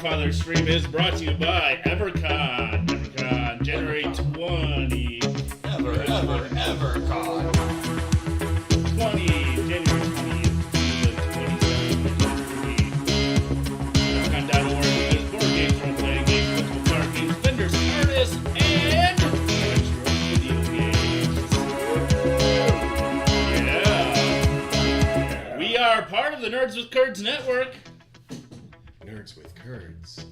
Dorkfather stream is brought to you by EverCon. EverCon, January 20. EverCon. 20, January 20th to the 27th. EverCon.org is board games, role-playing games, multiple card games, vendors, artists, and retro video games. Yeah. We are part of the Nerds with Curds Network. Nerds with Curds.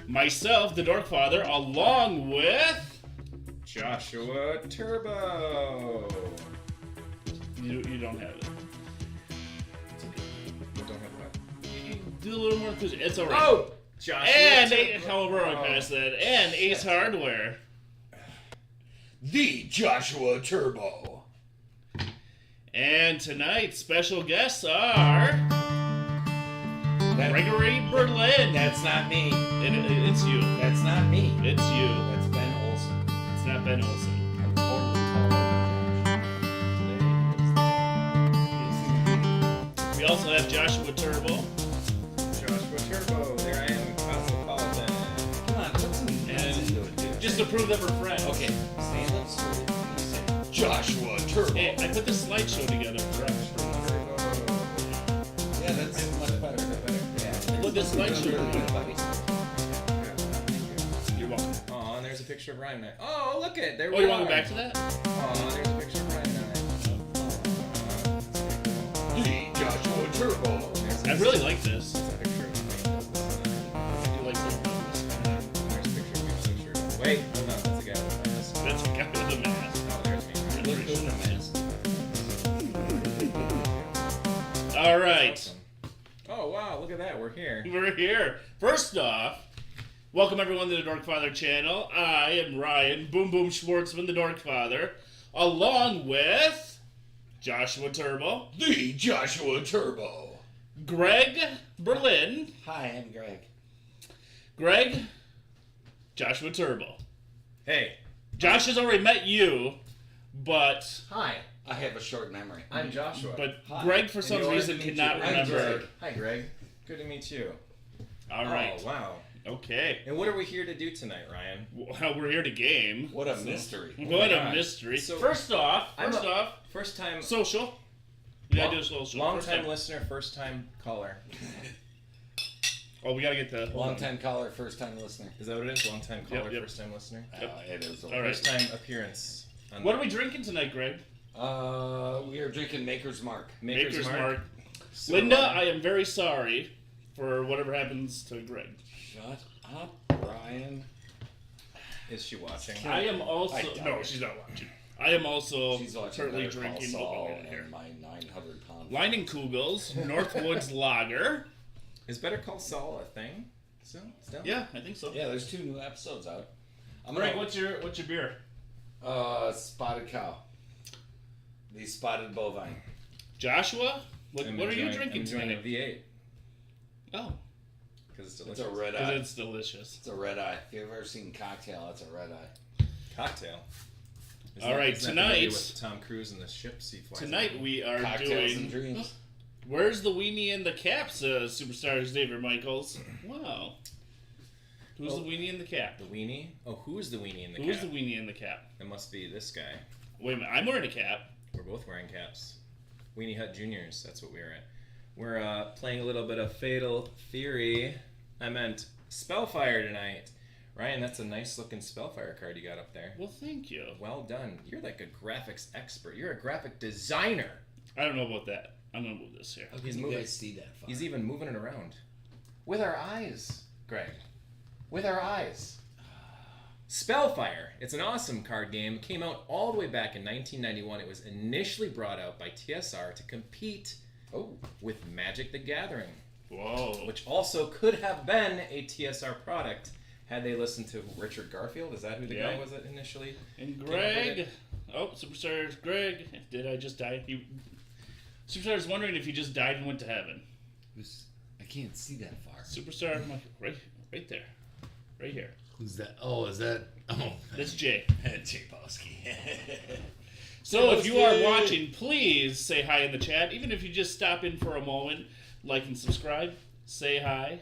Myself, the Dorkfather, along with Joshuaturbo. you don't have it. It's okay. You don't have what? You do a little more. It's alright. Oh, Joshua. And Turbo. however I passed that, and Ace Hardware. The Joshuaturbo. And tonight's special guests are Gregory Berlin. That's not me. It's you. That's not me. It's you. That's Ben Olsen. It's not Ben Olsen. I'm totally taller. We also have Joshuaturbo. Joshuaturbo. There I am, cosmopolitan. Come on, put some nuts into it, dude. Just to prove that we're friends. Okay, stand up straight. Joshuaturbo. Hey, I put this slideshow together for us. Yeah, that's much better. Yeah. Look, this slideshow. Good, buddy. You're welcome. Oh, and there's a picture of Ryan and I. Oh, look it. There we Oh, are. you want to go back to that? Oh, there's a picture of Ryan and I. The Joshuaturbo. I really like this. There's a picture of me. I do like this. There's a picture of me with a shirt on. Wait, oh no, that's a guy with a mask. That's a guy with a mask. Oh, there's me. Look good in a mask. All right. Awesome. Oh, wow, look at that. We're here. We're here. First off, welcome everyone to the Dorkfather channel. I am Ryan, Boom Boom Schwartzman, the Dorkfather, along with Joshuaturbo, The Joshuaturbo. Greg Berlin, Hi, I'm Greg. Greg, Joshuaturbo. Hey, Josh has already met you, but hi. I have a short memory. I'm Joshua. Hi. Greg for And some yours reason to meet cannot you. I'm remember. Greg. Hi, Greg. Good to meet you. All right. Oh, wow. Okay. And what are we here to do tonight, Ryan? Well, we're here to game. What a mystery. What a God. mystery. So- First off, First time, social. You gotta do a social. long First time listener, first time caller. Oh, we gotta get the Long time caller, first time listener. Is that what it is? Long time caller, Yep. first time listener. It is. All right. First time appearance. On What are we drinking tonight, Greg? We are drinking Maker's Mark. Maker's Mark. So, Linda, I am very sorry for whatever happens to Greg. Shut up, Brian. Is she watching? I am also I doubt no, it. she's not watching. I am also She's watching currently Better Call drinking. Saul Oh, here. and my 900-pound. Leinenkugels, Northwoods Lager. Is Better Call Saul a thing? Still? Yeah, I think so. Yeah, there's 2 new episodes out. I'm Greg, gonna what's your beer? Spotted Cow. The Spotted Bovine. Joshua, what I'm are you enjoying- drinking I'm enjoying a tonight? V8 Oh, because it's It's delicious. a red because eye. it's delicious. It's a red eye. If you've ever seen Cocktail, it's a red eye. Cocktail. All right, isn't that the movie tonight- with Tom Cruise and the ships he flies Tonight on? we are Cocktails and doing. Dreams. Where's the weenie and the caps, superstars David Michaels? Wow. Who's Oh. the weenie and the cap? The weenie? Oh, who's the weenie in the Who's cap? the weenie and the cap? It must be this guy. Wait a minute, I'm wearing a cap. We're both wearing caps. Weenie Hut Juniors, that's what we're at. We're playing a little bit of Fatal Theory. I meant Spellfire tonight. Ryan, that's a nice looking Spellfire card you got up there. Well, thank you. Well done. You're like a graphics expert. You're a graphic designer. I don't know about that. I'm gonna move this here. How He's can you moving. guys see that far? He's even moving it around. With our eyes, Greg. With our eyes. Spellfire. It's an awesome card game. It came out all the way back in 1991. It was initially brought out by TSR to compete with Magic the Gathering, Whoa. which also could have been a TSR product had they listened to Richard Garfield. Is that who the guy Yeah. was that initially? And came up with Greg. it? Oh, Superstars Greg. Did I just die? Superstars wondering if he just died and went to heaven. I can't see that far. Superstar, I'm like, right there. Right here. Who's that? Oh, is that? Oh, That's Jay. Jay Bosky. So if you are watching, please say hi in the chat. Even if you just stop in for a moment, like and subscribe, say hi.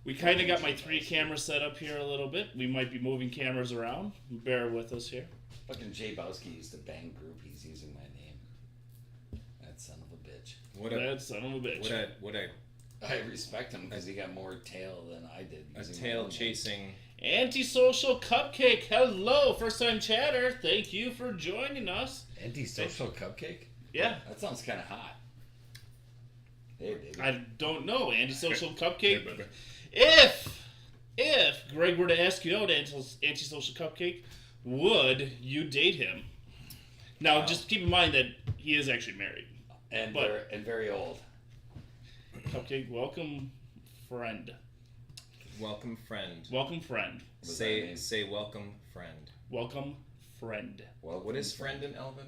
We kind of got my 3 camera set up here a little bit. We might be moving cameras around. Bear with us here. Fucking Jay Bowski used to bang groupies using my name. That son of a bitch. That son of a bitch. What a I respect him because he got more tail than I did. a using my tail own chasing. Antisocial Cupcake. Hello, first time chatter. Thank you for joining us. name. Antisocial cupcake? Yeah. That sounds kind of hot. Hey, baby. I don't know. Antisocial Cupcake. If Greg were to ask you out, Antisocial Cupcake, would you date him? Now, just keep in mind that he is actually married. and but- very old. Cupcake, welcome, friend. Welcome, friend. Welcome, friend. What does that mean? Say welcome, friend. Welcome, friend. Well, What is friend in Elven?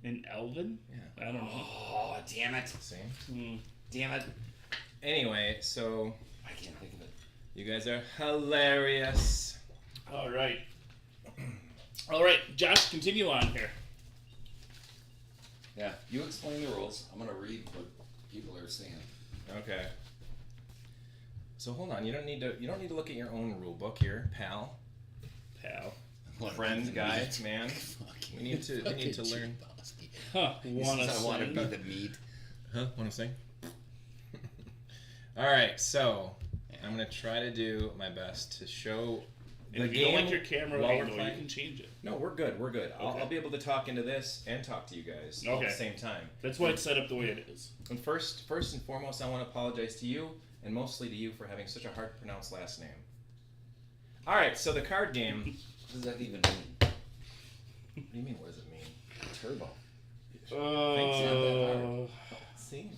In Elven? Yeah. I don't know. Oh, damn it. See? Damn it. Anyway, so I can't think of it. you guys are hilarious. All right. All right, Josh, continue on here. Yeah, you explain the rules. I'm going to read what people are saying. Okay. So hold on, you don't need to look at your own rule book here, pal. Pal. Friend, guy, man. We need to learn. Huh. He Wanna says I want to sing? be the meat. Huh? Want to sing? All right, so I'm gonna try to do my best to show the If you don't game like your camera while we're angle, you playing. can change it. No, we're good. We're good. Okay. I'll be able to talk into this and talk to you guys all at Okay. the same time. That's why it's set up the way it is. And first and foremost, I want to apologize to you and mostly to you for having such a hard to pronounce last name. All right, so the card game. What does that even mean? What do you mean? What does it mean? Turbo. See,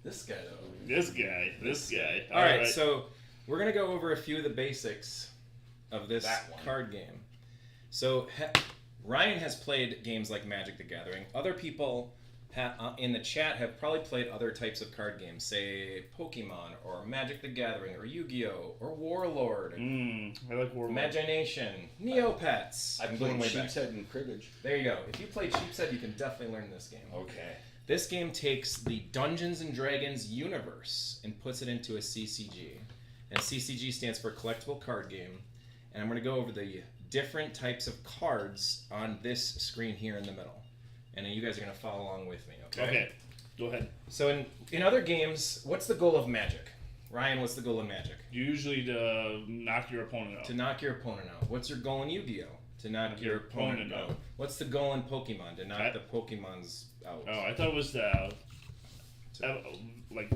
this guy though. This guy. All right, so we're gonna go over a few of the basics of this That one. card game. So Ryan has played games like Magic: The Gathering. Other people in the chat have probably played other types of card games, say Pokemon or Magic: The Gathering or Yu-Gi-Oh or Warlord, I like Warlord. Imagination, Neopets. I I'm played going way back. Sheepshead and Cribbage. There you go. If you played Sheepshead, you can definitely learn this game. Okay. This game takes the Dungeons and Dragons universe and puts it into a CCG. And CCG stands for Collectible Card Game. And I'm going to go over the different types of cards on this screen here in the middle. And then you guys are going to follow along with me, okay? Okay, go ahead. So in other games, what's the goal of Magic? Ryan, what's the goal of Magic? Usually to knock your opponent out. To knock your opponent out. What's your goal in Yu-Gi-Oh? To knock your opponent out. What's the goal in Pokemon? To knock the Pokemons out. Oh, I thought it was like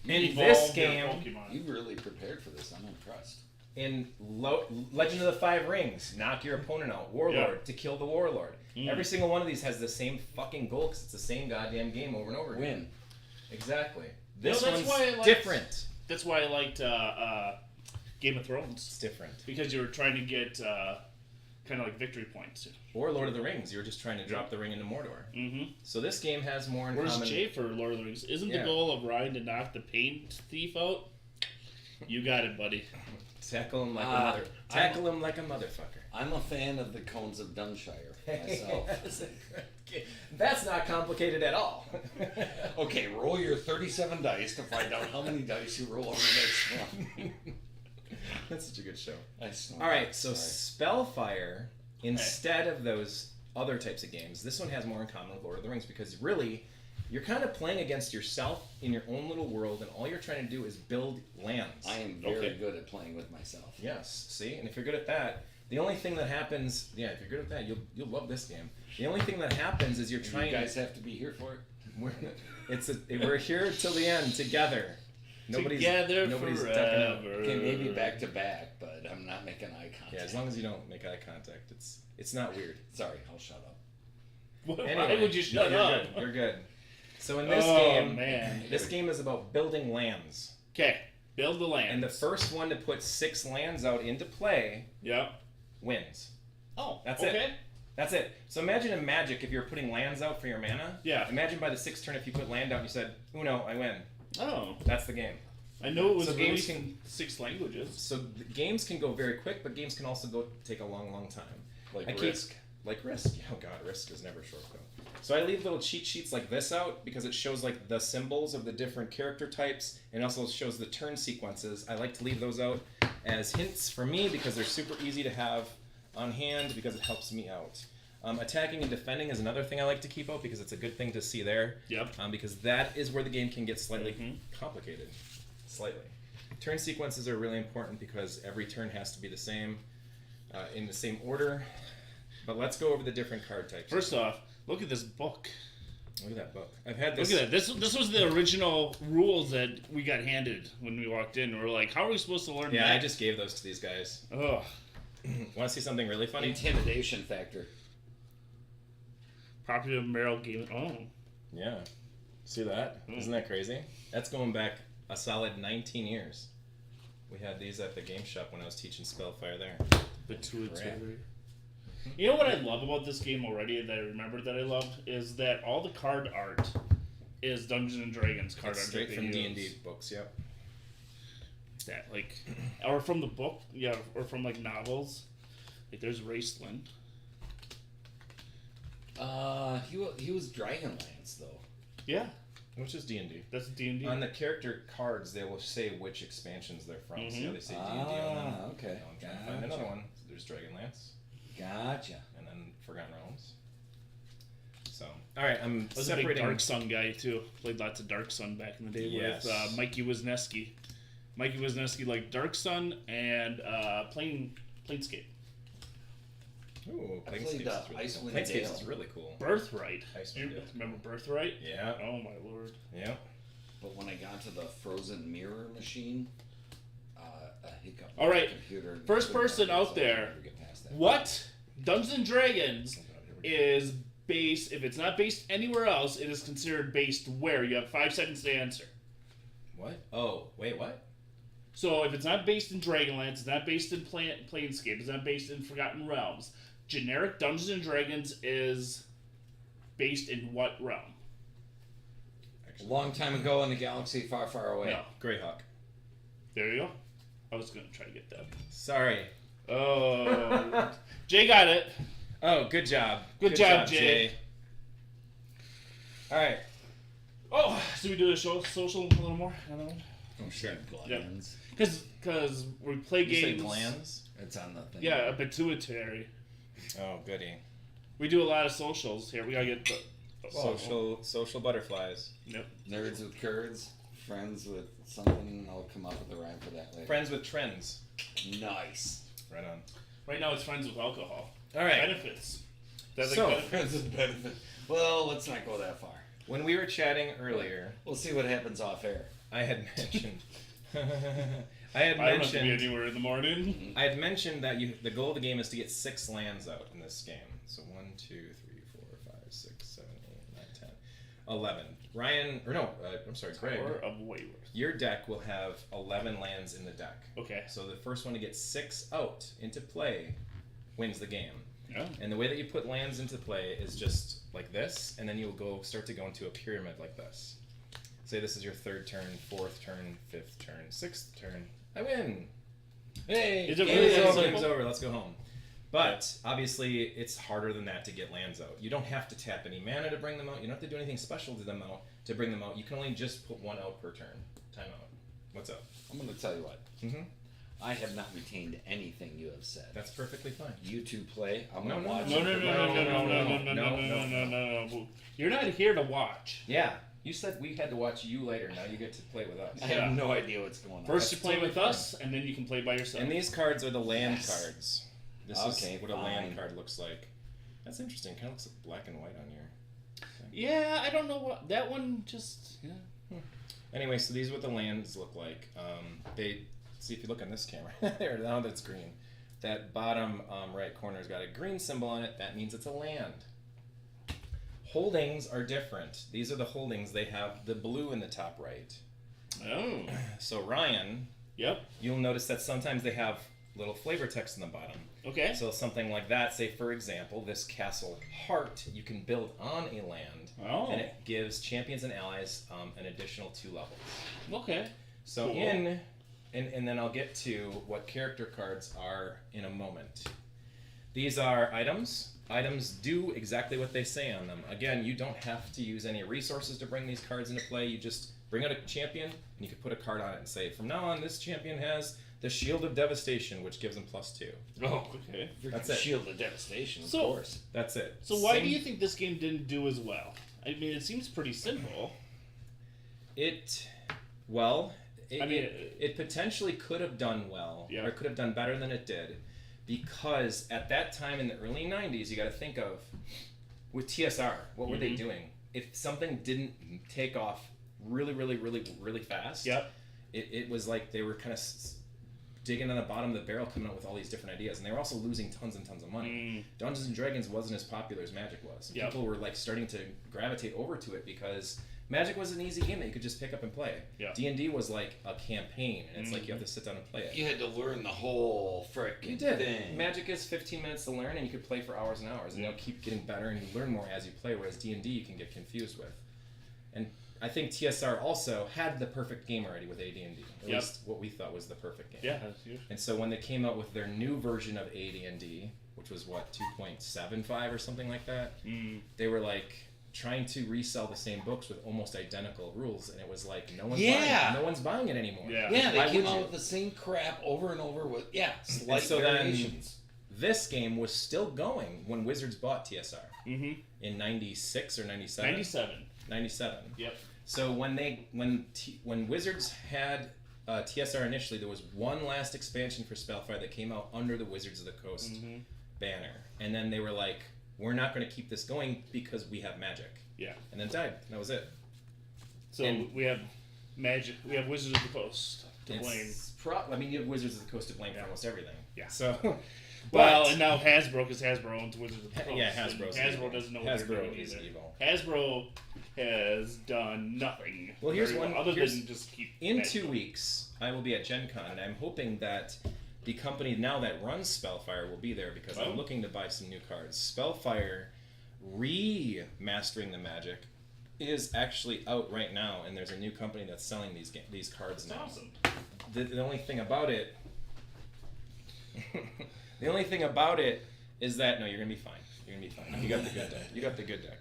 In evolve this their game, Pokemon. You really prepared for this. I'm impressed. in Legend of the Five Rings, knock your opponent out. Warlord, to kill the Warlord. Every single one of these has the same fucking goal because it's the same goddamn game over and over again. Win. Exactly. No, This that's one's why I liked- different. That's why I liked Game of Thrones. It's different. Because you were trying to get kind of like victory points. Or Lord of the Rings, you're just trying to drop the ring into Mordor. Mm-hmm. So this game has more in Where's common. Jay for Lord of the Rings? Isn't Yeah. the goal of Ryan to knock the paint thief out? You got it, buddy. Tackle him like a motherfucker. I'm a fan of the Cones of Dunshire myself. That's not complicated at all. Okay, roll your 37 dice to find out how many dice you roll on the next one. That's such a good show. All All right, so Spellfire, instead of those other types of games, this one has more in common with Lord of the Rings because really, you're kind of playing against yourself in your own little world, and all you're trying to do is build lands. I am very good at playing with myself. Yes, see? And if you're good at that, the only thing that happens, if you're good at that, you'll love this game. The only thing that happens is you're trying You guys have to be here for it. we're here till the end together. Together nobody's forever. ducking out. Okay, maybe back to back, but I'm not making eye contact. Yeah, as long as you don't make eye contact, it's not weird. Sorry, I'll shut up. Why would you shut you're up? Good. You're good. So in this this game is about building lands. Okay, build the land. And the first one to put 6 lands out into play wins. Oh, That's it. That's it. So imagine in Magic if you're putting lands out for your mana. Yeah. Imagine by the 6th turn if you put land out and you said, Uno, I win. Oh. That's the game. I know it was So games released in 6 languages. So the games can go very quick, but games can also take a long, long time. Like I keep- Risk. like Risk. Oh god, Risk is never short though. So I leave little cheat sheets like this out because it shows like the symbols of the different character types and also shows the turn sequences. I like to leave those out as hints for me because they're super easy to have on hand because it helps me out. Attacking and defending is another thing I like to keep out because it's a good thing to see there. Yep. Because that is where the game can get slightly complicated. Slightly. Turn sequences are really important because every turn has to be the same, in the same order. But let's go over the different card types. First off, look at this book. Look at that book. I've had this. Look at that. This was the original rules that we got handed when we walked in. We're like, how are we supposed to learn that? Yeah, I just gave those to these guys. Ugh. Want to see something really funny? Intimidation factor. Property of Merrill game. Oh. Yeah. See that? Isn't that crazy? That's going back a solid 19 years. We had these at the game shop when I was teaching Spellfire there. Pituitary. You know what I love about this game already that I remember that I loved is that all the card art is Dungeons and Dragons card It's art. straight that from they D&D use. books, yep. That like, or from the book, yeah, or from like novels. Like there's Raceland. He was Dragonlance though. Yeah, Which is D&D. that's D&D. On the character cards, they will say which expansions they're from. See how they say D&D on them? Okay. Now I'm trying to find another one. There's Dragonlance, Gotcha. and then Forgotten Realms. So, all right, I'm I was a big separating. Dark Sun guy too. Played lots of Dark Sun back in the day Yes. with Mikey Wisniewski. Mikey Wisniewski liked Dark Sun and Planescape. Ooh, I played, Planescape is really cool. Icewind Planescape Dale. is really cool. Birthright. Icewind You Dale. remember Birthright? Yeah. Oh my lord. Yeah. But when I got to the frozen mirror machine, a hiccup. All on right, the computer first couldn't person work, out so I there, never get past that. What Dungeons and Dragons is based? If it's not based anywhere else, it is considered based where? You have 5 seconds to answer. What? Oh, wait, what? So if it's not based in Dragonlance, it's not based in Planescape, it's not based in Forgotten Realms. Generic Dungeons and Dragons is based in what realm? A long time ago in a galaxy far, far away. No. Greyhawk. There you go. I was gonna try to get that. Sorry. Oh, Jay got it. Oh, good job. Good job, Jay. All right. Oh, should we do the social a little more? Oh, sure. Glands. Because we play You say games. glands? It's on the thing. Yeah, a pituitary. Oh, goody. We do a lot of socials here. We gotta get the Social butterflies. Yep. Nerds with curds, friends with something. I'll come up with a rhyme for that later. Friends with trends. Nice. Right on. Right now it's friends with alcohol. All right. Benefits. That's So- benefits? Friends with benefit. Well, let's not go that far. When we were chatting earlier, We'll see what happens off air. I had mentioned. I don't have to be anywhere in the morning. I had mentioned that the goal of the game is to get 6 lands out in this game. So 1, 2, 3, 4, 5, 6, 7, 8, 9, 10, 11. Ryan, or no, I'm sorry, Greg. Tower of Wayward. Your deck will have 11 lands in the deck. Okay. So the first one to get 6 out into play wins the game. Yeah. And the way that you put lands into play is just like this, and then you'll start to go into a pyramid like this. Say this is your 3rd turn, 4th turn, 5th turn, 6th turn. I win! Hey! Is it game's really that over, simple? game's over, let's go home. But, obviously, it's harder than that to get lands out. You don't have to tap any mana to bring them out. You don't have to do anything special to them out to bring them out. You can only just put 1 out per turn. Time out. What's up? I'm going to tell you what. Mm-hmm. I have not retained anything you have said. That's perfectly fine. You two play. I'm No, going to no, watch. No, it. no, no, no, no, no, no, no, no, no, no, no. You're not here to watch. Yeah. You said we had to watch you later. Now you get to play with us. I have no idea what's going on. First you That's play totally with us, and then you can play by yourself. And these cards are the land Yes. cards. This Okay, is what a land fine. card looks like. That's interesting. Kind of looks like black and white on your. Yeah, I don't know what that one just. Yeah. Anyway, so these are what the lands look like. They see if you look on this camera. There, now that's green. That bottom right corner's got a green symbol on it. That means it's a land. Holdings are different. These are the holdings. They have the blue in the top right. Oh. So Ryan, Yep. you'll notice that sometimes they have little flavor text in the bottom. Okay. So something like that, say for example, this castle heart, you can build on a land, Oh. and it gives champions and allies an additional 2 levels. Okay. So Cool. and then I'll get to what character cards are in a moment. These are items. items do exactly what they say on them. Again, you don't have to use any resources to bring these cards into play. You just bring out a champion, and you can put a card on it and say, from now on, this champion has the Shield of Devastation, which gives them +2. Oh, okay. That's it. Shield of Devastation, of So- course. That's it. So why do you think this game didn't do as well? I mean, it seems pretty simple. It potentially could have done well, Yeah. or it could have done better than it did, because at that time in the early 90s, you got to think of, with TSR, what were they doing? If something didn't take off really, really, really, really fast, Yep. it was like they were kind of digging on the bottom of the barrel, coming up with all these different ideas, and they were also losing tons and tons of money. Dungeons and Dragons wasn't as popular as Magic was. Yep. People were like starting to gravitate over to it because Magic was an easy game that you could just pick up and play. Yeah. D&D was like a campaign, and it's like you have to sit down and play it. You had to learn the whole frickin' You did. thing. Magic is 15 minutes to learn, and you could play for hours and hours, and you'll keep getting better, and you learn more as you play, whereas D&D you can get confused with. And I think TSR also had the perfect game already with AD&D. At least what we thought was the perfect game. Yeah, that's huge. And so when they came out with their new version of AD&D, which was what, 2.75 or something like that, they were like trying to resell the same books with almost identical rules, and it was like no one's buying it anymore. Yeah, Why they came would out you? with the same crap over and over with slight And so variations. then this game was still going when Wizards bought TSR in 96 or 97. 97. Yep. So when Wizards had TSR initially, there was one last expansion for Spellfire that came out under the Wizards of the Coast banner, and then they were like, "We're not going to keep this going because we have Magic." Yeah. And then died. And that was it. So we have Magic. We have Wizards of the Coast to blame. You have Wizards of the Coast to blame for almost everything. Yeah. So. Well, and now Hasbro, because Hasbro owns Wizards of the Coast. Yeah, Hasbro's Hasbro evil. doesn't know what they're doing is either. evil. Hasbro has done nothing. Well, here's very one. other here's- than just keep. In Magic 2 going. weeks, I will be at Gen Con, and I'm hoping that the company now that runs Spellfire will be there because I'm looking to buy some new cards. Spellfire remastering the Magic is actually out right now, and there's a new company that's selling these cards now. Awesome. The only thing about it, the only thing about it is that you're gonna be fine. You're gonna be fine. You got the good deck. You got the good deck.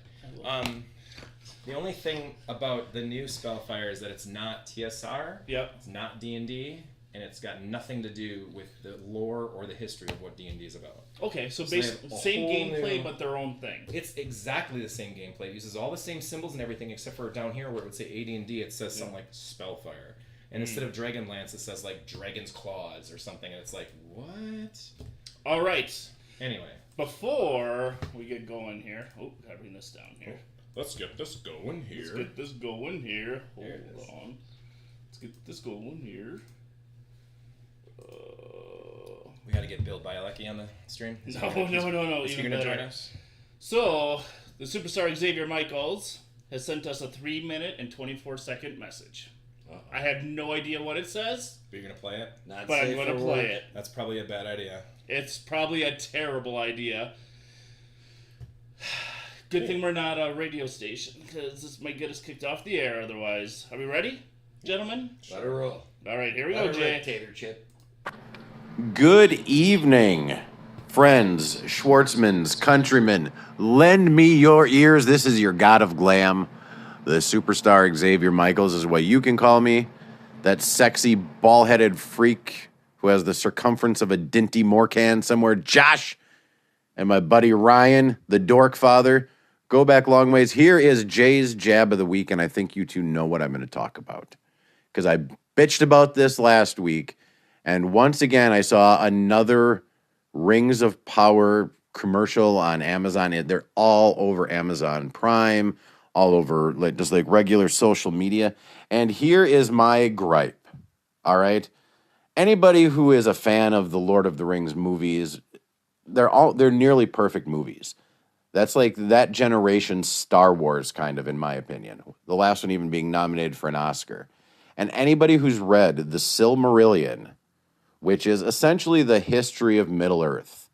The only thing about the new Spellfire is that it's not TSR. Yep. It's not D&D, and it's got nothing to do with the lore or the history of what D&D is about. Okay, so they basically have a same whole gameplay, new- but their own thing. It's exactly the same gameplay. It uses all the same symbols and everything, except for down here where it would say AD&D, it says something like Spellfire. And instead of Dragonlance, it says like Dragon's Claws or something, and it's like, what? All right. Anyway. Before we get going here, gotta bring this down here. Let's get this going here. Let's get this going here. There it is. Hold on. Let's get this going here. We got to get Bill Bielecki on the stream. No. Is Even he going to better. join us? So, the superstar Xavier Michaels has sent us a 3-minute and 24-second message. I have no idea what it says, Are you going to play it? Not but I'm safe going to for play work. it. That's probably a bad idea. It's probably a terrible idea. Good thing we're not a radio station, because this might get us kicked off the air otherwise. Are we ready, gentlemen? Let her roll. All right, here we Let go, her Jay. rip, Tater Chip. Good evening, friends, Schwartzmans, countrymen. Lend me your ears. This is your god of glam. The superstar Xavier Michaels is what you can call me. That sexy, ball-headed freak who has the circumference of a Dinty Morcan somewhere. Josh and my buddy Ryan, the dork father. Go back long ways. Here is Jay's Jab of the Week, and I think you two know what I'm going to talk about. Because I bitched about this last week, and once again, I saw another Rings of Power commercial on Amazon. They're all over Amazon Prime, all over just like regular social media. And here is my gripe, all right? Anybody who is a fan of the Lord of the Rings movies, they're nearly perfect movies. That's like that generation's Star Wars, kind of, in my opinion. The last one even being nominated for an Oscar. And anybody who's read The Silmarillion, which is essentially the history of Middle-earth,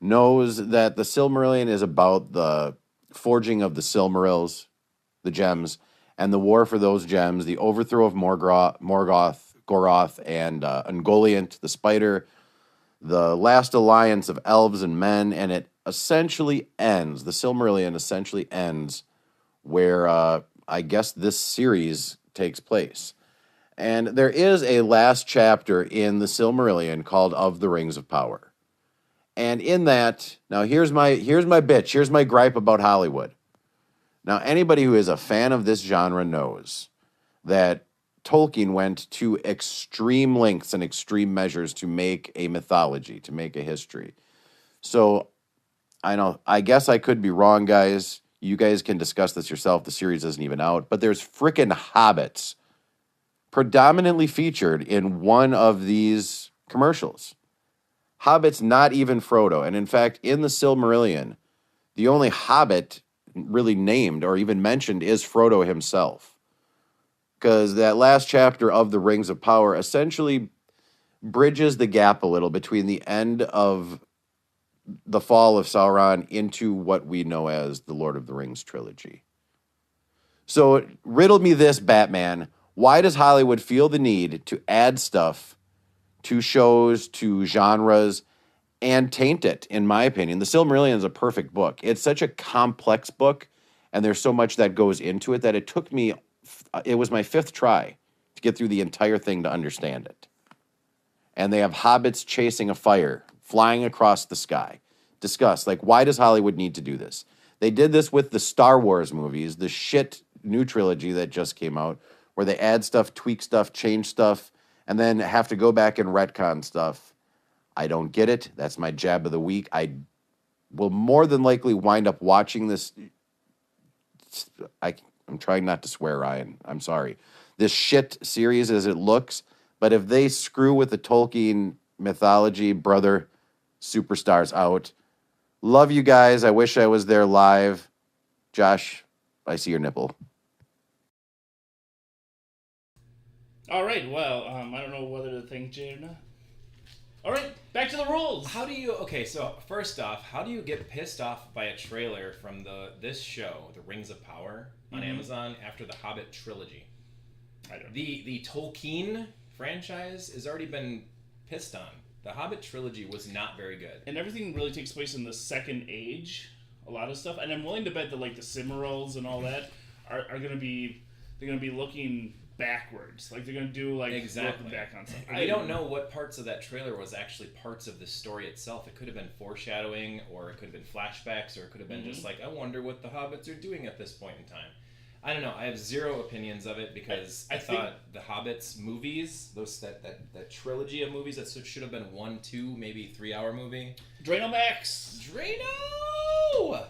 knows that the Silmarillion is about the forging of the Silmarils, the gems, and the war for those gems, the overthrow of Morgoth, Goroth, and Ungoliant, the spider, the last alliance of elves and men, and it essentially ends. The Silmarillion essentially ends where I guess this series takes place. And there is a last chapter in the Silmarillion called Of the Rings of Power. And in that, now here's my bitch, here's my gripe about Hollywood. Now, anybody who is a fan of this genre knows that Tolkien went to extreme lengths and extreme measures to make a mythology, to make a history. So, I guess I could be wrong, guys. You guys can discuss this yourself. The series isn't even out. But there's frickin' hobbits predominantly featured in one of these commercials. Hobbits, not even Frodo. And in fact, in the Silmarillion, the only hobbit really named or even mentioned is Frodo himself. Because that last chapter of the Rings of Power essentially bridges the gap a little between the end of the fall of Sauron into what we know as the Lord of the Rings trilogy. So riddle me this, Batman. Why does Hollywood feel the need to add stuff to shows, to genres, and taint it, in my opinion? The Silmarillion is a perfect book. It's such a complex book, and there's so much that goes into it that it was my 5th try to get through the entire thing to understand it. And they have hobbits chasing a fire, flying across the sky. Discuss, why does Hollywood need to do this? They did this with the Star Wars movies, the shit new trilogy that just came out, where they add stuff, tweak stuff, change stuff, and then have to go back and retcon stuff. I don't get it. That's my jab of the week. I will more than likely wind up watching this. I'm trying not to swear, Ryan. I'm sorry. This shit series as it looks, but if they screw with the Tolkien mythology, brother, superstars out. Love you guys. I wish I was there live. Josh, I see your nipple. All right, well, I don't know whether to thank Jay or not. All right, back to the rules. So first off, how do you get pissed off by a trailer from this show, The Rings of Power, on Amazon after the Hobbit trilogy? I don't know. The Tolkien franchise has already been pissed on. The Hobbit trilogy was not very good. And everything really takes place in the Second Age, a lot of stuff. And I'm willing to bet that the Cimmerals and all that are going to be looking backwards. They're going to do exactly look back on stuff. We don't know what parts of that trailer was actually parts of the story itself. It could have been foreshadowing, or it could have been flashbacks, or it could have been just I wonder what the hobbits are doing at this point in time. I don't know. I have zero opinions of it because I thought the Hobbits movies, that trilogy of movies that should have been 1, 2, maybe 3-hour movie. Drano Max. Drano!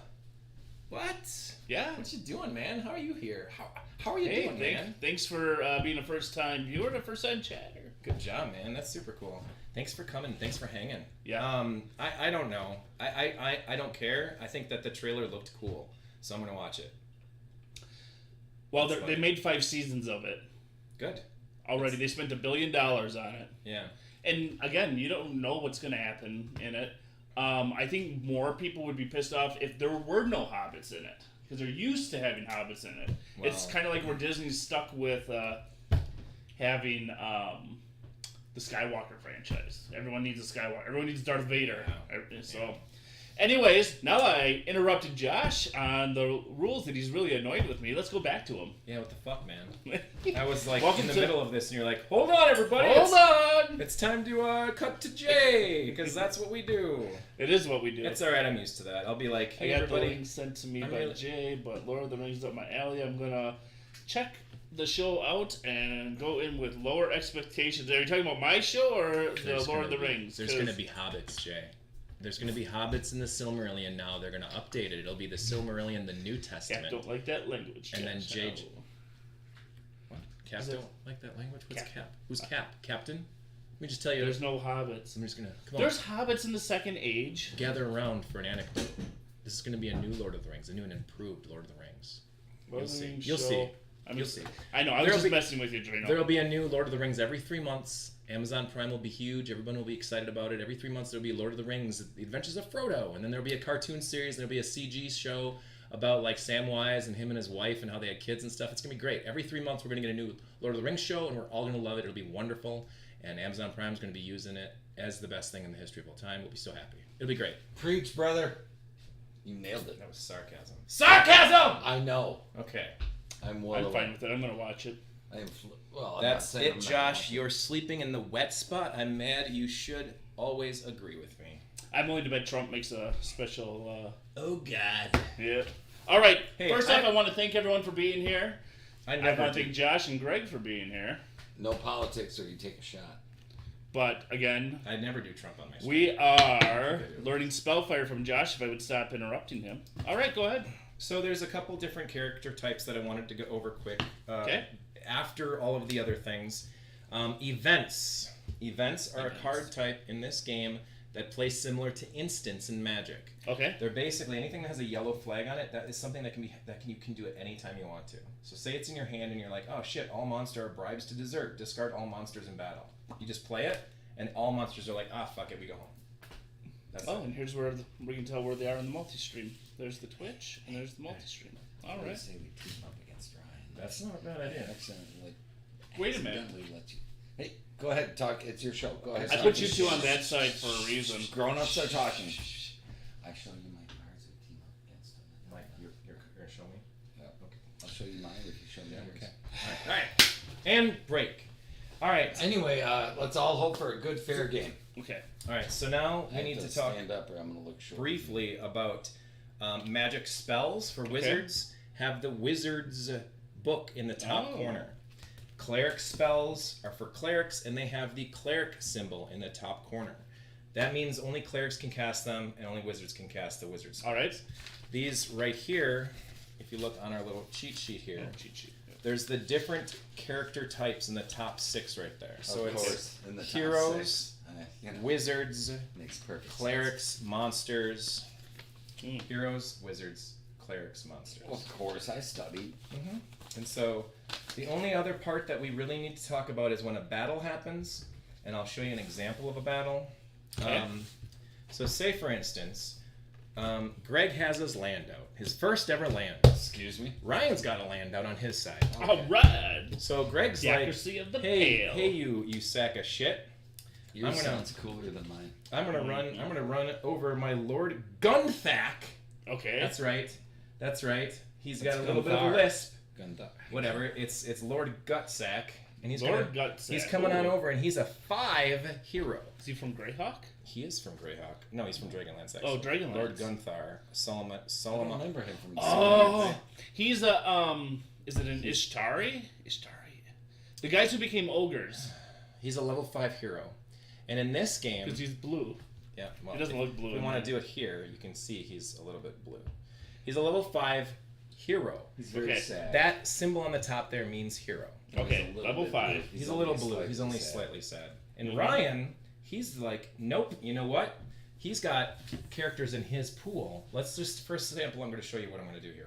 What? Yeah. What you doing, man? How are you here? How are you doing, man? Thanks for being a first-time viewer and a first-time chatter. Good job, man. That's super cool. Thanks for coming. Thanks for hanging. Yeah. I don't know. I don't care. I think that the trailer looked cool, so I'm gonna watch it. Well, they made 5 seasons of it. Good. Already, they spent $1 billion on it. Yeah. And again, you don't know what's going to happen in it. I think more people would be pissed off if there were no hobbits in it, because they're used to having hobbits in it. Well, it's kind of like where Disney's stuck with having the Skywalker franchise. Everyone needs a Skywalker. Everyone needs Darth Vader. Yeah. So. Anyways, now I interrupted Josh on the rules that he's really annoyed with me. Let's go back to him. Yeah, what the fuck, man? I was in the middle of this, and you're like, hold on, everybody. Hold on. It's time to cut to Jay, because that's what we do. It is what we do. It's all right. I'm used to that. I'll be like, hey, I got everybody. the link sent to me by Jay, but Lord of the Rings is up my alley. I'm going to check the show out and go in with lower expectations. Are you talking about my show or the Lord of the Rings? There's going to be hobbits, Jay. There's going to be hobbits in the Silmarillion now. They're going to update it. It'll be the Silmarillion, the New Testament. Cap don't like that language. And then Jay... What? Cap don't like that language? What's Cap? Who's Cap? Captain? Let me just tell you. There's no hobbits. I'm just going to... There's hobbits in the Second Age. Gather around for an anecdote. This is going to be a new Lord of the Rings. A new and improved Lord of the Rings. You'll see. You'll see. You'll see. I know. I was just messing with you, Drano. There'll be a new Lord of the Rings every 3 months. Amazon Prime will be huge. Everyone will be excited about it. Every 3 months there'll be Lord of the Rings, The Adventures of Frodo, and then there'll be a cartoon series. There'll be a CG show about Samwise and him and his wife and how they had kids and stuff. It's gonna be great. Every 3 months we're gonna get a new Lord of the Rings show, and we're all gonna love it. It'll be wonderful, and Amazon Prime's gonna be using it as the best thing in the history of all time. We'll be so happy. It'll be great. Preach, brother. You nailed it. That was sarcasm. Sarcasm! I know. Okay. I'm well I'm aware. fine with it. I'm gonna watch it. I am well, I'm That's not saying it, I'm not Josh. watching. You're sleeping in the wet spot. I'm mad. You should always agree with me. I'm willing to bet Trump makes a special. Oh, God. Yeah. All right. Hey, First off, I want to thank everyone for being here. I I never want to do. thank Josh and Greg for being here. No politics or you take a shot. But again, I never do Trump on my stream. we are learning Spellfire from Josh. If I would stop interrupting him. All right, go ahead. So there's a couple different character types that I wanted to go over quick. Okay. After all of the other things. Events. Events are Events. a card type in this game that plays similar to instants in Magic. Okay. They're basically anything that has a yellow flag on it. That is something that you can do it anytime you want to. So say it's in your hand and you're like, oh shit, all monster are bribes to desert. Discard all monsters in battle. You just play it, and all monsters are like, ah, fuck it, we go home. That's Oh, it. and here's where we can tell where they are in the multi-stream. There's the Twitch, and there's the multi-stream. All I right. say we team up against Ryan. That's not a bad idea. Accidentally, Wait a minute. accidentally let you. Hey, go ahead, talk. It's your show. Go ahead. I put you two on that side for a reason. Grown-ups are talking. I show you my cards. We team up against them. Mike, you're gonna show me? Yeah. Okay. I'll show you mine if you show me yours. Okay. All right. And break. All right. Anyway, let's all hope for a good, fair game. Okay. All right. So now I we have need to talk stand up, or I'm gonna look short. briefly about magic spells for wizards. Have the wizard's book in the top Oh. corner. Cleric spells are for clerics, and they have the cleric symbol in the top corner. That means only clerics can cast them, and only wizards can cast the wizard spells. All right. These right here, if you look on our little cheat sheet here, Cheat sheet. there's the different character types in the top 6 right there. So Of it's course, in the top heroes, six. You know, wizards, makes perfect sense. clerics, monsters, Mm. heroes, wizards, clerics, monsters. Of course, I studied. And so the only other part that we really need to talk about is when a battle happens, and I'll show you an example of a battle. Okay. So say, for instance, Greg has his land out, his first ever land. Excuse me. Ryan's got a land out on his side. All right. So Greg's The like, accuracy of the hey, pale. hey, you sack of shit. Yours I'm gonna- sounds cooler than mine. I'm gonna run over my Lord Gunthack. Okay. That's right. That's right. He's got It's a little bit of a Gunthar. lisp. Gunda. Whatever. It's Lord Gutsack, and he's Lord gonna, Gutsack. he's coming on Ooh. over, and he's a 5 hero. Is he from Greyhawk? He is from Greyhawk. No, he's from Dragonlance. Oh, Actually. Dragonlance. Lord Gunthar. I don't Solomon. remember him from. Oh, he's a Is it an Ishtari? Ishtari. The guys who became ogres He's a level 5 hero, and in this game, because he's blue. yeah, well, He doesn't look blue If we in want there. to do it here, you can see he's a little bit blue. He's a level 5 hero. He's very Okay. sad. That symbol on the top there means hero. Okay, He's a little level bit 5. He's a little blue. slightly He's only sad. slightly sad. And Mhm. Ryan, he's like, nope. You know what? He's got characters in his pool. Let's just, for example, I'm going to show you what I'm going to do here,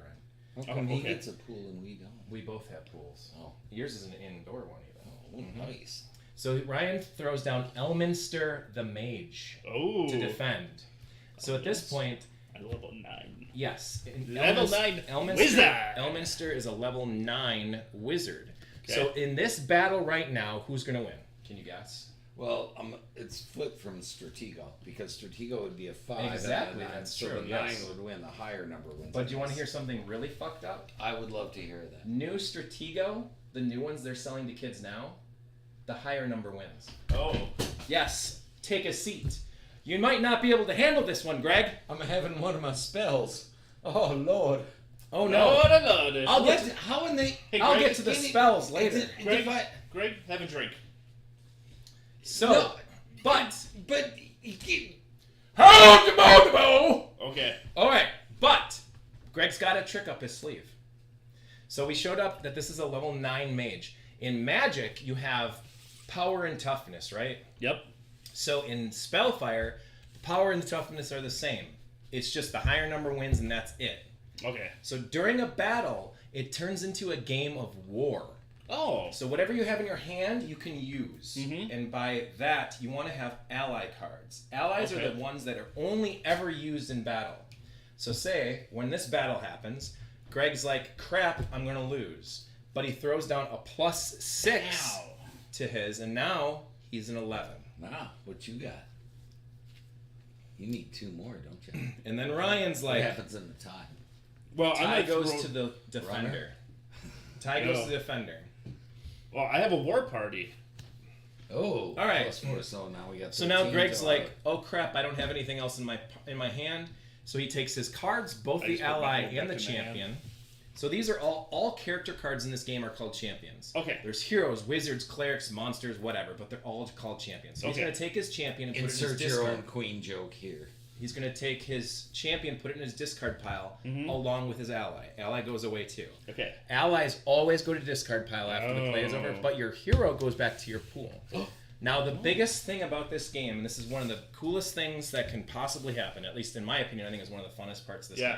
Ryan. How come he okay. gets a pool and we don't? We both have pools. Oh, Yours is an indoor one, even. oh nice. So Ryan throws down Elminster the Mage Oh. to defend. So at this point, At level 9. yes, Level 9 wizard. Elminster is a level 9 wizard. Okay. So in this battle right now, who's going to win? Can you guess? Well, it's flipped from Stratego because Stratego would be a 5. Exactly, and a 9, that's so true, the yes. 9 would win. The higher number wins. But do you want to hear something really fucked up? I would love to hear that. New Stratego, the new ones they're selling to kids now, the higher number wins. Oh. Yes, take a seat. You might not be able to handle this one, Greg. I'm having one of my spells. Oh Lord. Oh no. Lord. I'll get What? How in they? Hey, I'll Greg, get to the Can you- spells later. Greg, Greg, have a drink. So, No. but But Okay. all right, but Greg's got a trick up his sleeve. So we showed up that this is a level 9 mage. In Magic, you have power and toughness, right? Yep. So in Spellfire, the power and the toughness are the same. It's just the higher number wins, and that's it. Okay. So during a battle, it turns into a game of war. Oh. So whatever you have in your hand, you can use. Mhm. And by that, you want to have ally cards. Allies are Okay. the ones that are only ever used in battle. So say, when this battle happens, Greg's like, crap, I'm going to lose. But he throws down a +6 Ow. to his, and now he's an 11. Nah, what you got? You need 2 more, don't you? And then Ryan's What like, happens in the tie? Well, tie I'm goes to the defender. Tie goes to the defender. Well, I have a war party. Oh, all right. +4, so now we got. So now Greg's like, oh crap, I don't have anything else in my hand. So he takes his cards, both I the just put my ally hand and the back in my champion. So these are all character cards in this game are called champions. Okay. There's heroes, wizards, clerics, monsters, whatever, but they're all called champions. So he's going to take his champion and put it in Insert his your discard. own queen joke here. He's going to take his champion, put it in his discard pile, along with his ally. Ally goes away too. Okay. Allies always go to discard pile after the play is over, but your hero goes back to your pool. Now, the biggest thing about this game, and this is one of the coolest things that can possibly happen, at least in my opinion, I think it's one of the funnest parts of this game,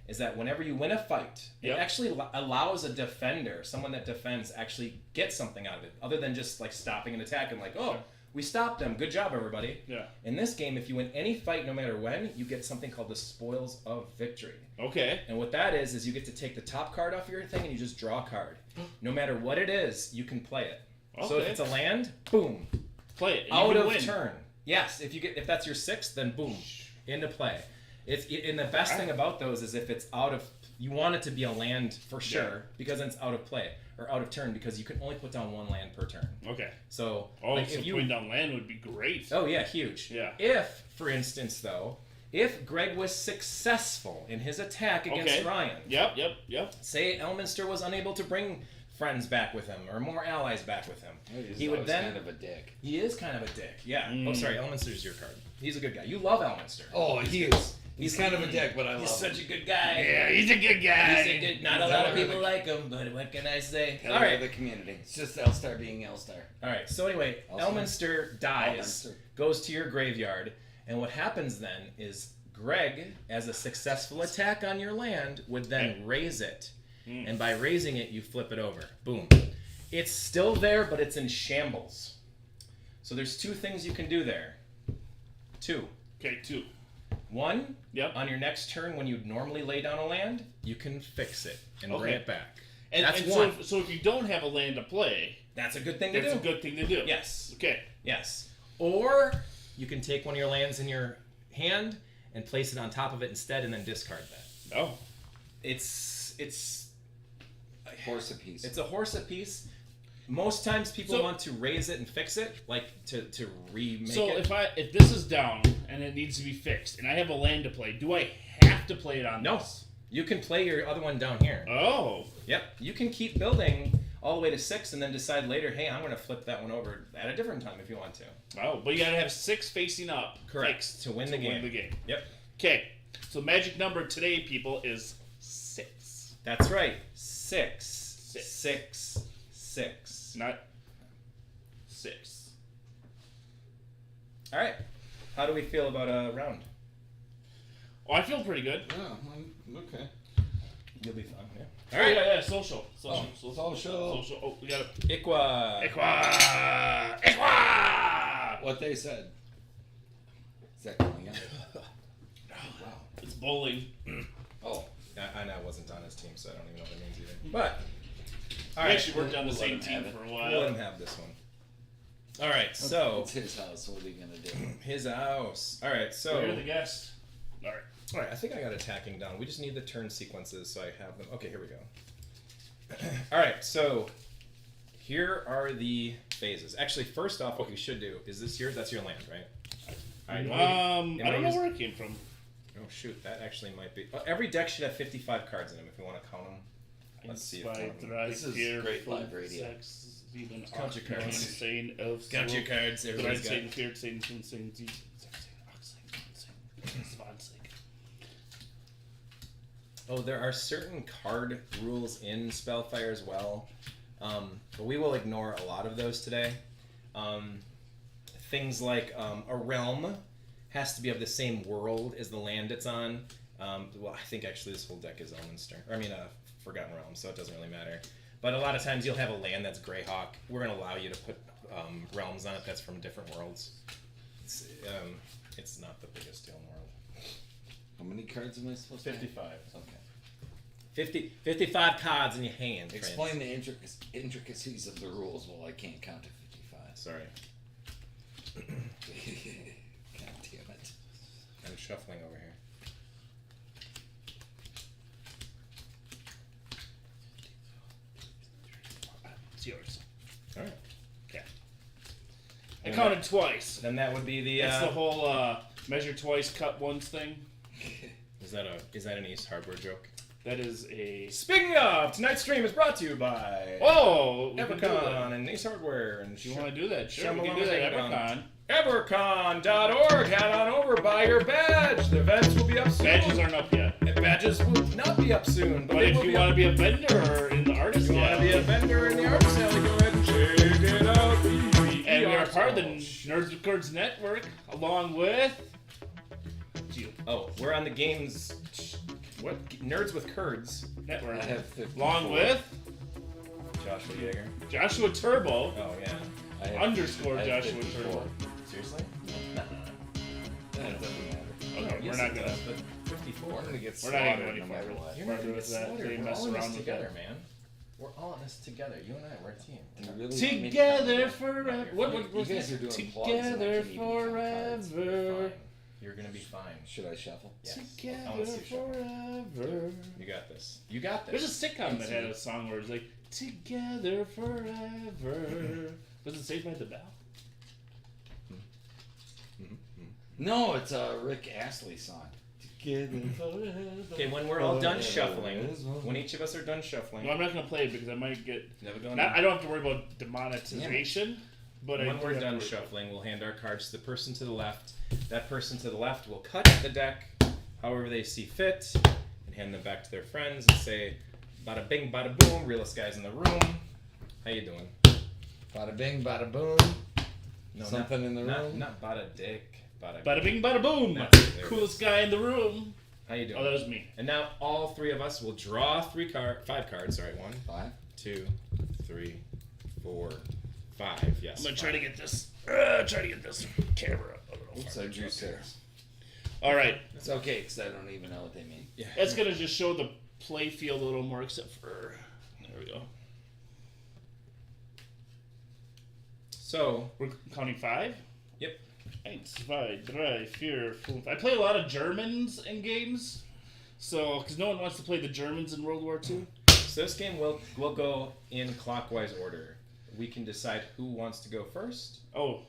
is that whenever you win a fight, it actually allows a defender, someone that defends, actually get something out of it, other than just like stopping an attack and like, oh, we stopped them. Good job, everybody. Yeah. In this game, if you win any fight, no matter when, you get something called the Spoils of Victory. Okay. And what that is you get to take the top card off your thing and you just draw a card. No matter what it is, you can play it. Okay. So if it's a land, boom. Play it. Out of win. turn. Yes, if that's your 6th, then boom, into play. And the best thing about those is if it's out of, you want it to be a land for sure because then it's out of play or out of turn because you can only put down 1 land per turn. Okay. So so putting down land would be great. Oh yeah, huge. Yeah. If, for instance, though, if Greg was successful in his attack against Ryan. Yep. Say Elminster was unable to bring friends back with him or more allies back with him. He would then kind of a dick. He is kind of a dick. Yeah. Oh, sorry. Elminster's your card. He's a good guy. You love Elminster. Oh, he is. He's kind of a dick, but I love him. He's such a good guy. Yeah, he's a good guy. He's a good. Not a lot of people like him, but what can I say? All right. The community. It's just Elstar being Elstar. All right. So anyway, Elminster dies, goes to your graveyard, and what happens then is Greg, as a successful attack on your land, would then raise it. And by raising it, you flip it over. Boom. It's still there, but it's in shambles. So there's 2 things you can do there. 2. Okay, 2. 1, Yep. on your next turn when you'd normally lay down a land, you can fix it and bring it back. That's one. So if you don't have a land to play, that's a good thing to do. That's a good thing to do. Yes. Okay. Yes. Or you can take one of your lands in your hand and place it on top of it instead and then discard that. Oh. It's horse apiece. It's a horse apiece. Most times people want to raise it and fix it, like to remake it. So if this is down and it needs to be fixed, and I have a land to play, do I have to play it on this? You can play your other one down here. Oh. Yep. You can keep building all the way to 6 and then decide later, hey, I'm going to flip that one over at a different time if you want to. Oh, but you got to have 6 facing up. Correct. To win the game. Yep. Okay. So magic number today, people, is 6. That's right. 6. 6. Not 6. All right. How do we feel about a round? Oh, I feel pretty good. Yeah, okay. You'll be fine, yeah. All right. Yeah. Social. Social. Oh, we got it. Iqua. What they said. Is that coming out? Wow. It's bowling. Oh. I wasn't on his team, so I don't even know what it means either. But, all right. We actually worked on the same team for a while. We'll let him have this one. All right, so... It's his house. What are you going to do? His house. All right, so... You're the guest. All right, I think I got attacking down. We just need the turn sequences so I have them. Okay, here we go. All right, so here are the phases. Actually, first off, what we should do is this yours? That's your land, right? All right. I don't know where it came from. Oh shoot, that actually might be. Every deck should have 55 cards in them if you want to count them. Let's see. This is great live radio. Count your cards. Count your cards. Everybody's got. Oh, there are certain card rules in Spellfire as well, but we will ignore a lot of those today. Things like a realm has to be of the same world as the land it's on. Well, I think actually this whole deck is Elminster. Forgotten Realms, so it doesn't really matter. But a lot of times you'll have a land that's Greyhawk. We're going to allow you to put realms on it that's from different worlds. It's not the biggest deal in the world. How many cards am I supposed to have? 55. Okay. 55 cards in your hand. Explain the intricacies of the rules. Well, I can't count to 55. Sorry. God damn it. I shuffling over here. It's yours. All right. Okay. I counted twice. Then that would be the. It's the whole measure twice, cut once thing. Is that an Ace Hardware joke? That is a. Speaking of, tonight's stream is brought to you by Oh, we can do that. Evercon and Ace Hardware. And If you want to do that, sure, we can Shamalama do that. Ding Dong. Evercon. Evercon.org. Head on over, buy your badge. The events will be up soon. Badges aren't up yet. And badges will not be up soon. But they if will you be want to up. be a vendor or in the artist If you want to be a vendor in the artist alley, go ahead and check it out. and we are part of the Nerds with Cards Network, along with you. Oh, we're on the games. What? Nerds with Curds Network. I have 54. Along with Joshua Yeager. Joshuaturbo, Oh, yeah. I have- underscore I have Joshua 54. Turbo. Seriously? Nah. That doesn't matter. Okay, Yes, we're not it gonna. does, but 54. I'm gonna get We're not even slaughtered going no any matter farther. what. You're We're not gonna with get that. slaughtered. They We're mess all in around this with together, that. man. We're all in this together. You and I, we're a team. Do you really want me to Together come? forever. You What guys this? are doing plugs and I Together can't even count cards. forever. Fine. You're gonna be fine. Should I shuffle? Yes. I Together wanna see you shuffle. forever. You got this. You got There's this. a sitcom that had a song where it's like "Together Forever." Was it Saved by the Bell? No, it's a Rick Astley song. Together forever. Okay, when we're all done shuffling, when each of us are done shuffling, No, I'm not gonna play it because I might get. never going. I don't have to worry about demonetization, but When I do we're have to done worry- shuffling, we'll hand our cards to the person to the left. That person to the left will cut the deck however they see fit and hand them back to their friends and say, bada bing, bada boom, realest guys in the room. How you doing? Bada bing, bada boom. No, Something in the room? Not bada dick. Bada bing, bada boom. That's it, there it Coolest guy in the room. How you doing? Oh, that was me. And now all three of us will draw five cards. Sorry, 1, 5. 2, 3, 4, 5. Yes. I'm gonna try to get this. Camera a little Oops, farther. I drew 6. All right, It's okay, because I don't even know what they mean. Yeah. that's gonna just show the play field a little more, except for there we go. So. We're counting 5. Yep. 1, 2, 3, 4, 5. I play a lot of Germans in games, so because no one wants to play the Germans in World War II. So this game will go in clockwise order. We can decide who wants to go first. Oh,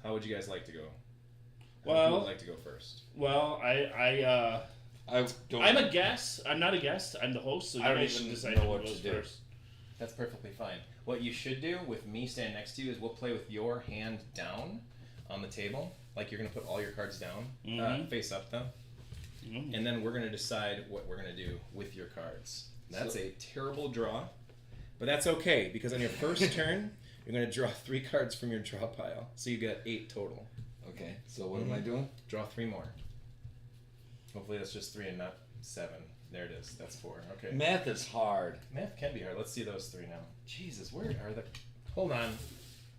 How would you guys like to go? Well- who would like to go first? well, I'm a guest. I'm not a guest. I'm the host, so you I don't guys should even decide know who what goes to do. first. That's perfectly fine. What you should do with me standing next to you is we'll play with your hand down on the table, like you're gonna put all your cards down, Mhm. face up though, Mhm. and then we're gonna decide what we're gonna do with your cards. That's a terrible draw, but that's okay because on your first turn you're gonna draw 3 cards from your draw pile, so you get 8 total. Okay, so what am I doing? Draw 3 more. Hopefully that's just 3 and not 7. There it is. That's 4. Okay. Math is hard. Math can be hard. Let's see those 3 now. Jesus, where are the... Hold on.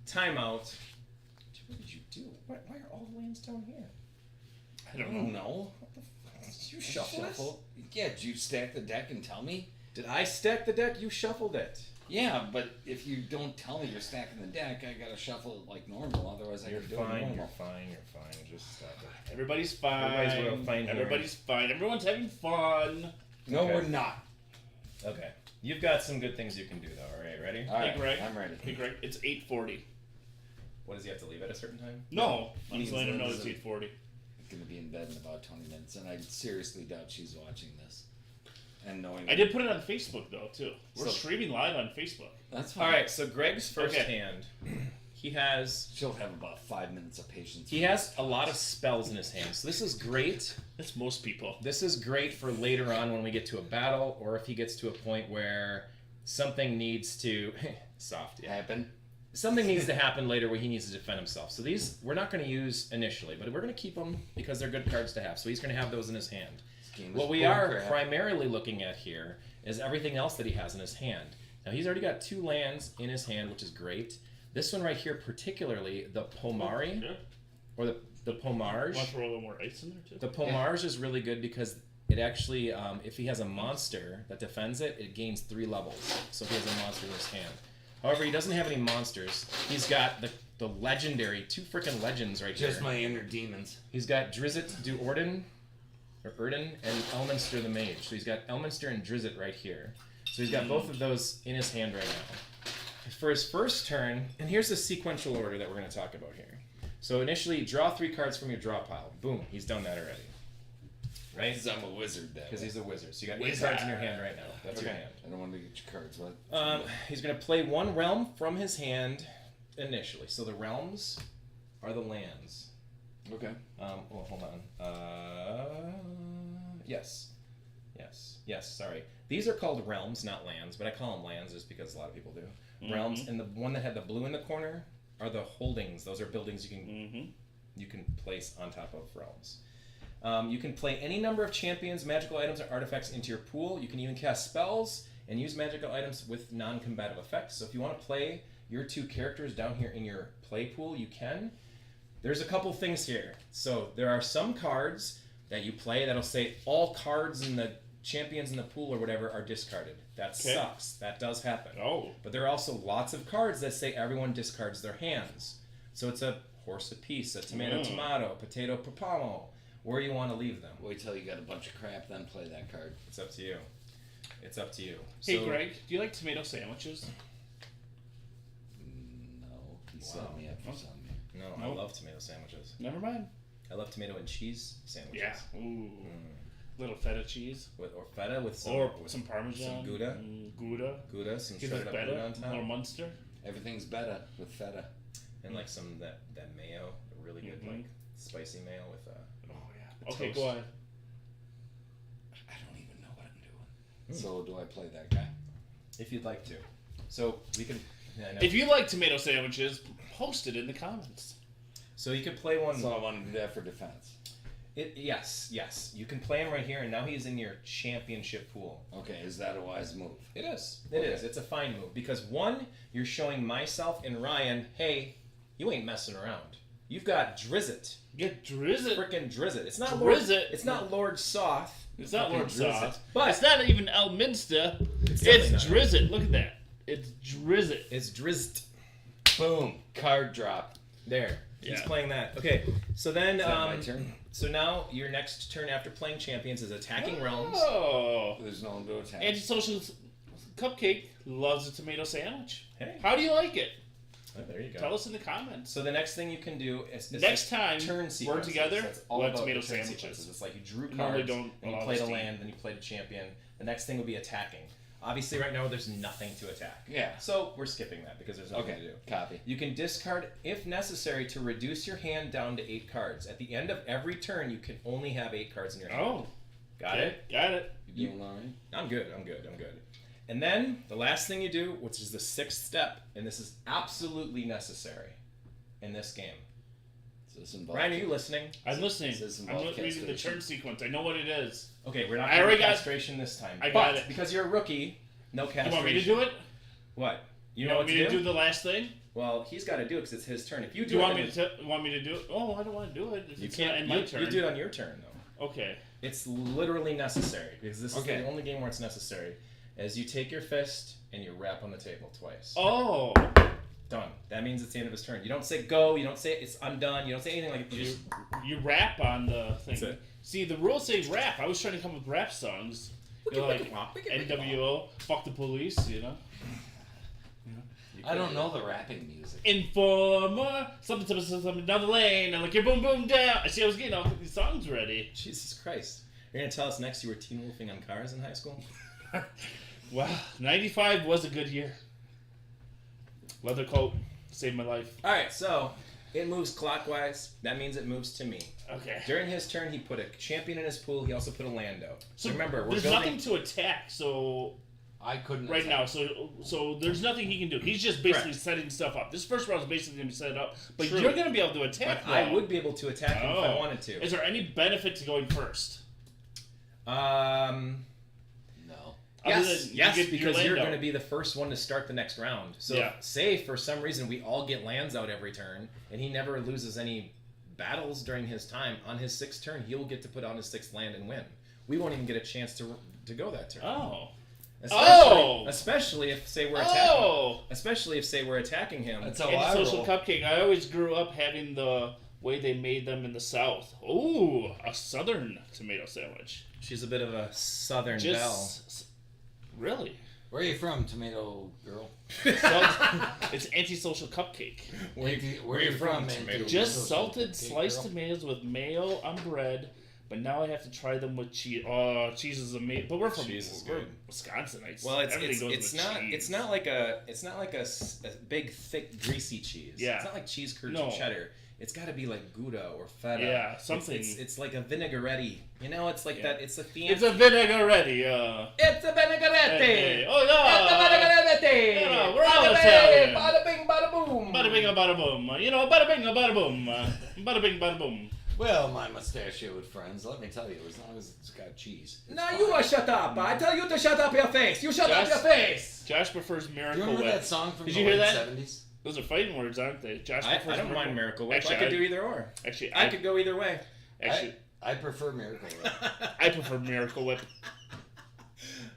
Timeout. What did you do? Why are all the lands down here? I don't know. know. What the fuck? Did you shuffle this? Yeah, did you stack the deck and tell me? Did I stack the deck? You shuffled it. Yeah, but if you don't tell me you're stacking the deck, I gotta shuffle it like normal. Otherwise, I You're can do it fine. normal. You're fine. You're fine. Just stop it. Everybody's fine. Everybody's real fine here. Everybody's fine. Everyone's having fun. No, Okay. we're not. Okay. You've got some good things you can do, though. All right, ready? All right, Hey, Greg. I'm ready. Hey, Greg, it's 8:40. What does he have to leave at a certain time? No, I'm Means just letting him know Lynn's it's in- 8:40. Gonna be in bed in about 20 minutes, and I seriously doubt she's watching this. And knowing I did put it on Facebook though too. We're So- streaming live on Facebook. that's fine. All right. So Greg's first Okay. hand. He has She'll have about 5 minutes of patience. He has a lot of spells in his hand, so this is great. That's most people. This is great for later on when we get to a battle, or if he gets to a point where something needs to soft, yeah. happen. Something needs to happen later where he needs to defend himself. So these we're not going to use initially, but we're going to keep them because they're good cards to have. So he's going to have those in his hand. This game is What we bull are crap. primarily looking at here is everything else that he has in his hand. Now he's already got 2 lands in his hand, which is great. This one right here, particularly the Pomari, Yeah. or the Pomarge. Want to throw a little more ice in there too? The Pomarge is really good because it actually, if he has a monster that defends it, it gains 3 levels. So if he has a monster in his hand. However, he doesn't have any monsters. He's got the legendary, 2 freaking legends right Just here. my inner demons. He's got Drizzt Duorden, or Erden, and Elminster the Mage. So he's got Elminster and Drizzt right here. So he's got both of those in his hand right now. For his first turn, and here's the sequential order that we're going to talk about here. So initially, draw 3 cards from your draw pile. Boom, he's done that already. Right? Because I'm a wizard then. Because he's a wizard. So you got 8 cards in your hand right now. That's your hand. I don't want to get your cards. What? He's going to play 1 realm from his hand initially. So the realms are the lands. Okay. Hold on. Yes, sorry. These are called realms, not lands, but I call them lands just because a lot of people do. Realms, and the one that had the blue in the corner are the holdings. Those are buildings you can place on top of realms. You can play any number of champions, magical items, or artifacts into your pool. You can even cast spells and use magical items with non-combative effects. So if you want to play your 2 characters down here in your play pool, you can. There's a couple things here. So there are some cards that you play that'll say all cards in the champions in the pool or whatever are discarded. That sucks. That does happen. Oh. But there are also lots of cards that say everyone discards their hands. So it's a horse apiece, a tomato, potato, papamo, where you want to leave them. Wait till you got a bunch of crap, then play that card. It's up to you. It's up to you. Hey, Greg, do you like tomato sandwiches? No. He set me up for something. No, I love tomato sandwiches. Never mind. I love tomato and cheese sandwiches. Yeah. Ooh. Little feta cheese. Or feta with some... Or some Parmesan. Some Gouda. Gouda. Some Give shredded it up Gouda better. on top. Or Munster. Everything's better with feta. And like some that mayo, a really good like spicy mayo with Oh yeah. Okay, toast. go ahead. I don't even know what I'm doing. So do I play that guy? If you'd like to. So we can... Yeah, I know. If you like tomato sandwiches, post it in the comments. So you could play one... So I want to do that for defense. Yes. You can play him right here, and now he's in your championship pool. Okay, is that a wise move? It is. It is. It's a fine move. Because one, you're showing myself and Ryan, hey, you ain't messing around. You've got Drizzt. Get Drizzt. Frickin' Drizzt. It's not Drizzt. Lord. It's not Lord Soth. It's not Lord Soth. But it's not even Elminster. It's Drizzt. Look at that. It's Drizzt. It's Drizzt. Boom. Card drop. There. He's Yeah. playing that. Okay. So then, Is that my turn? So now your next turn after playing champions is attacking realms. Oh. There's no one to attack. Antisocial Cupcake loves a tomato sandwich. Hey. How do you like it? Oh, there you go. Tell us in the comments. So the next thing you can do is Next time turn we're sequences. together, That's all we'll have about tomato the turn sandwiches. sequences. It's like you drew Normally cards, don't then you allow played a us to land, then you played a champion. The next thing will be attacking. Obviously, right now there's nothing to attack. Yeah. So we're skipping that because there's nothing to do. Copy. You can discard if necessary to reduce your hand down to 8 cards. At the end of every turn, you can only have 8 cards in your hand. Oh. Got it? Got it. You doing all right? I'm good. And then the last thing you do, which is the 6th step, and this is absolutely necessary in this game. Does this involve Ryan, are you listening? I'm listening. Does this I'm involve reading the castration? turn sequence. I know what it is. Okay, we're not I doing already got- castration this time. I But got it. because you're a rookie, no castration. You want me to do it? What? You know want what me to do the last thing? Well, he's got to do it because it's his turn. If you do, Do you it, want then me to want me to do it? Oh, I don't want to do it. If you it's can't. not in You, my turn. you do it on your turn though. Okay. It's literally necessary because this is Okay. the only game where it's necessary. As you take your fist and you rap on the table twice. Oh. Done. That means it's the end of his turn. You don't say go. You don't say it's I'm done. You don't say anything like you just. You rap on the thing. That's it. See, the rules say rap. I was trying to come up with rap songs. You know, like NWO, fuck the police, you know. I don't know the rapping music. Informer, something down the lane, and like your boom boom down. I see, I was getting all these songs ready. Jesus Christ! You're gonna tell us next you were teen wolfing on cars in high school? Wow, 95 was a good year. Leather coat saved my life. All right, so it moves clockwise. That means it moves to me. Okay. During his turn, he put a champion in his pool. He also put a land out. So remember, we're there's building. nothing to attack. So I couldn't right attack. now, so there's nothing he can do. He's just basically Correct. setting stuff up. This first round is basically going to be set up, but True. you're going to be able to attack. But I though. would be able to attack him if I Oh. wanted to. Is there any benefit to going first? No. Other Yes, than yes, you get your because land you're out. going to be the first one to start the next round. So, Yeah. say for some reason we all get lands out every turn, and he never loses any battles during his time. On his 6th turn, he'll get to put on his 6th land and win. We won't even get a chance to go that turn. Oh. Especially if say we're attacking. Especially if say we're attacking him. That's how I Antisocial roll. Cupcake. I always grew up having the way they made them in the South. Ooh, a Southern tomato sandwich. She's a bit of a Southern belle. Just really. Where are you from, tomato girl? It's antisocial cupcake. Where are you from, man? Just salted sliced tomatoes with mayo on bread, but now I have to try them with cheese. Oh, cheese is amazing. But we're from Wisconsinites. Well, it's not cheese. it's not like a big thick greasy cheese. Yeah. It's not like cheese curds or cheddar. It's got to be like Gouda or feta. Yeah, something. It's like a vinaigrette. You know, it's like that. It's a fancy. It's a vinaigrette. It's a vinaigrette. Hey, oh yeah. It's a vinaigrette. Yeah, we're all Italian. Bada bing, bada boom. Bada bing, bada boom. You know, bada bing, bada boom. Bada bing, bada boom. Well, my mustachioed friends, let me tell you, as long as it's got cheese. Now you shut up. I tell you to shut up your face. You shut up your face. Josh prefers Miracle Do you remember Whip. that song from Did the you hear late that? 70s? Those are fighting words, aren't they? Josh I prefers don't mind Miracle Whip. Actually, I could do either or. Actually, I could go either way. Actually, I prefer Miracle Whip. I prefer Miracle Whip.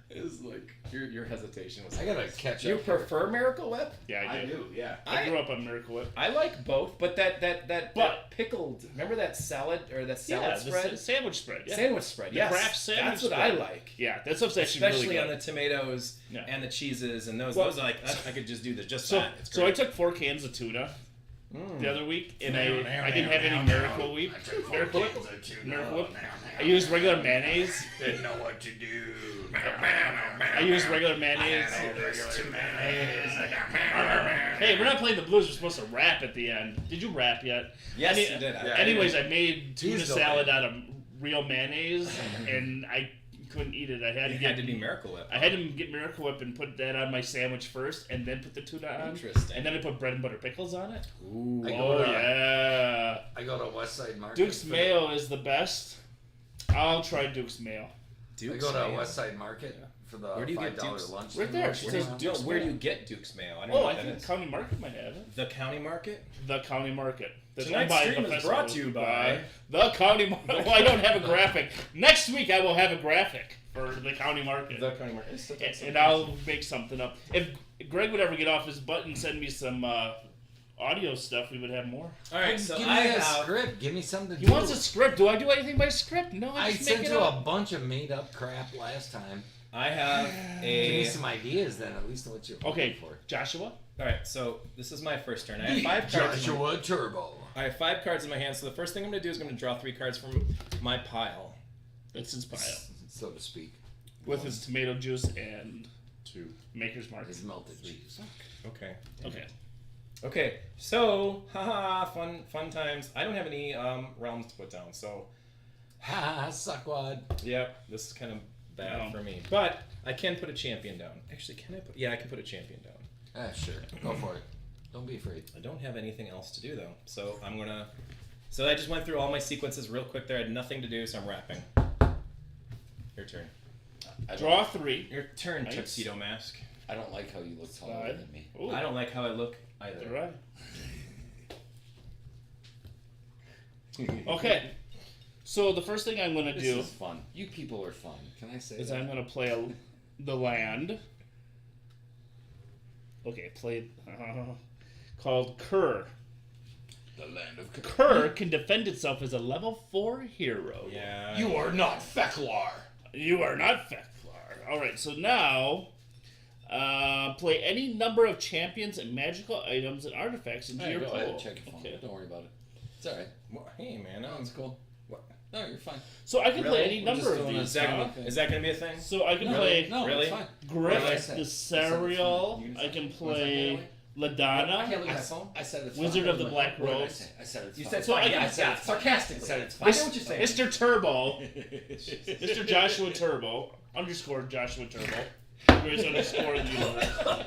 It's like your hesitation was. I gotta catch up. You prefer Miracle Whip? Yeah, I do. Yeah. I grew up on Miracle Whip. I like both, but that pickled. Remember that salad or that salad spread? The sandwich spread. Yeah. Sandwich spread. The Yes, Kraft sandwich that's what spread. I like. Yeah, that stuff's actually Especially really on good. the tomatoes and the cheeses and those. Well, Those are like I could just do just so, that. It's so I great. took 4 cans of tuna the other week, and I didn't have any Miracle Whip. Miracle Whip. Miracle Whip. I used regular mayonnaise. Didn't know what to do. I used regular mayonnaise. Hey, we're not playing the blues. We're supposed to rap at the end. Did you rap yet? Yes, you did. Anyways, I made tuna He's the salad man. out of real mayonnaise, and I couldn't eat it. I had to had to be Miracle Whip. I had to get Miracle Whip and put that on my sandwich first, and then put the tuna on. Interesting. And then I put bread and butter pickles on it. Ooh. Yeah. I go to West Side Market. Duke's Mayo is the best. I'll try Duke's Mayo. I go to West Side Market for the Where do you get $5 Duke's? lunch. Right there. thing. It says Duke's Where Mayo. do you get Duke's Mayo? I don't know Oh, what I that think is. the county market might have it. The county market? The county market. That's Tonight's owned by stream the is brought festival. to you by the county market. Well, I don't have a graphic. Next week I will have a graphic for the county market. the county market. And I'll make something up. If Greg would ever get off his butt and send me some audio stuff, we would have more. All right, so Give I me a have. script. Give me something to He do. wants a script. Do I do anything by script? No, I I just sent make it you a up. bunch of made up crap last time. I have Give me a. some ideas then, at least what you're looking Okay, for. Joshua. All right, so this is my first turn. I have 5 cards. Joshuaturbo. I have 5 cards in my hand. So the first thing I'm going to do is I'm going to draw 3 cards from my pile. That's his pile. So to speak. With his tomato juice and 2. Maker's Mark. His melted cheese. Okay. Okay. Okay. So, haha, fun times. I don't have any realms to put down. So, Ha, suckwad. yep, this is kind of bad No. for me. But I can put a champion down. Actually, can I put? Yeah, I can put a champion down. Ah, sure. Go for it. Don't be afraid. I don't have anything else to do though, so I'm gonna. So I just went through all my sequences real quick there. I had nothing to do, so I'm wrapping. Your turn. Draw 3. Your turn, Nice. Tuxedo Mask. I don't like how you look taller than me. Ooh. I don't like how I look either. All right. Okay. So the first thing I'm going to This do is fun. You people are fun. Can I say is that? I'm going to play the land. Okay, play called Kerr. The land of Kerr can defend itself as a level 4 hero. Yeah. You are not Feklar. You are not Feklar. All right, so now play any number of champions and magical items and artifacts into Hey, your go pool. ahead, check your phone. Okay. Don't worry about it. It's alright. Well, hey man, No, it's cool. What? No, you're fine. So I can play Really? any We're number just of doing a these. zero. Is that gonna be a thing? So I can No, play no, Really? it's fine. Griff What did I say? the I said it's Sariel. fine. I can Was that play really? Ladonna. look at my phone. I said it's Wizard fine. of the Black What did I Rose. say? I said it's You fine. said So fine. I Yeah, can- I said it sarcastically. I said it's fine. I know what you're saying. Mr. Turbo. Mr. Joshuaturbo. Underscore Joshuaturbo. Where's underscore in the universe.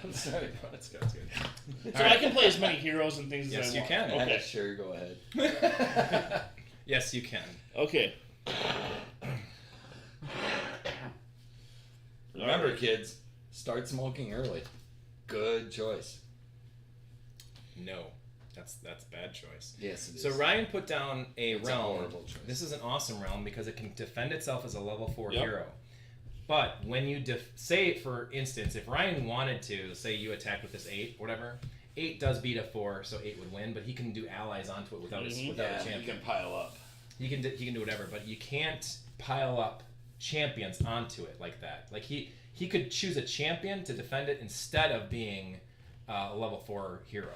I'm sorry. That's good. That's good. So I can play as many heroes and things Yes, as I you want. can. Okay. Sure, go ahead. Yes, you can. Okay. Remember, kids, start smoking early. Good choice. No, that's bad choice. Yes, it is. So Ryan put down a It's a realm. horrible choice. This is an awesome realm because it can defend itself as a level 4 Yep. hero. But when you say, for instance, if Ryan wanted to, say you attacked with this 8, whatever, 8 does beat a 4, so 8 would win, but he can do allies onto it without a Yeah, champion. you can pile up. He can do whatever, but you can't pile up champions onto it like that. Like he could choose a champion to defend it instead of being a level 4 hero.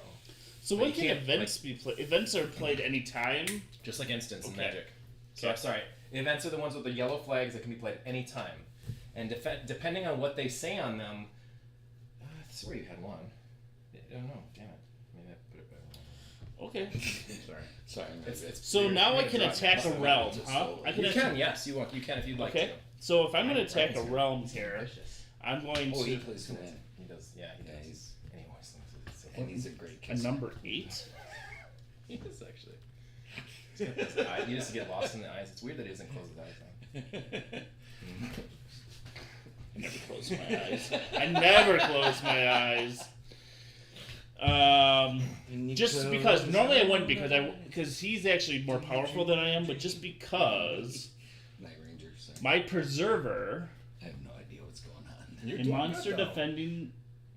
So But when you can can't, events be played? Events are played anytime. Just like instants and Okay. magic. So I'm sorry. Events are the ones with the yellow flags that can be played anytime. And depending on what they say on them, I swear you had one. I don't know. Damn it. Maybe I put it back. Okay. Sorry. Sorry. So you're now I gonna can draw attack a next. realm, Just huh? slowly. I can You attack. can, yes. You can if you'd like Okay. to. So if I'm going to attack a Ryan's realm He's here, ambitious. I'm going Oh, he to plays to win. He does. Yeah, he Yeah, does. he's- And he always thinks it's And he's a great a kisser. number 8. He is actually. He's got those eyes. He used to get lost in the eyes. It's weird that he doesn't close his eyes. I never close my eyes. I never close my eyes. Just because normally I wouldn't because he's actually more powerful than I am, but just because Night Ranger. Sorry. my preserver, I have no idea what's going on. You're a doing monster good, though. defending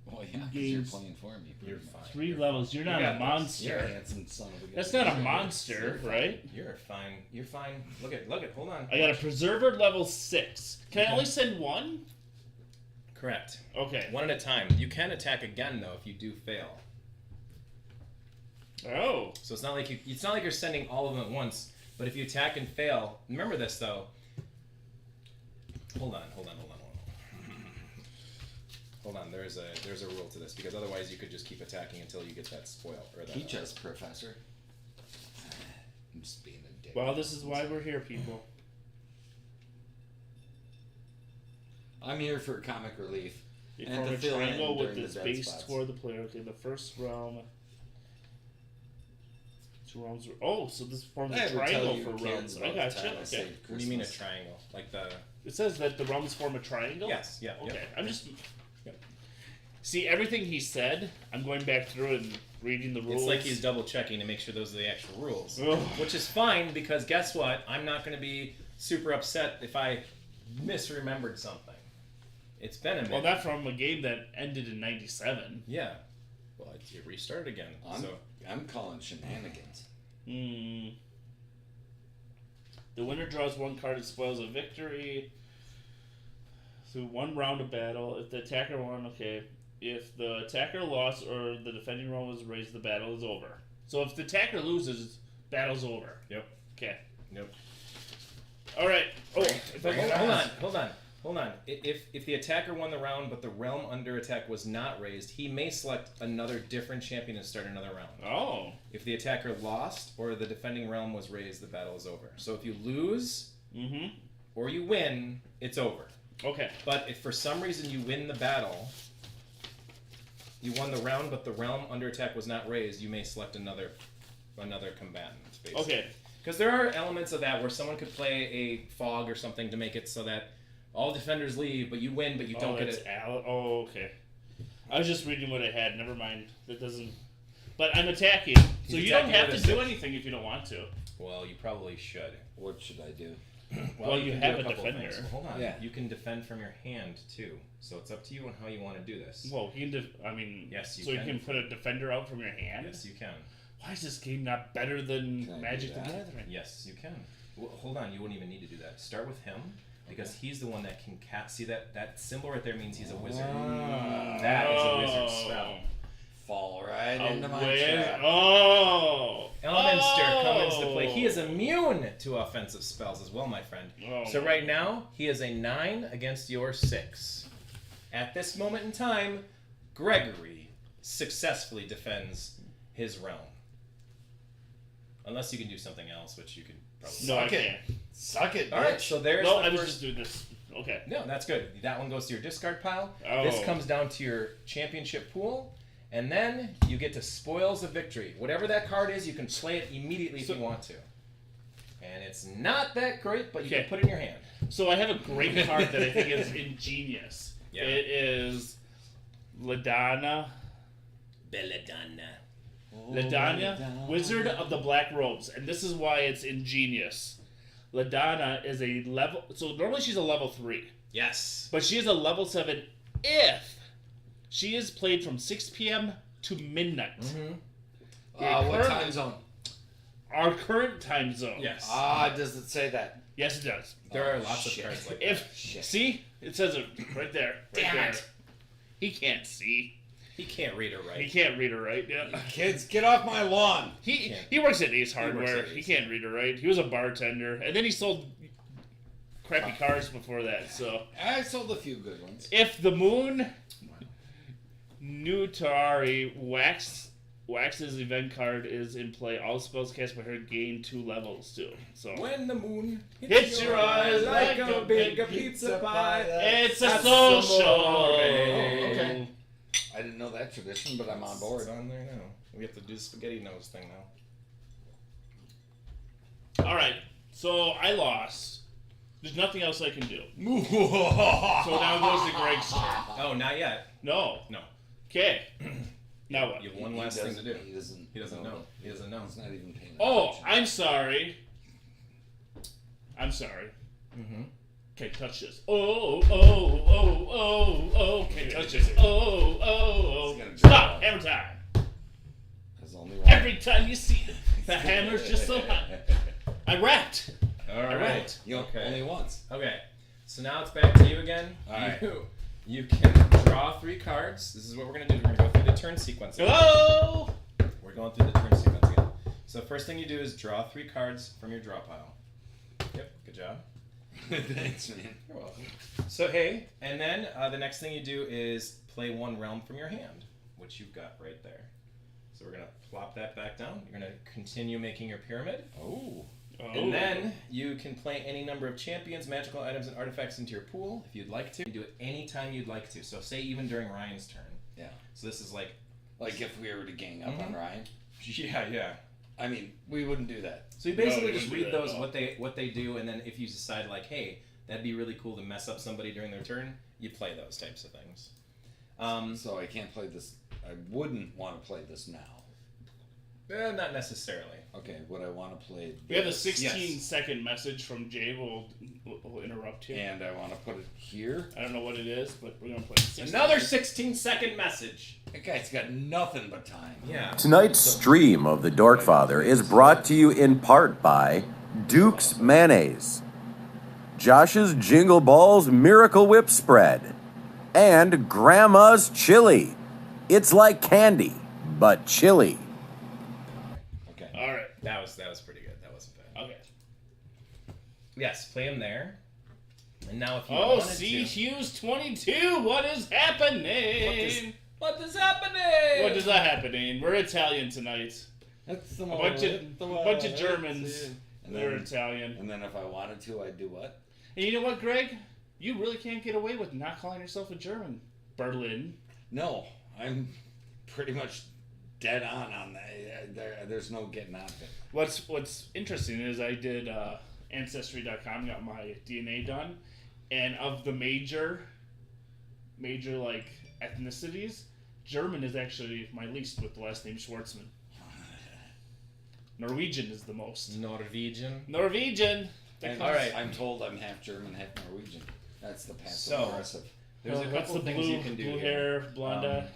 Well, yeah, 'cause you're Games. playing for me. You're pretty much. fine. 3 levels, you're not You a got this. monster. You're a handsome son of a gun. That's not a You're monster, You're fine. right? You're fine. You're fine. Look at. Hold on. I got a preserver level 6. Can I only send one? Correct. Okay. One at a time. You can attack again though if you do fail. Oh. So it's not like you're sending all of them at once. But if you attack and fail, remember this though. Hold on. Hold on. There's a rule to this because otherwise you could just keep attacking until you get that spoil or that. Teach us, Professor. I'm just being a dick. Well, this is why we're here, people. I'm here for comic relief. You And form to a fill in triangle with during the its dead base spots. toward the player. Okay, the first realm. 2 realms. So this forms I a ever tell triangle you for kids realms. I about gotcha. the time I Okay. saved What do you mean a Christmas? triangle? Like the. It says that the realms form a triangle? Yes. Yeah. Okay. Yep. I'm just. Yep. See, everything he said, I'm going back through and reading the rules. It's like he's double checking to make sure those are the actual rules. Ugh. Which is fine because guess what? I'm not going to be super upset if I misremembered something. It's been a minute. Well, not from a game that ended in 97. Yeah. Well, it restarted again. I'm calling shenanigans. Hmm. The winner draws 1 card and spoils a victory through 1 round of battle. If the attacker won, okay. If the attacker lost or the defending roll was raised, the battle is over. So if the attacker loses, battle's over. Yep. Okay. Yep. All right. Oh, if I Hold on. If the attacker won the round, but the realm under attack was not raised, he may select another different champion and start another round. Oh. If the attacker lost or the defending realm was raised, the battle is over. So if you lose Mm-hmm. or you win, it's over. Okay. But if for some reason you win the battle, you won the round, but the realm under attack was not raised, you may select another combatant. Basically. Okay. Because there are elements of that where someone could play a fog or something to make it so that all defenders leave, but you win, but you don't get it. Oh, okay. I was just reading what I had. Never mind. That doesn't. But I'm attacking, so He's you don't attacking have with to a do six. anything if you don't want to. Well, you probably should. What should I do? Well, you can have do a couple of defender. things. Hold on. Yeah. You can defend from your hand too. So it's up to you on how you want to do this. Well, you can. Yes, you so can. you can put a defender out from your hand. Yes, you can. Why is this game not better than Can I do Magic the that? Gathering? Yes, you can. Well, hold on. You wouldn't even need to do that. Start with him because he's the one that can cast. See that symbol right there means he's a wizard. That is a wizard spell. Fall right into my Wiz- trap. Oh. Elminster comes into play. He is immune to offensive spells as well, my friend. Oh. So right now, he is a 9 against your 6. At this moment in time, Gregory successfully defends his realm. Unless you can do something else, which you could probably... No, I Suck it. can't. Suck it, All right, bitch. so there's No, the I was first... just doing this. Okay. No, that's good. That one goes to your discard pile. Oh. This comes down to your championship pool. And then you get to Spoils of Victory. Whatever that card is, you can play it immediately if you want to. And it's not that great, but you can Okay. put it in your hand. So I have a great card that I think is ingenious. Yeah. It is Ladana. Belladonna. Ladanya, Wizard of the Black Robes, and this is why it's ingenious. Ladana is a level. So normally she's a level 3, Yes. but she is a level 7 if she is played from 6 p.m. to midnight. Mm-hmm. What time zone? Our current time zone. Yes. Does it say that? Yes, it does. There are lots of cards like that. See, it says it right there. Right Damn there. it. He can't see. He can't read or write. He can't read or write. Yeah. Kids, get off my lawn. He works at Ace Hardware. at Ace, He can't read or write. He was a bartender, and then he sold crappy cars before that. So I sold a few good ones. if the moon Nutari Wax's event card is in play, all spells cast by her gain 2 levels too. So When the moon hits your eyes like a big pizza pie, it's a that's social. amore. Okay. I didn't know that tradition, but I'm on board. It's on there now. We have to do the spaghetti nose thing now. All right, so I lost. There's nothing else I can do. So now it goes to Greg's turn. Oh, not yet. No. No. Okay. Now what? You have one last thing to do. He doesn't. He doesn't know. He doesn't know. He's not even paying attention. Oh, I'm sorry. I'm sorry. Mm-hmm. Can't touch this. Oh. Can't touch this. Oh. He's gonna Stop. draw. Hammer time. There's only one. Every time you see it, the hammer's just so hot. I rapped. All right. right. You know, Okay. only once. Okay. So now it's back to you again. All right. You can draw 3 cards. This is what we're going to do. We're going to go through the turn sequence. Hello. We're going through the turn sequence again. So first thing you do is draw 3 cards from your draw pile. Yep. Good job. Thanks, man. You're welcome. So hey, and then the next thing you do is play 1 realm from your hand, which you've got right there. So we're gonna plop that back down. You're gonna continue making your pyramid, Oh. and then you can play any number of champions, magical items, and artifacts into your pool if you'd like to. You can do it anytime you'd like to. So say even during Ryan's turn. Yeah. So this is like, Like if we were to gang up on Ryan. yeah. I mean, we wouldn't do that. So you basically we just wouldn't read do that those, at all. what they do, and then if you decide like, hey, that'd be really cool to mess up somebody during their turn, you play those types of things. So I can't play this. I wouldn't want to play this now. Not necessarily. Okay, would I want to play We have a this? 16-second message from Jay. We'll interrupt you. And I want to put it here. I don't know what it is, but we're gonna play 16. Another 16-second message. That guy's got nothing but time. Yeah. Tonight's stream of The Dorkfather is brought to you in part by Duke's Mayonnaise, Josh's Jingle Balls Miracle Whip Spread, and Grandma's Chili. It's like candy, but chili. Okay. All right. That was pretty good. That wasn't bad. Okay. Yes, play him there. And now if you Oh, wanted C to... Hughes 22. What is happening? What is happening? What is that happening? We're Italian tonight. That's the A bunch of Germans. And They're then, Italian. and then if I wanted to, I'd do what? And you know what, Greg? You really can't get away with not calling yourself a German. Berlin. No, I'm pretty much dead on that. There's no getting out of it. What's interesting is I did Ancestry.com, got my DNA done, and of the major like ethnicities, German is actually my least with the last name Schwartzman. Norwegian is the most. Norwegian. Norwegian. All right. I'm told I'm half German, half Norwegian. That's the passive So, aggressive. There's a What's couple the of things blue, you can do blue here. hair, blonde eye?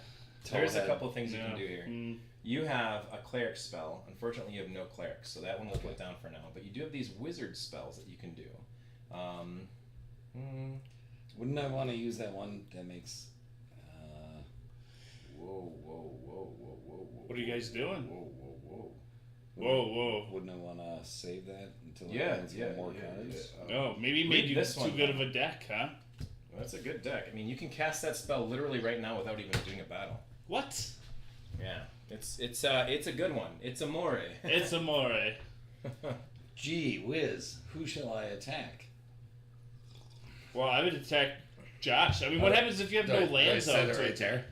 There's a Towhead. couple of things you Yeah. can do here. Mm. You have a cleric spell. Unfortunately, you have no cleric, so that one we'll put down for now. But you do have these wizard spells that you can do. Wouldn't I want to use that one that makes? Whoa. What are you guys doing? Whoa. Whoa. Wouldn't I want to save that until Yeah, Ryan's got more cards? Oh, maybe you Read made you this too one, good then. of a deck, huh? Well, that's a good deck. I mean, you can cast that spell literally right now without even doing a battle. What? Yeah, it's a good one. It's amore. It's amore. Gee whiz, who shall I attack? Well, I would attack Josh. I mean, what happens if you have no lands out to attack?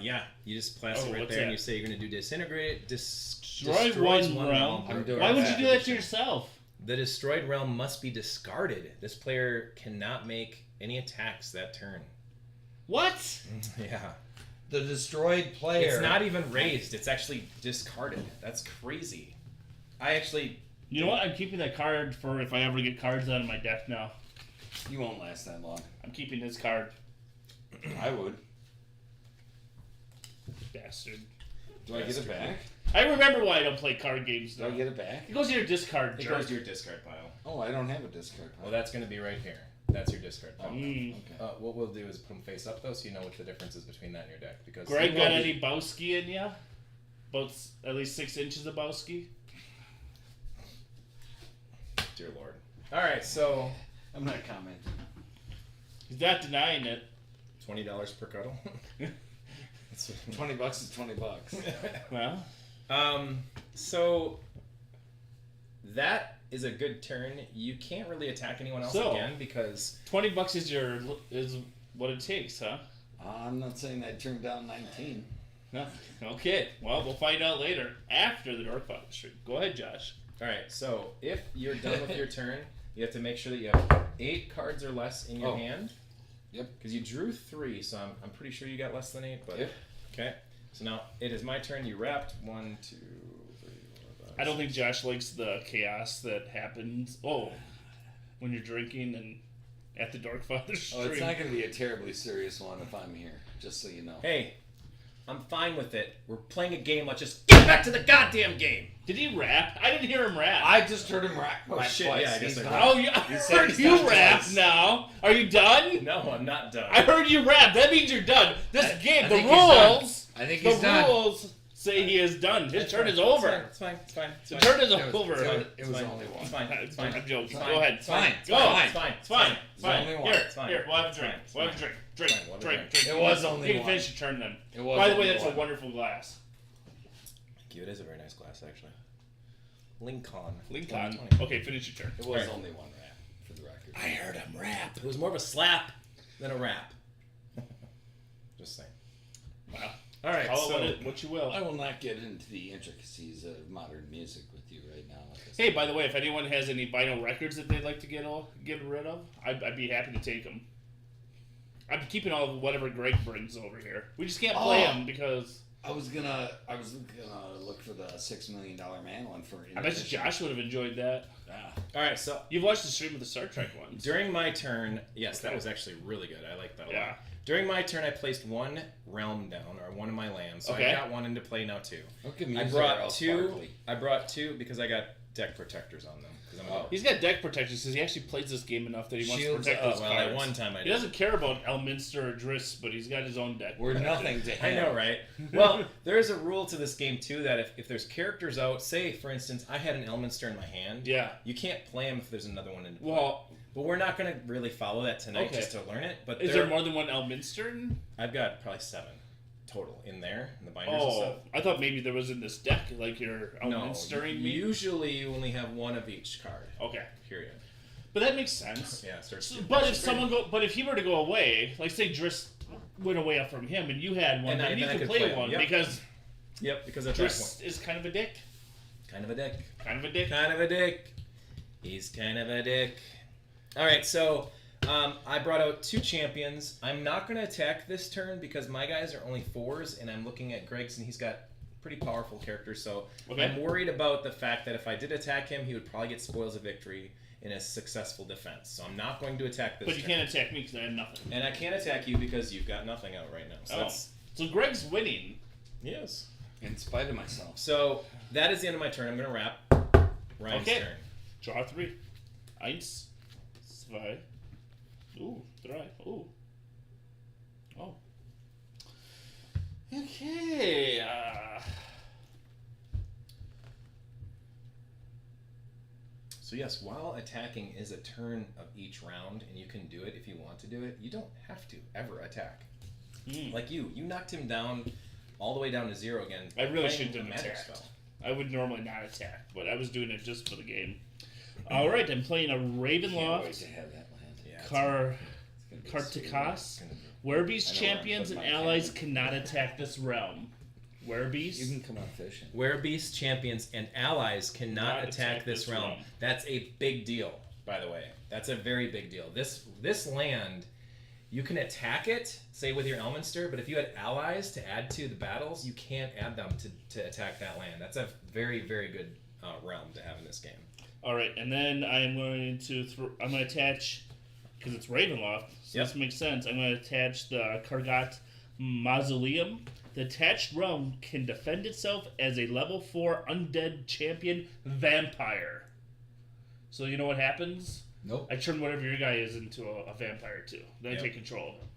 Yeah, you just place it right what's there, and that? you say you're going to do disintegrate. Destroy Destroys one realm. I'm doing Why would you that. do that to yourself? The destroyed realm must be discarded. This player cannot make any attacks that turn. What? Yeah. The destroyed player. It's not even raised. It's actually discarded. That's crazy. I actually... You know what? I'm keeping that card for if I ever get cards out of my deck now. You won't last that long. I'm keeping this card. I would. Bastard. Do I get it back? I remember why I don't play card games Do now. I get it back? It goes to your discard, It jerk. goes to your discard pile. Oh, I don't have a discard pile. Well, that's going to be right here. That's your discard pile. Okay. What we'll do is put them face up, though, so you know what the difference is between that and your deck. Because Greg, got any Bowski in ya? About at least 6 inches of Bowski? Dear Lord. All right, so I'm not commenting. He's not denying it. $20 per cuddle. $20 is $20. Well, So that is a good turn. You can't really attack anyone else So- again because $20 is what it takes, huh? I'm not saying I turned down 19. No. Okay. Well, we'll find out later after the Dorkfather stream. Go ahead, Josh. all right. So if you're done with your turn, you have to make sure that you have 8 cards or less in your Oh. hand. Yep. Because you drew 3, so I'm pretty sure you got less than 8. But Yep. okay. So now it is my turn. You wrapped 1, 2, 3, 4, 5. I don't think Josh likes the chaos that happens. Oh, when you're drinking and at the Dorkfather stream. Oh, it's not going to be a terribly serious one if I'm here, just so you know. Hey, I'm fine with it. We're playing a game. Let's just get back to the goddamn game. Did he rap? I didn't hear him rap. I just heard him rap. Oh, shit, twice. yeah, I guess He's I not- Oh, yeah. I said heard he's you not rap twice. now. Are you done? No, I'm not done. I heard you rap. That means you're done. This game, I the think he's done. rules. I think The he's done. rules say he is done. His turn is over. It's fine. It's fine. It's The fine. turn is It was- over. It was fine. only one. It's fine. It's fine. I'm joking. It's fine. Go ahead. It's fine. Go. It's fine. It's fine. It's Fine. only one. Here, It's fine. here. We'll have a It's drink. fine. It's We'll have a fine. drink. Drink. It's fine. We'll have a Drink. drink. Drink. It was only You can one. finish your turn then. It was By the way, only that's a one. wonderful glass. Thank you. It is a very nice glass, actually. Lincoln. Lincoln. 2020. Okay, finish your turn. It was Alright. only one rap, for the record. I heard him rap. It was more of a slap than a rap. Just saying. Wow. All right. Call So it what you will. I will not get into the intricacies of modern music with you right now. Hey, by the way, if anyone has any vinyl records that they'd like to get rid of, I'd be happy to take them. I'm keeping all of whatever Greg brings over here. We just can't play them because I was gonna look for the $6 Million Man one for. I bet you Josh would have enjoyed that. Yeah. all right. So You've watched the stream of the Star Trek ones. during my turn, yes, that was actually really good. I like that a Yeah. lot. During my turn, I placed 1 realm down, or 1 of my lands. So Okay. I got 1 into play now too. Look at me. I brought 2. I brought 2 because I got deck protectors on them. 'Cause I'm a- He's got deck protectors because he actually plays this game enough that he wants Shields to protect up. those well, cards. at one time I He did. doesn't care about Elminster or Driss, but he's got his own deck. We're protector. nothing to I him. know, right? Well, there is a rule to this game too that if there's characters out, say for instance I had an Elminster in my hand, Yeah. you can't play them if there's another one in. Well, But we're not going to really follow that tonight Okay. just to learn it. But is there more than one Elminster? I've got probably 7 total in there in the binders and Oh, stuff. I thought maybe there was in this deck, like you're No, Elminstering me. usually you only have 1 of each card. Okay, Period. but that makes sense. Yeah, it starts. But if he were to go away, like say Driss went away up from him and you had one, And then you I could could play play one one, yep. because Yep, because of that Driss is kind of a dick. Kind of a dick. Kind of a dick. Kind of a dick. He's kind of a dick. All right, so I brought out 2 champions. I'm not going to attack this turn because my guys are only 4s, and I'm looking at Greg's, and he's got pretty powerful characters. So Okay. I'm worried about the fact that if I did attack him, he would probably get spoils of victory in a successful defense. So I'm not going to attack this But you turn. can't attack me because I have nothing. And I can't attack you because you've got nothing out right now. So that's So Greg's winning. yes. In spite of myself. So that is the end of my turn. I'm going to wrap Ryan's Okay. turn. Draw 3. 1, 2. Ooh, 3. Ooh. Oh. Okay. So yes, while attacking is a turn of each round, and you can do it if you want to do it, you don't have to ever attack. Like you knocked him down all the way down to 0 again. I really playing shouldn't a have magic attacked. spell. I would normally not attack, but I was doing it just for the game. All right, I'm playing a Can't wait Ravenloft, to have that land. Yeah, it's Kartakas. gonna be- Werbe's I know where I'm champions and putting my allies cannon. cannot attack this realm. Werbe's? You can come out fishing. Werebeast champions and allies cannot Not attack this realm. That's a big deal, by the way. That's a very big deal. This land, you can attack it, say with your Elminster, but if you had allies to add to the battles, you can't add them to attack that land. That's a very, very good realm to have in this game. All right, and then I'm going to I'm going to attach, because it's Ravenloft, so Yep. this makes sense. I'm going to attach the Kargat Mausoleum. The attached realm can defend itself as a level 4 undead champion vampire. So you know what happens? Nope. I turn whatever your guy is into a vampire too. Then I take control of him.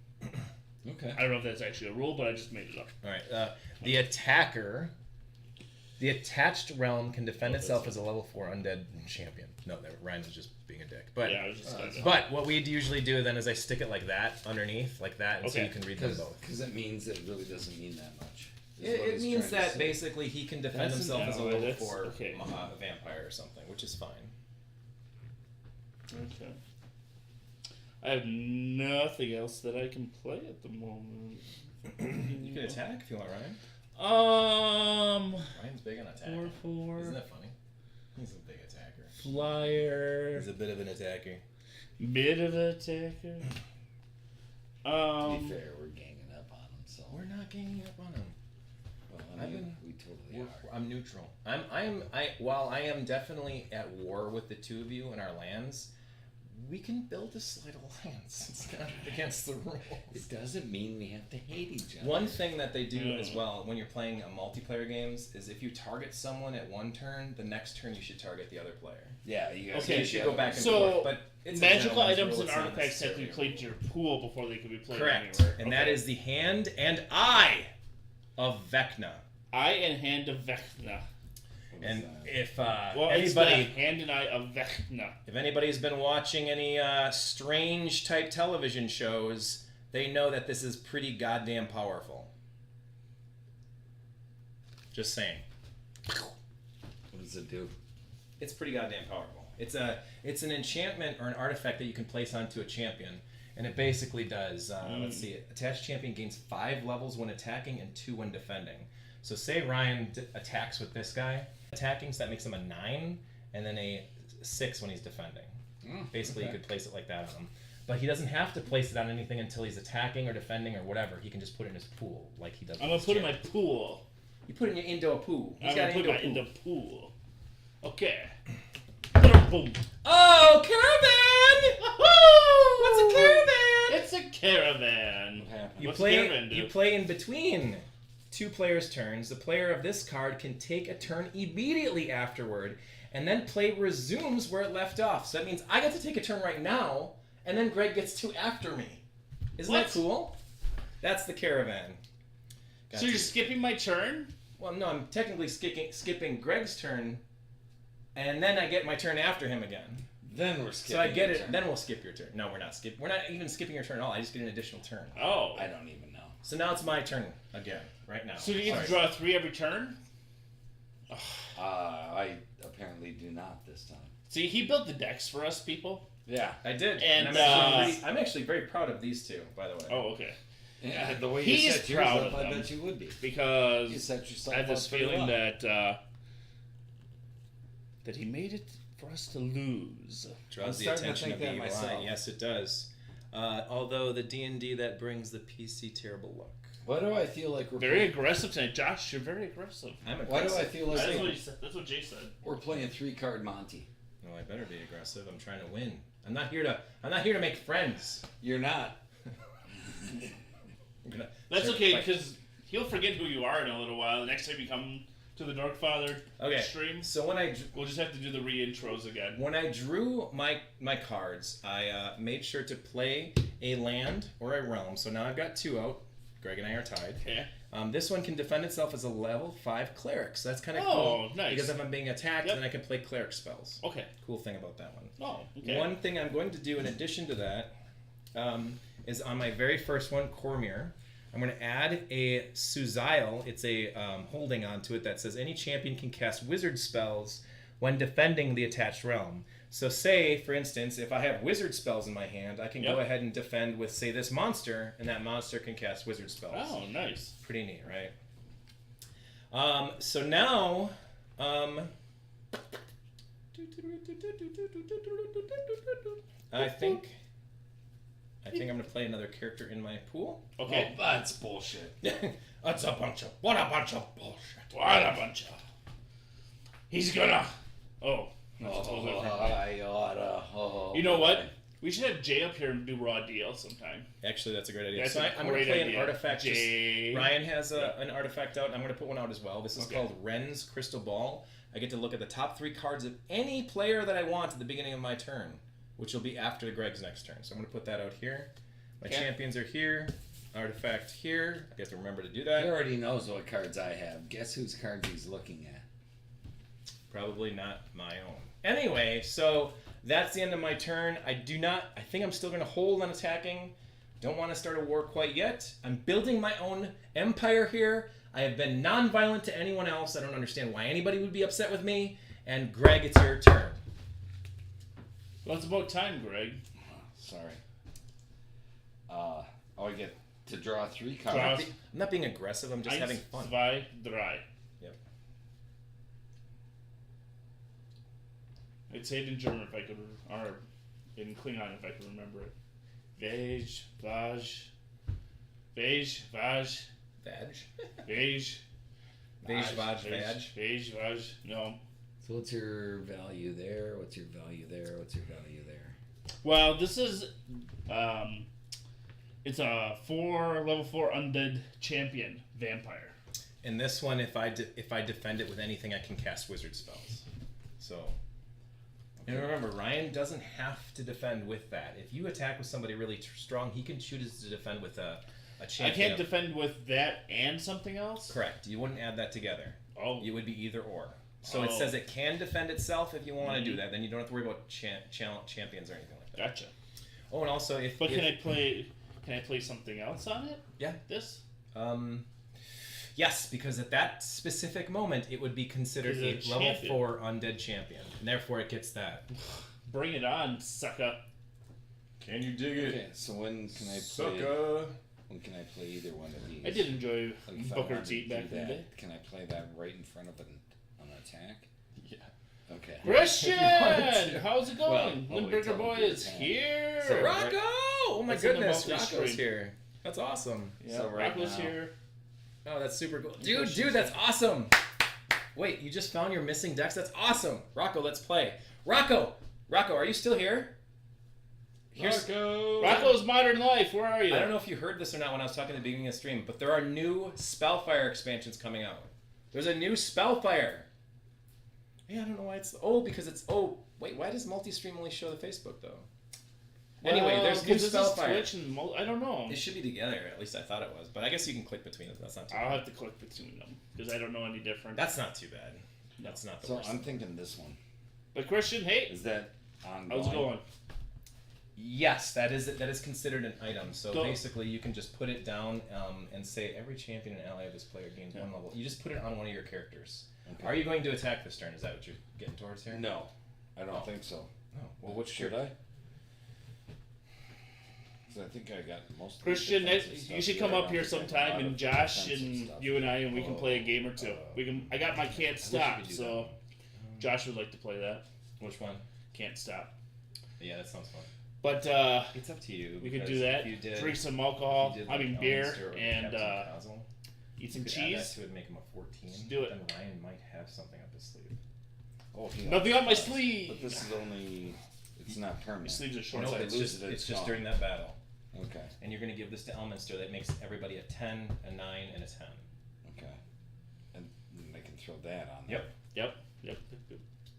Okay. I don't know if that's actually a rule, but I just made it up. All right. The attacker. The attached realm can defend itself as a level 4 undead champion. No, Ryan was just being a dick. But Yeah, I was just but what we'd usually do then is I stick it like that underneath, like that, and so you can read them both. Because it means it really doesn't mean that much. It means that basically he can defend himself as a level 4 okay. vampire or something, which is fine. Okay. I have nothing else that I can play at the moment. You can attack if you want, Ryan. Ryan's big on attacking. 4/4. Isn't that funny? He's a big attacker. Flyer. He's a bit of an attacker. Bit of an attacker. To be fair, we're ganging up on him, so. We're not ganging up on him. Well, I mean, we totally are. I'm neutral. While I am definitely at war with the two of you and our lands, we can build a sleight of lands. It's not against the rules. It doesn't mean we have to hate each other. One thing that they do as well when you're playing multiplayer games is if you target someone at one turn, the next turn you should target the other player. Yeah, you guys Okay, you should go back and so forth. But it's magical a items rule, and it's not artifacts have to be necessarily played to your pool before they can be played correct. anywhere. And that is the hand and eye of Vecna. Eye and hand of Vecna. And if It's the anybody, hand and eye of Vecna. if anybody's been watching any strange type television shows, they know that this is pretty goddamn powerful. Just saying. What does it do? It's pretty goddamn powerful. It's an enchantment or an artifact that you can place onto a champion, and it basically does. Let's see. Attached champion gains 5 levels when attacking and 2 when defending. So say Ryan attacks with this guy attacking, so that makes him a 9, and then a 6 when he's defending. Basically, you could place it like that on him. But he doesn't have to place it on anything until he's attacking or defending or whatever. He can just put it in his pool like he does. I'm going to put it in my pool. You put it in your indoor pool. I'm going to put it in the pool. Okay. Boom. Oh, caravan! What's a caravan? It's a caravan. What happened? You What's play. caravan do? You play in between 2 players' turns. The player of this card can take a turn immediately afterward, and then play resumes where it left off. So that means I get to take a turn right now, and then Greg gets to after me. Isn't that cool? That's the caravan. So you're skipping my turn? Well, no, I'm technically skipping Greg's turn, and then I get my turn after him again. Then we're skipping. So I get your it. turn. Then we'll skip your turn. No, we're not skipping. We're not even skipping your turn at all. I just get an additional turn. Oh. I don't even know. So now it's my turn again, right now. So you get to draw 3 every turn? I apparently do not this time. See, he built the decks for us, people. Yeah. I did. And, I'm actually very proud of these two, by the way. Oh, okay. Yeah, the way He's you set yours proud up, of I them. bet you would be. Because You set yourself I have this up pretty feeling well. that he made it for us to lose. Draws I'm the starting to attention think of the that evil eye. myself. Yes, it does. Although the D&D that brings the PC terrible luck. Why do I feel like we're Very aggressive tonight. Josh, you're very aggressive. I'm Why do I aggressive. feel like That's what he said. That's what Jay said. we're playing 3-card Monty? No, I better be aggressive. I'm trying to win. I'm not here to make friends. You're not. I'm gonna That's start okay, fight. because he'll forget who you are in a little while. The next time you come to the Darkfather stream, So when we'll just have to do the re-intros again. When I drew my cards, I made sure to play a land or a realm. So now I've got 2 out. Greg and I are tied. Okay. This one can defend itself as a level 5 cleric. So that's kind of Oh, cool. nice. Because if I'm being attacked, Yep. then I can play cleric spells. Okay. Cool thing about that one. Oh, okay. One thing I'm going to do in addition to that is on my very first one, Cormier, I'm going to add a Suzail. It's a holding onto it that says any champion can cast wizard spells when defending the attached realm. So say, for instance, if I have wizard spells in my hand, I can go ahead and defend with, say, this monster, and that monster can cast wizard spells. Oh, nice. Pretty neat, right? So now... I think I'm going to play another character in my pool. Okay. Oh, that's bullshit. What a bunch of bullshit. What a bunch of... He's gonna... Oh. I oughta. You know what? We should have Jay up here and do raw deal sometime. Actually, that's a great idea. That's So a I'm going to great play idea. an artifact. Jay. Ryan has an artifact out. I'm going to put one out as well. This is Okay. called Ren's Crystal Ball. I get to look at the top 3 cards of any player that I want at the beginning of my turn, which will be after Greg's next turn. So I'm going to put that out here. My champions are here. Artifact here. I have to remember to do He that. already knows what cards I have. Guess whose cards he's looking at? Probably not my own. Anyway, so that's the end of my turn. I think I'm still going to hold on attacking. Don't want to start a war quite yet. I'm building my own empire here. I have been non-violent to anyone else. I don't understand why anybody would be upset with me. And Greg, it's your turn. Well, it's about time, Greg. Sorry. I get to draw 3 Draw. cards. I'm not being aggressive. I'm just having 1, fun. 2, 3. Yep. I'd say it in German if I could, or in Klingon if I could remember it. Vej, Vaj, Vej, Vaj, Vag. Vej, Vage, vag, vag. Vej, Vaj. No. So what's your value there? What's your value there? What's your value there? Well, this is, it's a level 4 undead champion vampire. And this one, if I defend it with anything, I can cast wizard spells. So, and remember, Ryan doesn't have to defend with that. If you attack with somebody really strong, he can choose to defend with a champion. I can't defend with that and something else? Correct. You wouldn't add that together. Oh. You would be either or. So it says it can defend itself if you want to do that. Then you don't have to worry about champions or anything like that. Gotcha. Oh, and also But can I play something else on it? Yeah. This? Yes, because at that specific moment, it would be considered a It's a level champion. 4 undead champion. And therefore, it gets that. Bring it on, sucker. Can you dig Okay, so when can I play? When can I play either one of these? I did enjoy Like if I Booker wanted T to back do in the that, day. can I play that right in front of an attack? Yeah. Okay. Christian! wanted to. How's it going? Well, Limburger wait till Boy we do is the time. here! So Rocco! Oh my It's in the goodness, monthly Rocco's stream. here. That's awesome. Yeah, So right Rocco's now- here. Oh, that's super cool. Christian's Dude, that's awesome. Wait, you just found your missing decks? That's awesome. Rocco, let's play. Rocco, are you still here? Rocco's Modern Life, where are you? I don't know if you heard this or not when I was talking at the beginning of the stream, but there are new Spellfire expansions coming out. There's a new Spellfire. Yeah, I don't know why it's... Oh, because it's... Oh, wait, why does multi-stream only show the Facebook, though? Anyway, there's new 'cause this is Spellfire. Twitch and I don't know. It should be together, at least I thought it was. But I guess you can click between them. That's not too I'll bad. have to click between them because I don't know any different. That's not too bad. That's not the So worst. I'm thinking this one. But Christian, hey, Is that ongoing? how's it going? Yes, that is considered an item. So Go. basically, you can just put it down and say every champion and ally of this player gains 1 level. You just put it on one of your characters. Okay. Are you going to attack this turn? Is that what you're getting towards here? No, I don't think so. Oh, well, what Should I? 'Cause I think I got most. Of the Christian, defensive you stuff should come here. I up here don't think I got a sometime, lot and of Josh defensive and stuff. you and I, and we can play a game or two. We can. I got my Can't Stop, we could do so Josh would like to play that. Which one? Can't Stop. Yeah, that sounds fun. But It's up to you. we could because do that. if you did, Drink some if alcohol. you did, I mean like, beer, Elminster or and Captain Puzzle, eat some you could add that cheese. to it and make him a 14. do it. Then Ryan might have something up his sleeve. Oh, yeah. Nothing on my But sleeve. this is only. It's not My permanent. sleeves are short. Once No, I it's lose just it, it's it's just gone. during that battle. Okay. And you're going to give this to Elminster that makes everybody a 10, a 9, and a 10. Okay. And I can throw that on there. Yep. Yep.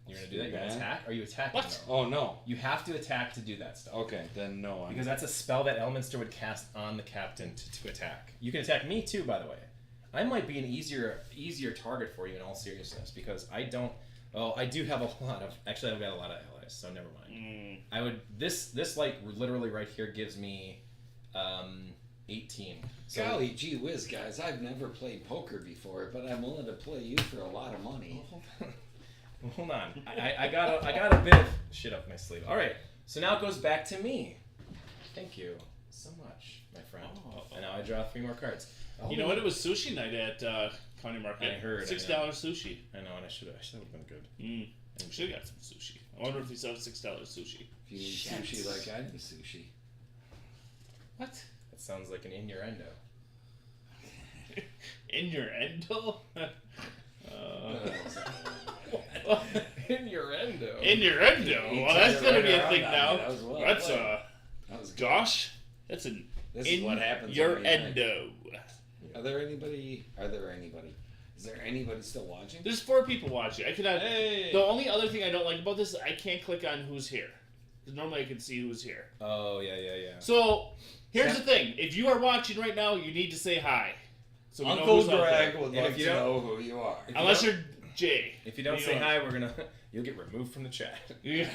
You're going to do that? You're going Yeah. to attack? Are you attacking? What? though? Oh no. You have to attack to do that stuff. Okay, then no. Because that's a spell that Elminster would cast on the captain to attack. You can attack me too, by the way. I might be an easier target for you in all seriousness because I don't. Oh, I do have a lot of. Actually, I've got a lot of allies, so never mind. I would. This like literally right here gives me 18. So, Golly gee whiz, guys! I've never played poker before, but I'm willing to play you for a lot of money. Hold on. I got a bit of shit up my sleeve. All right. So now it goes back to me. Thank you so much, my friend. Oh. And now I draw 3 more cards. You know what? It was sushi night at County Market. I heard, I $6 know. sushi. I know, and I should have been good. We should have got some sushi. I wonder if they sell $6 sushi. If you eat sushi like I do sushi. What? That sounds like an innuendo. In your endo? Innuendo. Innuendo. He Well, turned that's it gonna right be a around thing on now. me. That was well That's played. That was good. Josh. That's an This is what happens. Your when we drink. endo. Are there anybody? Is there anybody still watching? There's 4 people watching. I cannot. Hey. The only other thing I don't like about this is I can't click on who's here. Because normally I can see who's here. Oh, yeah. So here's the thing: if you are watching right now, you need to say hi. So we know Uncle who's out there. Greg would And like if to you don't- know who you are. Unless you're Jay. If you don't say hi, you'll get removed from the chat. Yeah.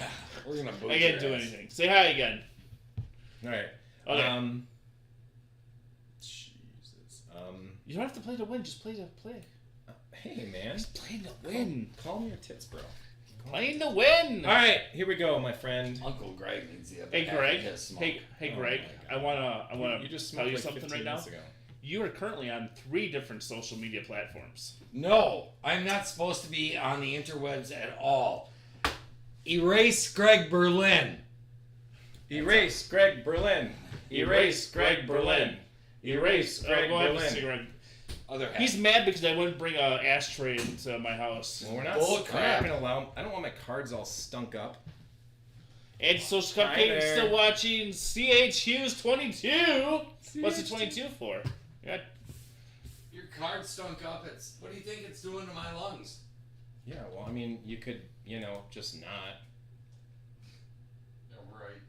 We're gonna boot I can't your do ass. anything. Say hi again. All right. Okay. Jesus. You don't have to play to win. Just play to play. Hey, man. Just play to win. Calm your tits, bro. Playing to win. All right, here we go, my friend. Uncle Greg needs the other Hey half Greg. of his smoke. Hey Oh Greg. my I wanna You just tell smoked you like something 15 right now. minutes ago. You are currently on 3 different social media platforms. No, I'm not supposed to be on the interwebs at all. Erase Greg Berlin. Erase Greg Berlin. Erase Greg Berlin. Erase Greg go ahead, Berlin. cigarette. Other half. He's mad because I wouldn't bring a ashtray into my house. Well, we're not Bullcrap. gonna allow. I don't want my cards all stunk up. And Social Hi Cupcake there. still watching CH Hughes 22. What's the 22 for? Yeah. Your card stunk up. What do you think it's doing to my lungs? Yeah, well, I mean, you could, just not. Right.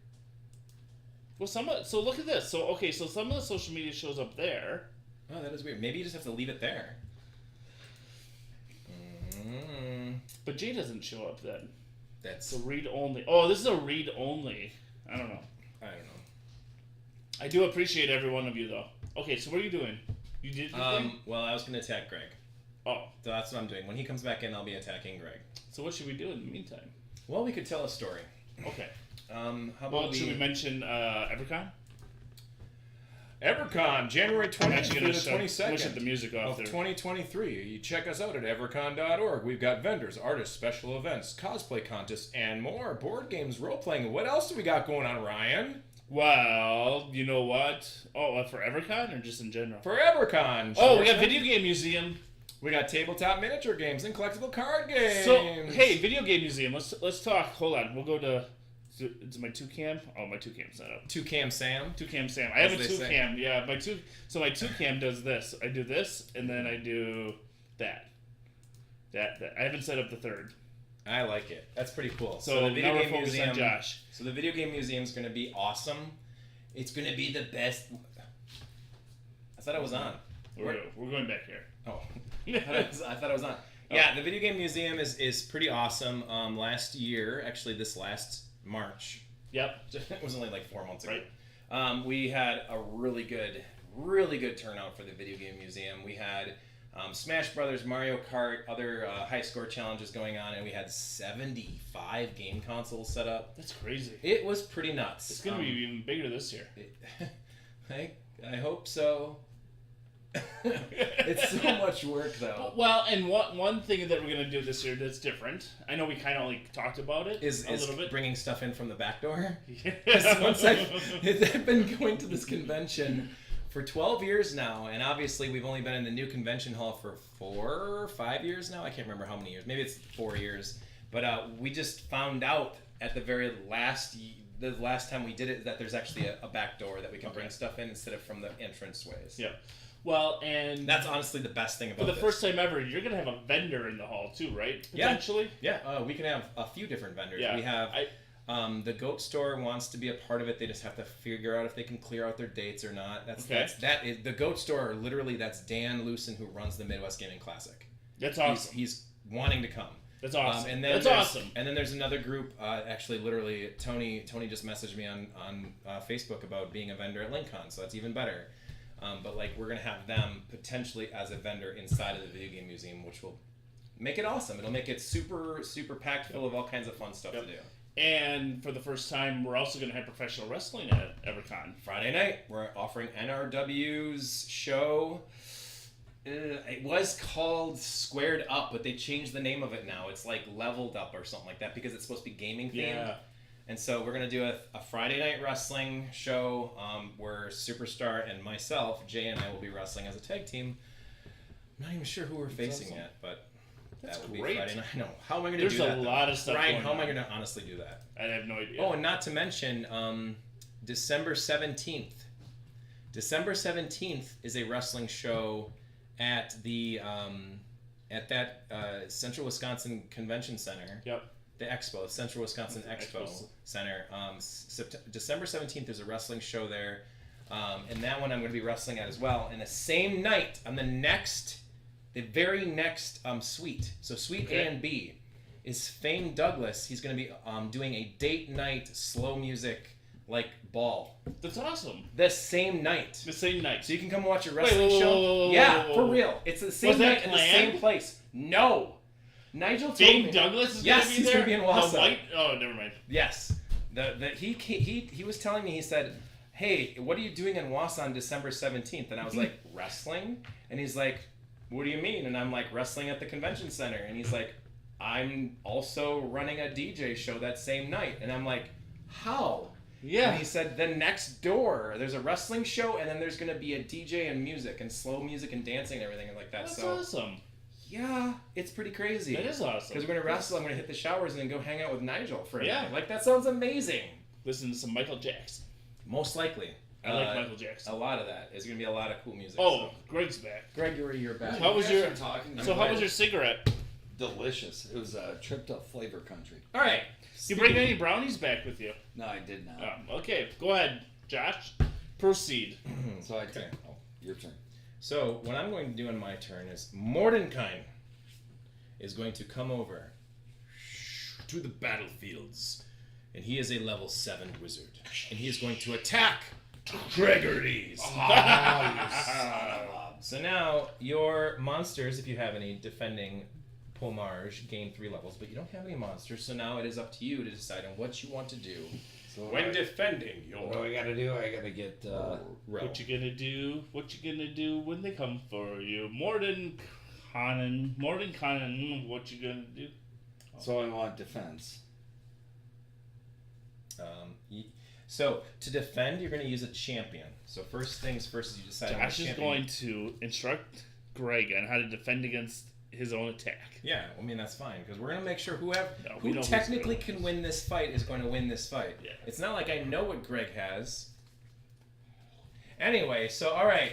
Well, so look at this. So some of the social media shows up there. Oh, that is weird. Maybe you just have to leave it there. But Jay doesn't show up then. That's. It's a read only. Oh, this is a read only. I don't know. I don't know. I do appreciate every one of you though. Okay, so what are you doing? You did your thing? Well, I was gonna attack Greg. Oh, So that's what I'm doing. When he comes back in, I'll be attacking Greg. so what should we do in the meantime? Well, we could tell a story. Okay. How about Well, should we mention Evercon? EverCon, January I'm 20th actually through going the to shut the 22nd music off of there. 2023. You check us out at evercon.org. We've got vendors, artists, special events, cosplay contests, and more. Board games, role-playing. What else do we got going on, Ryan? Well, you know what? Oh, for Evercon or just in general? For EverCon. Oh, we got Schwartzman. Video Game Museum. We got tabletop miniature games and collectible card games. So, hey, Video Game Museum. Let's talk. Hold on. We'll go to. Is my 2cam? Oh, my 2cam's not up. 2Cam Sam. 2cam Sam. I have a As they say. 2cam. Yeah, my 2cam does this. I do this, and then I do that. That. I haven't set up the third. I like it. That's pretty cool. So the now we're focused on Josh. So the video game museum is going to be awesome. It's going to be the best. I thought I was on. We're going back here. Oh, I thought I was on. Yeah, the video game museum is pretty awesome. Last year, actually, this last March. Yep. It was only like 4 months ago. Right. We had a really good turnout for the video game museum. We had Smash Brothers, Mario Kart, other high score challenges going on, and we had 75 game consoles set up. That's crazy. It was pretty nuts. It's gonna be even bigger this year. I hope so. It's so much work, though. Well, and one thing that we're gonna do this year that's different. I know we kind of like talked about it Is a little bit. bringing stuff in from the back door. Yeah. Once I've been going to this convention for 12 years now, and obviously we've only been in the new convention hall for 4 or 5 years now. I can't remember how many years. Maybe it's 4 years. But we just found out at the very the last time we did it that there's actually a back door that we can bring stuff in instead of from the entrance ways. Yeah. Well, and That's honestly the best thing for about the this. first time ever, you're gonna have a vendor in the hall too, right? Potentially. Yeah, we can have a few different vendors. Yeah. We have the Goat Store wants to be a part of it. They just have to figure out if they can clear out their dates or not. That is the Goat Store. Literally, that's Dan Lucen who runs the Midwest Gaming Classic. That's awesome. He's wanting to come. That's awesome. And then That's there's- awesome. And then there's another group. Actually, literally, Tony just messaged me on Facebook about being a vendor at LinkCon, so that's even better. But like we're gonna have them potentially as a vendor inside of the video game museum, which will make it awesome. It'll make it super packed full of all kinds of fun stuff to do. And for the first time, we're also going to have professional wrestling at EverCon. Friday night, we're offering NRW's show. It was called Squared Up, but they changed the name of it now. It's like Leveled Up or something like that because it's supposed to be gaming themed. Yeah. And so we're going to do a Friday night wrestling show where Superstar and myself, Jay and I, will be wrestling as a tag team. I'm not even sure who we're facing awesome. yet, but That would great. be Friday night. I know. How am I going to There's do that? a lot of stuff Ryan, going how am I on. going to honestly do that? I have no idea. Oh, and not to mention, December 17th. December 17th is a wrestling show at the Central Wisconsin Convention Center. Yep. The Expo, Central Wisconsin Expo Center. December 17th is a wrestling show there. And that one I'm going to be wrestling at as well. And the same night, on the very next suite, so suite A and B, is Fame Douglas. He's going to be doing a date night slow music ball. That's awesome. The same night. The same night. So you can come watch a wrestling show. whoa, Yeah, whoa. for real. It's the same Was that night in the planned? same place. No. Nigel told Dave me. Douglas is Yes, going to be he's there? gonna be in Wausau. The white? Oh, never mind. Yes. He was telling me, he said, hey, what are you doing in Wausau on December 17th? And I was like, wrestling? And he's like, what do you mean? And I'm like, wrestling at the convention center. And he's like, I'm also running a DJ show that same night. And I'm like, how? Yeah. And he said, the next door, there's a wrestling show, and then there's going to be a DJ and music, and slow music and dancing and everything like that. That's So, awesome. yeah, it's pretty crazy. That is awesome. Because we're going to wrestle, I'm going to hit the showers, and then go hang out with Nigel for a Yeah. night. Like, that sounds amazing. Listen to some Michael Jackson. Most likely. I like Michael Jackson. A lot of that. There's going to be a lot of cool music. Oh, so. Greg's back. Gregory, you're back. How was your? talking? So how was your cigarette? Delicious. It was a trip to Flavor Country. All right. You bring any brownies back with you? No, I did not. Okay, go ahead, Josh. Proceed. So I Okay. took. Oh, your turn. So, what I'm going to do in my turn is Mordenkainen is going to come over to the battlefields, and he is a level 7 wizard, and he is going to attack Gregory's. So now, your monsters, if you have any defending Pomage, gain 3 levels, but you don't have any monsters, so now it is up to you to decide on what you want to do So when defending what do your I gotta do? I gotta get. realm. What you gonna do? What you gonna do when they come for you? Mordenkainen, what you gonna do? So I want defense. So to defend, you're going to use a champion. So first things first is you decide on Josh a is champion. going to instruct Greg on how to defend against his own attack. Yeah, I mean that's fine because we're going to make sure No, we who know who's technically gonna can win this fight is going to win this fight. Yeah. It's not like I know what Greg has. Anyway, so all right.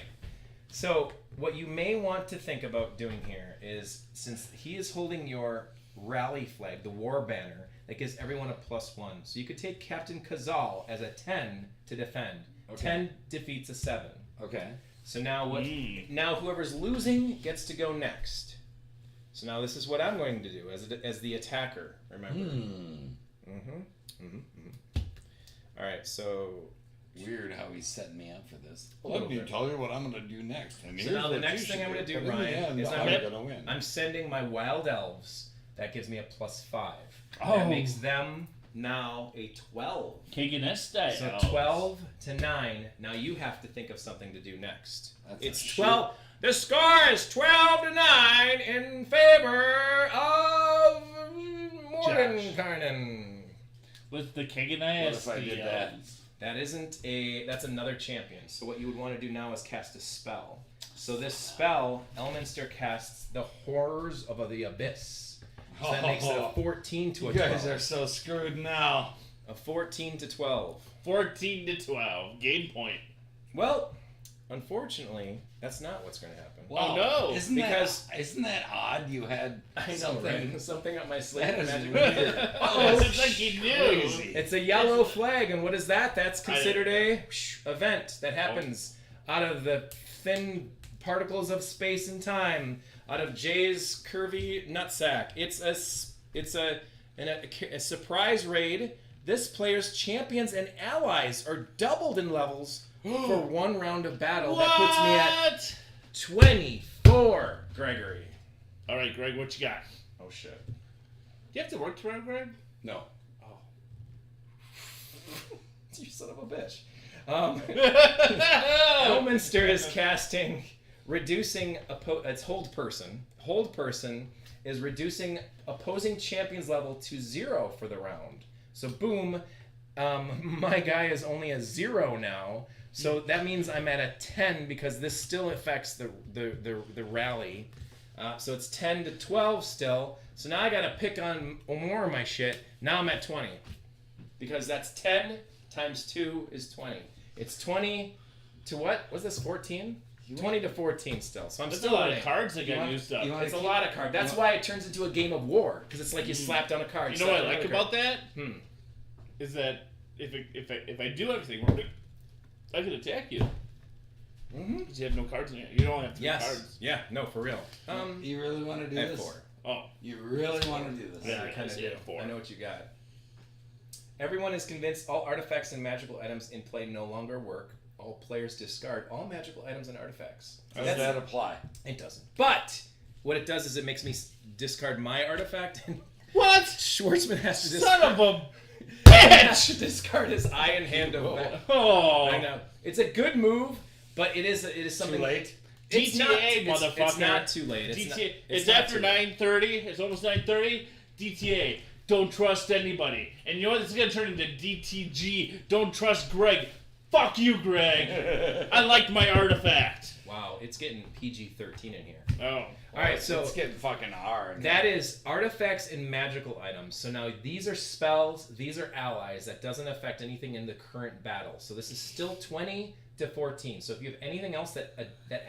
So what you may want to think about doing here is since he is holding your rally flag, the war banner, that gives everyone a +1. So you could take Captain Kazal as a 10 to defend. Okay. 10 defeats a 7. Okay. So now now whoever's losing gets to go next. So now this is what I'm going to do as the attacker, remember? All right, so Weird how he's setting me up for this. A little Let me bit. tell you what I'm going to do next. And So here's now the what next you thing should I'm gonna do, But in the Ryan, end, is I'm I'm going to win. I'm sending my wild elves. That gives me a +5. Oh. That makes them now a 12. Kagan style. So 12 to 9. Now you have to think of something to do next. That's a It's shit. 12. The score is 12 to 9 in favor of Mordenkainen. With the Kagan What if I did that? That's another champion. So what you would want to do now is cast a spell. So this spell, Elminster casts the Horrors of the Abyss. So that makes it a 14 to a You 12. guys are so screwed now. A 14 to 12. 14 to 12. Game point. Well, unfortunately, that's not what's going to happen. Oh, no. Isn't that odd? You had I know, something. right? Something up my sleeve. That is Magic weird. Uh-oh. It's like you knew. Crazy. It's a yellow flag, and what is that? That's considered a event that happens out of the thin particles of space and time, out of Jay's curvy nutsack. It's a surprise raid. This player's champions and allies are doubled in levels for one round of battle. That puts me at 24, Gregory. All right, Greg, what you got? Oh shit. Do you have to work tomorrow, Greg? No. You son of a bitch. Elminster is casting reducing it's hold person. Hold person is reducing opposing champion's level to 0 for the round. So boom, my guy is only a 0 now. So that means I'm at a 10 because this still affects the rally. So it's 10 to 12 still. So now I gotta pick on more of my shit. Now I'm at 20. Because that's 10 times 2 is 20. It's 20 to what? What's this, 14? 20 to 14 still. So I'm That's still a lot winning. of cards that got used up. It's a lot of cards. That's why it turns into a game of war. Because it's like you slap down a card. You know what I like about that? Hmm. Is that if I do everything, I can attack you. Because you have no cards in it. You don't have 3 cards. Yeah, no, for real. You really want to do I have this? 4. Oh. You really want to do this? Yeah. I kind of I see do. it, 4. I know what you got. Everyone is convinced all artifacts and magical items in play no longer work. All players discard all magical items and artifacts. How does that apply? It doesn't. But what it does is it makes me discard my artifact, and What? Schwartzman has to Son discard. of a Bitch! To discard his eye and hand of back. Oh. I know. It's a good move, but it is something. Too late? It's not, DTA, motherfucker. It's not too late. It's DTA. not, It's not after too late. 9:30. It's almost 9:30. DTA. Don't trust anybody. And you know what? It's gonna turn into DTG. Don't trust Greg. Fuck you, Greg. I liked my artifact. Wow, it's getting PG-13 in here. Oh. All right, so it's getting fucking hard. that is artifacts and magical items. So now these are spells, these are allies. That doesn't affect anything in the current battle. So this is still 20 to 14. So if you have anything else that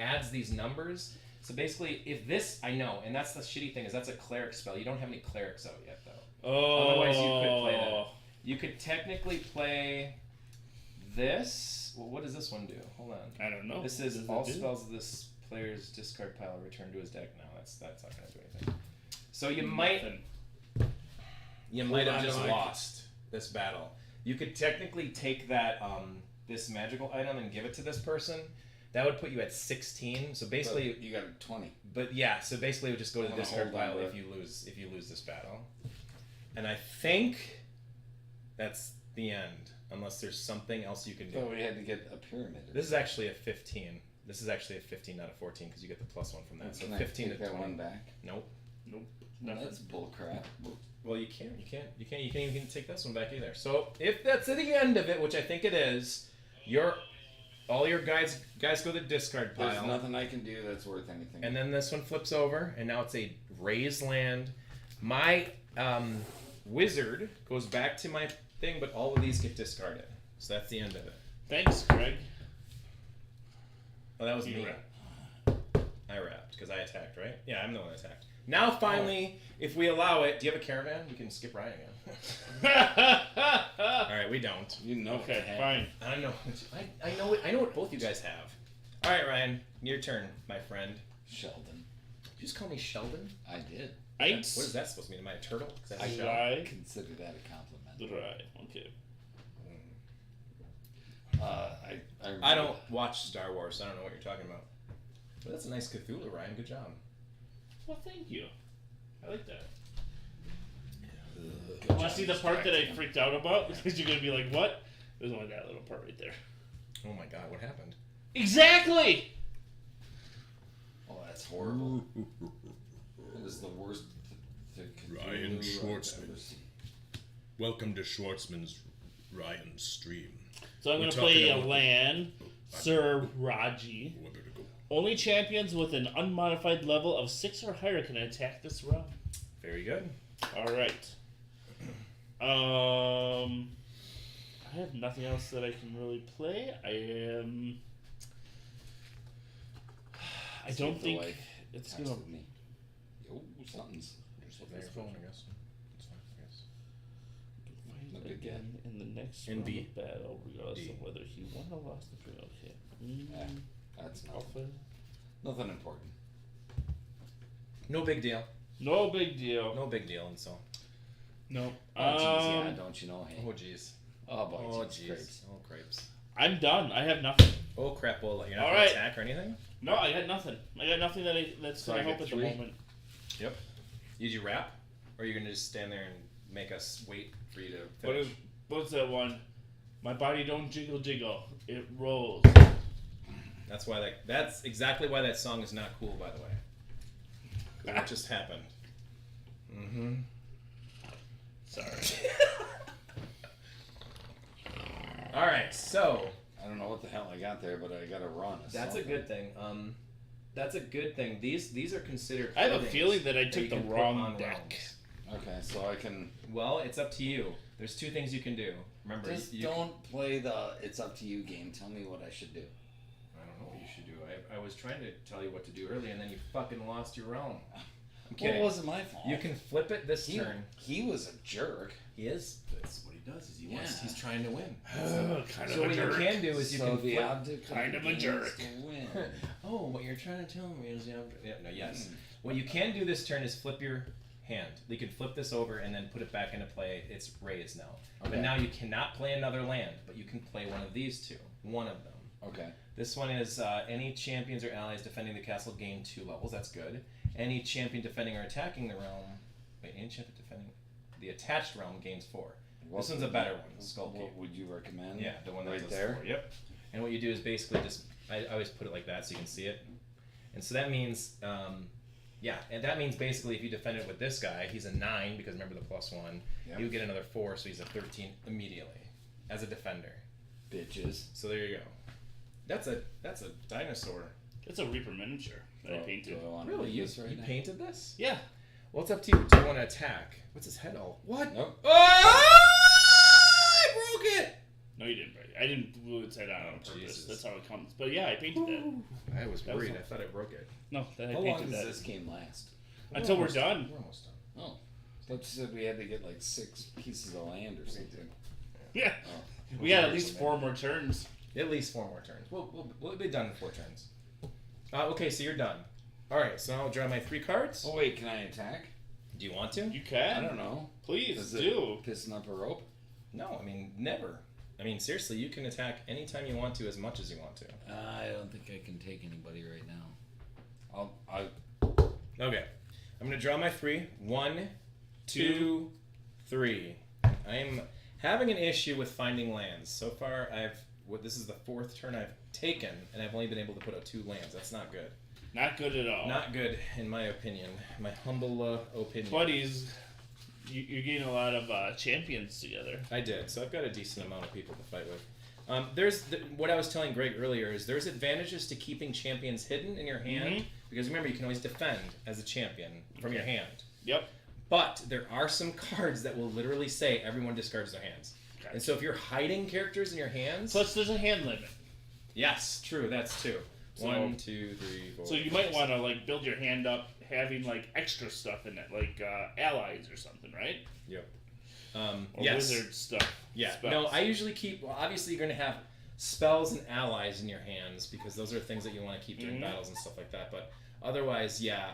adds these numbers, so basically if this, I know, and that's the shitty thing, is that's a cleric spell. You don't have any clerics out yet, though. Oh. Otherwise you could play that. You could technically play this. Well, what does this one do? Hold on. I don't know. This What is does all it do? spells of this player's discard pile return to his deck. No, that's not going to do anything. So you might have on just to Mike. lost this battle. You could technically take that this magical item and give it to this person. That would put you at 16. So basically, But you got a 20. but yeah, so basically it would just go to the Wanna discard hold on pile to if you lose this battle. And I think that's the end, unless there's something else you can do. So we had to get a pyramid. This is actually a 15. This is actually a 15 out of 14 because you get the +1 from that. So Can 15 I to take 20. that one back? Nope. Nothing. That's bullcrap. Well, you can't even take this one back either. So if that's at the end of it, which I think it is, all your guys go to the discard pile. There's nothing I can do that's worth anything. And then this one flips over, and now it's a raised land. My wizard goes back to my thing, but all of these get discarded. So that's the end of it. Thanks, Greg. Oh, that was You me. wrapped. I wrapped because I attacked, right? Yeah, I'm the one that attacked. Now, finally, if we allow it, do you have a caravan? We can skip Ryan again. All right, we don't. You know. Okay, what fine. I know. I know what both you guys have. All right, Ryan, your turn, my friend. Sheldon. Did you just call me Sheldon? I did. What Ice. is that supposed to mean? Am I a turtle? Is that a I shell? Right. consider that a compliment. Right. Okay. I don't watch Star Wars, so I don't know what you're talking about. But that's a nice Cthulhu, Ryan. Good job. Well, thank you. I like that. Want to see the part that I freaked out about? Because you're gonna be like, "What?" There's only that little part right there. Oh my God, what happened? Exactly. Oh, that's horrible. That is the worst. Ryan I've Schwartzman. ever seen. Welcome to Schwartzman's Ryan stream. So I'm We're gonna play a talking about- land, Sir Raji. Where did it go? Only champions with an unmodified level of 6 or higher can attack this round. Very good. All right. I have nothing else that I can really play. I See don't if the think wife it's gonna. texted me. Yo, something's. Just look at your phone, I guess. That's fine, I guess. Look Fight again. in the next In round B. of battle, regardless D. of whether he won or lost the field. Okay. Yeah, that's I'll nothing. play. Nothing important. No big deal. No big deal. No big deal, and so. No. Oh, jeez, yeah, don't you know? Hey. Oh jeez. Oh, boy, Oh jeez, jeez. crepes. Oh crepes. I'm done. I have nothing. Oh crap! Well, you're not All gonna right. attack or anything. No, I got nothing. I got nothing that's So gonna I help get at the 3? moment. Yep. Did you wrap, or are you gonna just stand there and make us wait for you to What finish? is what's that one? My body don't jiggle jiggle. It rolls. That's why that's exactly why that song is not cool, by the way. 'Cause what just happened? Mm-hmm. Sorry. All right, so I don't know what the hell I got there, but I got a run. that's a good thing. That's a good thing. These are considered. I have a fittings feeling that I you took the can put wrong on deck. realms. Okay, so I can Well, it's up to you. There's two things you can do. Remember, just you don't play the "it's up to you" game. Tell me what I should do. I don't know what you should do. I was trying to tell you what to do earlier, and then you fucking lost your realm. I'm Well, kidding. it wasn't my fault. You can flip it this turn. He was a jerk. He is. That's what he does. Is he wants. Yeah. He's trying to win. Kind So of a what jerk. you can do is you So can the flip. object Kind of a game is jerk. to win. Oh, what you're trying to tell me is yes. What you can do this turn is flip your hand. You can flip this over and then put it back into play. It's raised now. But Okay. now you cannot play another land, but you can play one of these two. One of them. Okay. This one is any champions or allies defending the castle gain 2 levels. That's good. Any champion defending or attacking the realm. Wait, any champion defending the attached realm gains 4. This one's a better one. Skull What Keep. would you recommend? Yeah, the one that right does there. 4. Yep. And what you do is basically just I always put it like that so you can see it. And so that means and that means basically if you defend it with this guy, he's a 9 because remember the +1. Yep. You get another 4, so he's a 13 immediately as a defender. Bitches. So there you go. That's a dinosaur. It's a Reaper miniature that I painted. Do I want to Really? do You this right now? painted this? Yeah. Well, it's up to you. Do you want to attack? What's his head all? What? Nope. Oh! I broke it! No, you didn't break it. I didn't glue it on purpose. Jesus. That's how it comes. But yeah, I painted that. I was That was worried. fun. I thought I broke it. No, that I How long painted does that. this game last? Until we're done. We're almost done. Oh, but you said we had to get like 6 pieces of land or something. Yeah. Oh. We got at least 4 more turns. At least 4 more turns. We'll be done in 4 turns. Okay, so you're done. All right, so I'll draw my 3 cards. Oh wait, can I attack? Do you want to? You can. I don't know. Please Is do. it pissing up a rope? No, I mean never. I mean seriously, you can attack anytime you want to, as much as you want to. I don't think I can take anybody right now. Okay, I'm gonna draw my 3. 1, 2, 3. I'm having an issue with finding lands. So far, this is the 4th turn I've taken, and I've only been able to put out 2 lands. That's not good. Not good at all. Not good, in my opinion. My humble opinion. Buddies, you're getting a lot of champions together. I did, so I've got a decent amount of people to fight with. What I was telling Greg earlier is there's advantages to keeping champions hidden in your hand, because remember, you can always defend as a champion from your hand. Yep. But there are some cards that will literally say everyone discards their hands. Okay. And so if you're hiding characters in your hands... Plus, there's a hand limit. Yes, true, that's 2. So- 1, 2, 3, 4. So you might want to like build your hand up, having like extra stuff in it, like allies or something, right? Yep. Or Yes. wizard stuff. Yeah. spells. No, I usually keep... Well, obviously you're going to have spells and allies in your hands because those are things that you want to keep during battles and stuff like that. But otherwise, yeah,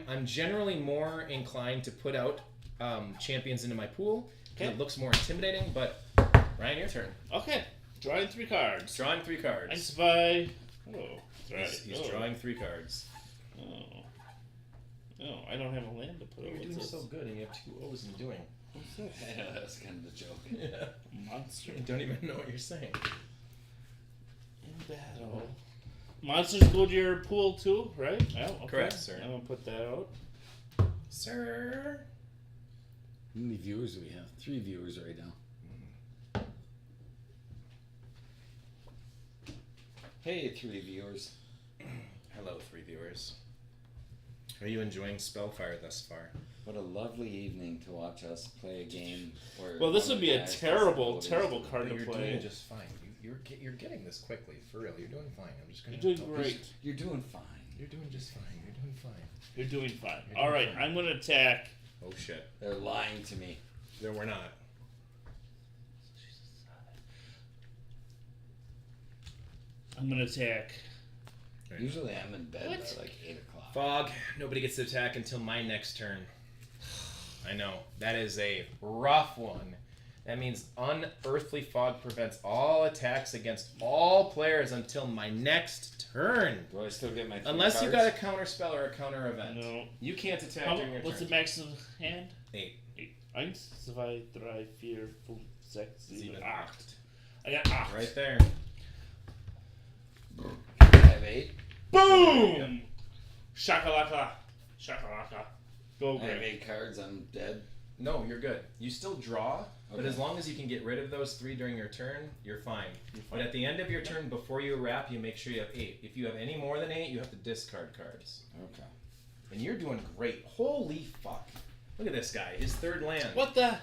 I'm generally more inclined to put out champions into my pool because Okay. it looks more intimidating. But Ryan, your turn. Okay. Drawing 3 cards. Drawing 3 cards. I spy. Oh, that's right. He's oh. drawing 3 cards. Oh. Oh, I don't have a land to put. You're What's doing this? so good, and you have 2 O's in doing. I know, that's kind of a joke. Yeah. Monster You don't even know what you're saying. in battle. Monsters go to your pool too, right? Oh, okay. Correct, sir. I'm gonna put that out. Sir. How many viewers do we have? 3 viewers right now. Hey, 3 viewers. Hello, 3 viewers. Are you enjoying Spellfire thus far? What a lovely evening to watch us play a game where. Well, this one would of be the a guys terrible, does terrible abilities. card to You're play. doing just fine. You're getting this quickly, for real. You're doing fine. I'm just gonna. You're doing great. You're doing fine. You're doing just fine. You're doing fine. You're doing fine. You're All doing right, fine. I'm gonna attack. Oh shit. They're lying to me. There we're not. I'm gonna attack. Usually I'm in bed What? by like 8 o'clock. Fog. Nobody gets to attack until my next turn. I know. That is a rough one. That means unearthly fog prevents all attacks against all players until my next turn. Do I still get my 3 Unless cards? you got a counter spell or a counter event. No. You can't attack How, during your what's turn. the max of hand? 8. 1, 2, 3, 4, 5, 6, 7, 8. I got 8. Right there. I have 8. Boom! Shakalaka. Shakalaka. Go, I have Greg. 8 cards. I'm dead. No, you're good. You still draw, but Okay. as long as you can get rid of those 3 during your turn, you're fine. But at the end of your turn, before you wrap, you make sure you have 8. If you have any more than 8, you have to discard cards. Okay. And you're doing great. Holy fuck. Look at this guy. His 3rd land. What the?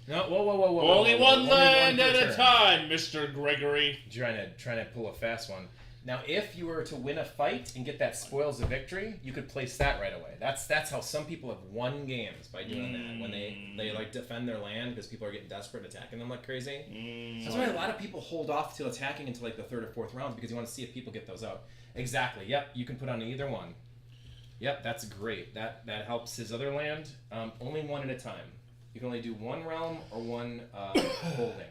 No, whoa. Only one land per at a turn. time, Mr. Gregory. Trying to pull a fast one. Now, if you were to win a fight and get that spoils of victory, you could place that right away. That's how some people have won games, by doing that. When they like defend their land because people are getting desperate and attacking them like crazy. That's why a lot of people hold off till attacking until like the 3rd or 4th round because you want to see if people get those out. Exactly. Yep. You can put on either one. Yep. That's great. That helps his other land. Only one at a time. You can only do 1 realm or 1 holding.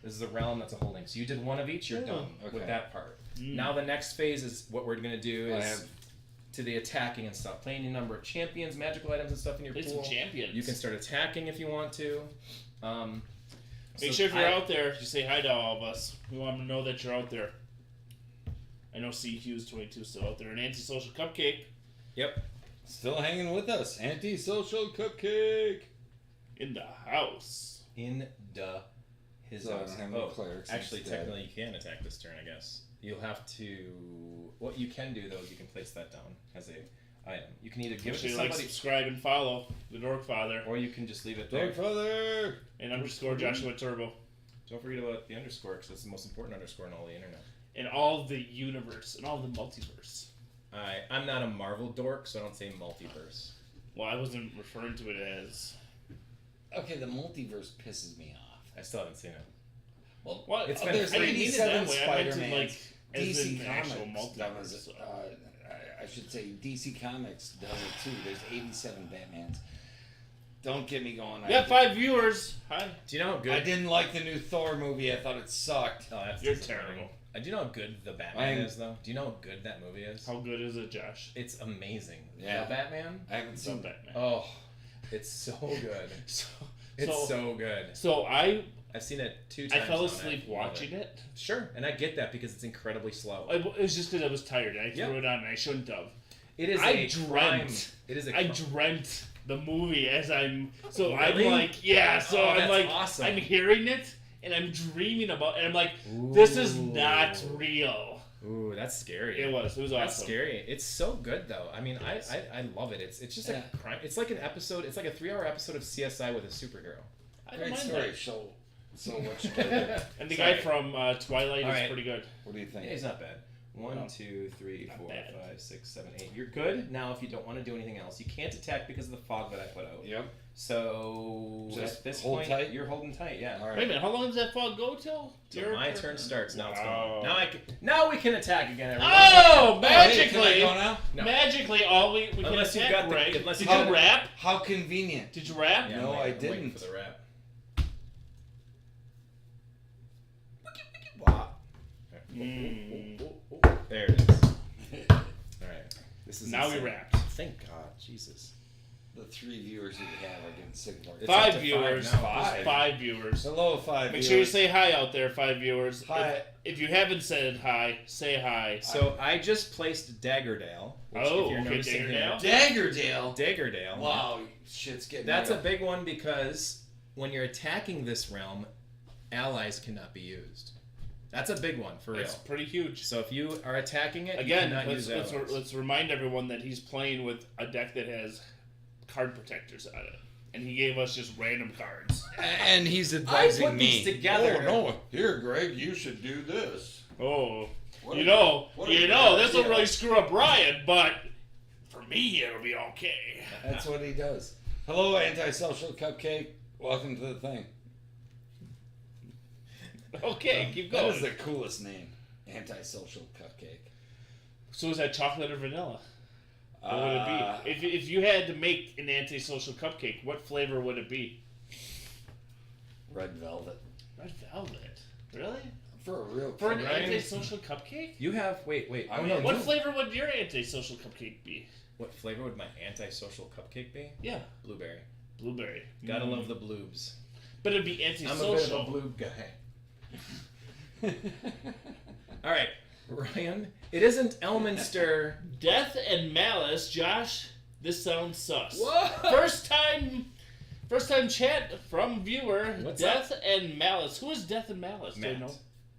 This is a realm that's a holding. So you did 1 of each. You're done with that part. Now the next phase is what we're gonna do is to the attacking and stuff. Playing your number of champions, magical items and stuff in your Play pool. some champions. You can start attacking if you want to. Make sure if you're out there, you say hi to all of us. We want to know that you're out there. I know CQ's22 is still out there. An antisocial cupcake Yep. Still hanging with us. Anti-social cupcake. in the house. In the his So I house. don't have any clerics Actually, instead. technically, you can attack this turn. I guess you'll have to. What you can do though is you can place that down as a item. You can either give it to Actually, like, somebody, subscribe, and follow the Dork Father or you can just leave it there. Dogfather. and underscore Joshuaturbo Don't forget about the underscore because that's the most important underscore in all the internet. and all the universe and all the multiverse. I'm not a Marvel dork, so I don't say multiverse. Well, I wasn't referring to it as. Okay, the multiverse pisses me off. I still haven't seen it. Well, What? It's been- there's I didn't mean it that 87 way. I meant to, Spider-Man. like, as DC in actual Comics multiverse. does, So. I should say DC Comics does it too. There's 87 Batmans. Don't get me going. We got 5 viewers. Hi. Do you know how good? I didn't like the new Thor movie. I thought it sucked. Oh, that's You're disappointing. terrible. Do you know how good the Batman I'm- is, though? Do you know how good that movie is? How good is it, Josh? It's amazing. Yeah. The Batman. I haven't So seen Batman. Oh, it's so good. It's so good. So I've seen it 2 times. fell now, asleep and I love watching it. Sure, and I get that because it's incredibly slow. It was just because I was tired. And I threw Yeah. it on and I shouldn't have. It is I a crime. dreamt. It is a I crime. dreamt the movie as I'm. So Really? I'm like, yeah. So Oh, I'm that's like, awesome. I'm hearing it and I'm dreaming about, and I'm like, this is Ooh. not real. Ooh, that's scary. It was awesome. That's scary. It's so good though. I mean, I love it. It's just Yeah. a crime. It's like an episode. It's like a 3-hour episode of CSI with a superhero. I don't Great mind story. that. So much good. And the Sorry. guy from Twilight All is right. pretty good. What do you think? Yeah, he's not bad. 1, No. 2, 3, Not 4, bad. 5, 6, 7, 8. You're good. Now, if you don't want to do anything else, you can't attack because of the fog that I put out. Yep. So Just at this hold point, tight? you're holding tight. Yeah. All Wait a right. minute, how long does that fog go till? So my turn starts. Now it's Wow. going. Now we can attack again. Everyone. Oh, Hey, can I magically! go now? No. Magically, all we can Unless you've attack, got the- Greg. unless Did you you got- rap? How convenient. Did you rap? Yeah, No, I'm I waiting didn't. for the rap. Mm. There it is. All right. This is Now we insane. wrapped. Thank God, Jesus. The 3 viewers you have are getting sick of our It's up 5 to viewers. now. Five. 5 viewers. Hello, 5 Make viewers. sure you say hi out there, 5 viewers. Hi. If you haven't said hi, say hi. So I just placed Daggerdale. Which, Oh, if you're okay, noticing Daggerdale. here- Daggerdale. Daggerdale. Wow, shit's getting That's a real. big one because when you're attacking this realm, allies cannot be used. That's a big one for real. It's pretty huge. So if you are attacking it, Again, you cannot use let's allies. remind everyone that he's playing with a deck that has card protectors on it. And he gave us just random cards. And he's I advising put me. these together. Oh, no. Here, Greg, you should do this. Oh, What you a- know, what a good this will idea. really screw up Brian, but for me, it'll be okay. That's what he does. Hello, antisocial cupcake. Welcome to the thing. Okay, keep That going. is the coolest name. Antisocial cupcake. So is that chocolate or vanilla? What would Uh, it be? If you had to make an antisocial cupcake, what flavor would it be? Red velvet. Red velvet. Really? For a real For an Ryan- antisocial cupcake? You have wait. I Oh, mean, no, What you- flavor would your antisocial cupcake be? What flavor would my antisocial cupcake be? Yeah, Blueberry. blueberry. Gotta love the bloobs. But it'd be I'm a bit antisocial. of a bloob guy. All right, Ryan. It isn't Elminster. Death and malice, Josh. This sounds sus. What? First time First time chat from viewer What's Death and Malice. Who is Death and Malice? Do you Matt. know?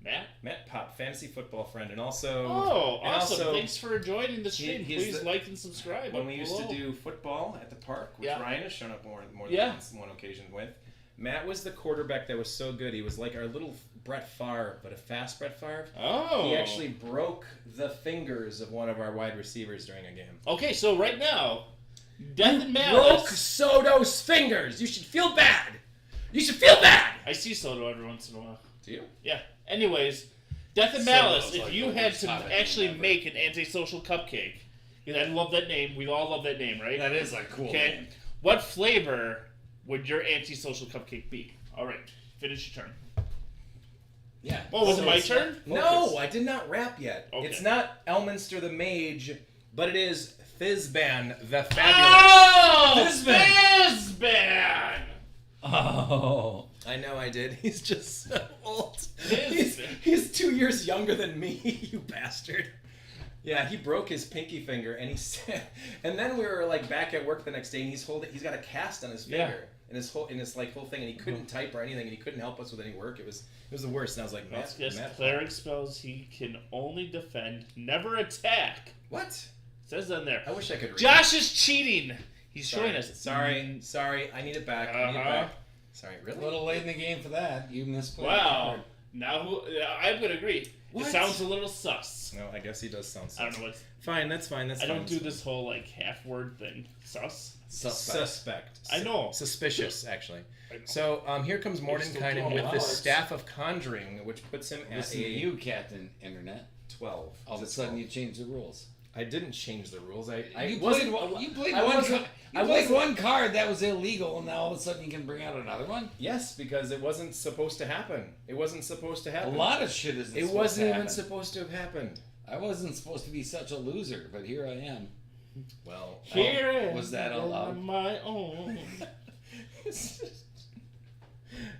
Matt? Matt Pop, fantasy football friend, and also. Oh, and awesome! also, Thanks for joining the stream. he's Please the- like and subscribe. when up we used below. to do football at the park, which Yeah. Ryan has shown up more than Yeah. one occasion with. Matt was the quarterback that was so good. He was like our little Brett Favre, but a fast Brett Favre. Oh. He actually broke the fingers of one of our wide receivers during a game. Okay, so right now, Death and Broke Malice. Soto's fingers. You should feel bad. You should feel bad. I see Soto every once in a while. Do you? Yeah. Anyways, Death and Soto's Malice. If like you the had worst to topic actually ever. make an antisocial cupcake, because I love that name. We all love that name, right? That is a cool Okay. name. What flavor would your antisocial cupcake be? All right. Finish your turn. Yeah. Oh, was So it my it's turn? No, I did not rap yet. Okay. It's not Elminster the Mage, but it is Fizban the Fabulous. Oh! Fizban! Fizban! Oh. I know I did. He's just so old. Fizban. He's 2 years younger than me, you bastard. Yeah, he broke his pinky finger, and he said, and then we were like back at work the next day, and he's got a cast on his finger, Yeah. in his whole thing, and he couldn't type or anything, and he couldn't help us with any work. It was the worst. And I was like, That's Matt, just Matt, cleric spells. He can only defend, never attack. what? Says on there. I wish I could read. Josh is cheating. He's Sorry. showing us. Sorry. I need it back. I need it Uh-huh. back. Sorry, A really? little late in the game for that. You misplayed. Wow. Now I would agree. What? It sounds a little sus. No, I guess he does sound. I don't know what. Fine, that's fine. That's I fine. don't do this whole like half word thing. Sus. Suspect. I know. Suspicious, actually. I know. So here comes still Mordenkainen doing with the words. Staff of Conjuring, which puts him at Listen to a you, Captain Internet. 12. All of a Is it sudden, 12? you change the rules. I didn't change the rules. You I played, wasn't. you played, I one, wasn't. you I played wasn't. one card that was illegal, and now all of a sudden you can bring out another one? Yes, because it wasn't supposed to happen. It wasn't supposed to A happen. lot of shit isn't It supposed wasn't to even happen. supposed to have happened. I wasn't supposed to be such a loser, but here I am. Well, Here was that out loud? on my own.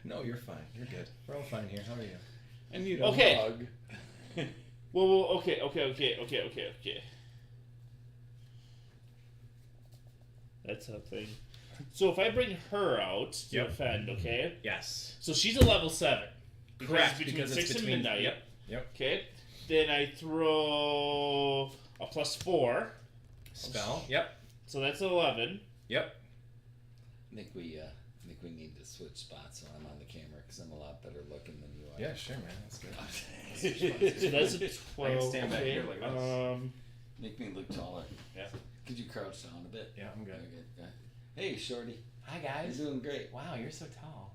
no, you're fine. You're good. We're all fine here. How are you? I need Okay. hug. Well, okay. That's a thing. So if I bring her out to Yep. defend, okay? Yes. So she's a level 7. Correct. Between Because 6 it's and between. midnight. Yep. Yep. Okay. Then I throw a +4. Spell. Yep. So that's 11. Yep. I think we need to switch spots so I'm on the camera because I'm a lot better looking than you are. Yeah, sure, man. That's good. So that's a 12. I can stand back okay. here like this. Make me look taller. Yeah. Could you crouch down a bit? Yeah, I'm good. Okay. Hey, Shorty. Hi You're doing great. Wow, you're so tall.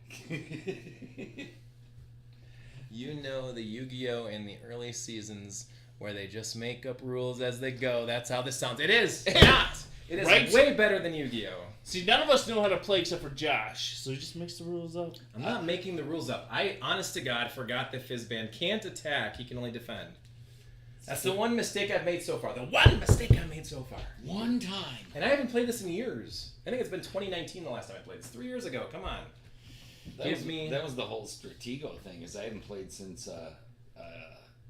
You know the Yu-Gi-Oh in the early seasons where they just make up rules as they go. That's how this sounds. It is not. It is Right. way better than Yu-Gi-Oh. See, none of us know how to play except for Josh, so he just makes the rules up. I'm not making the rules up. I, honest to God, forgot that Fizban can't attack. He can only defend. That's the one mistake I've made so far. The one mistake I've made so far. One time. And I haven't played this in years. I think it's been 2019 the last time I played. It's 3 years ago. Come on. That was the whole Stratego thing, is I haven't played since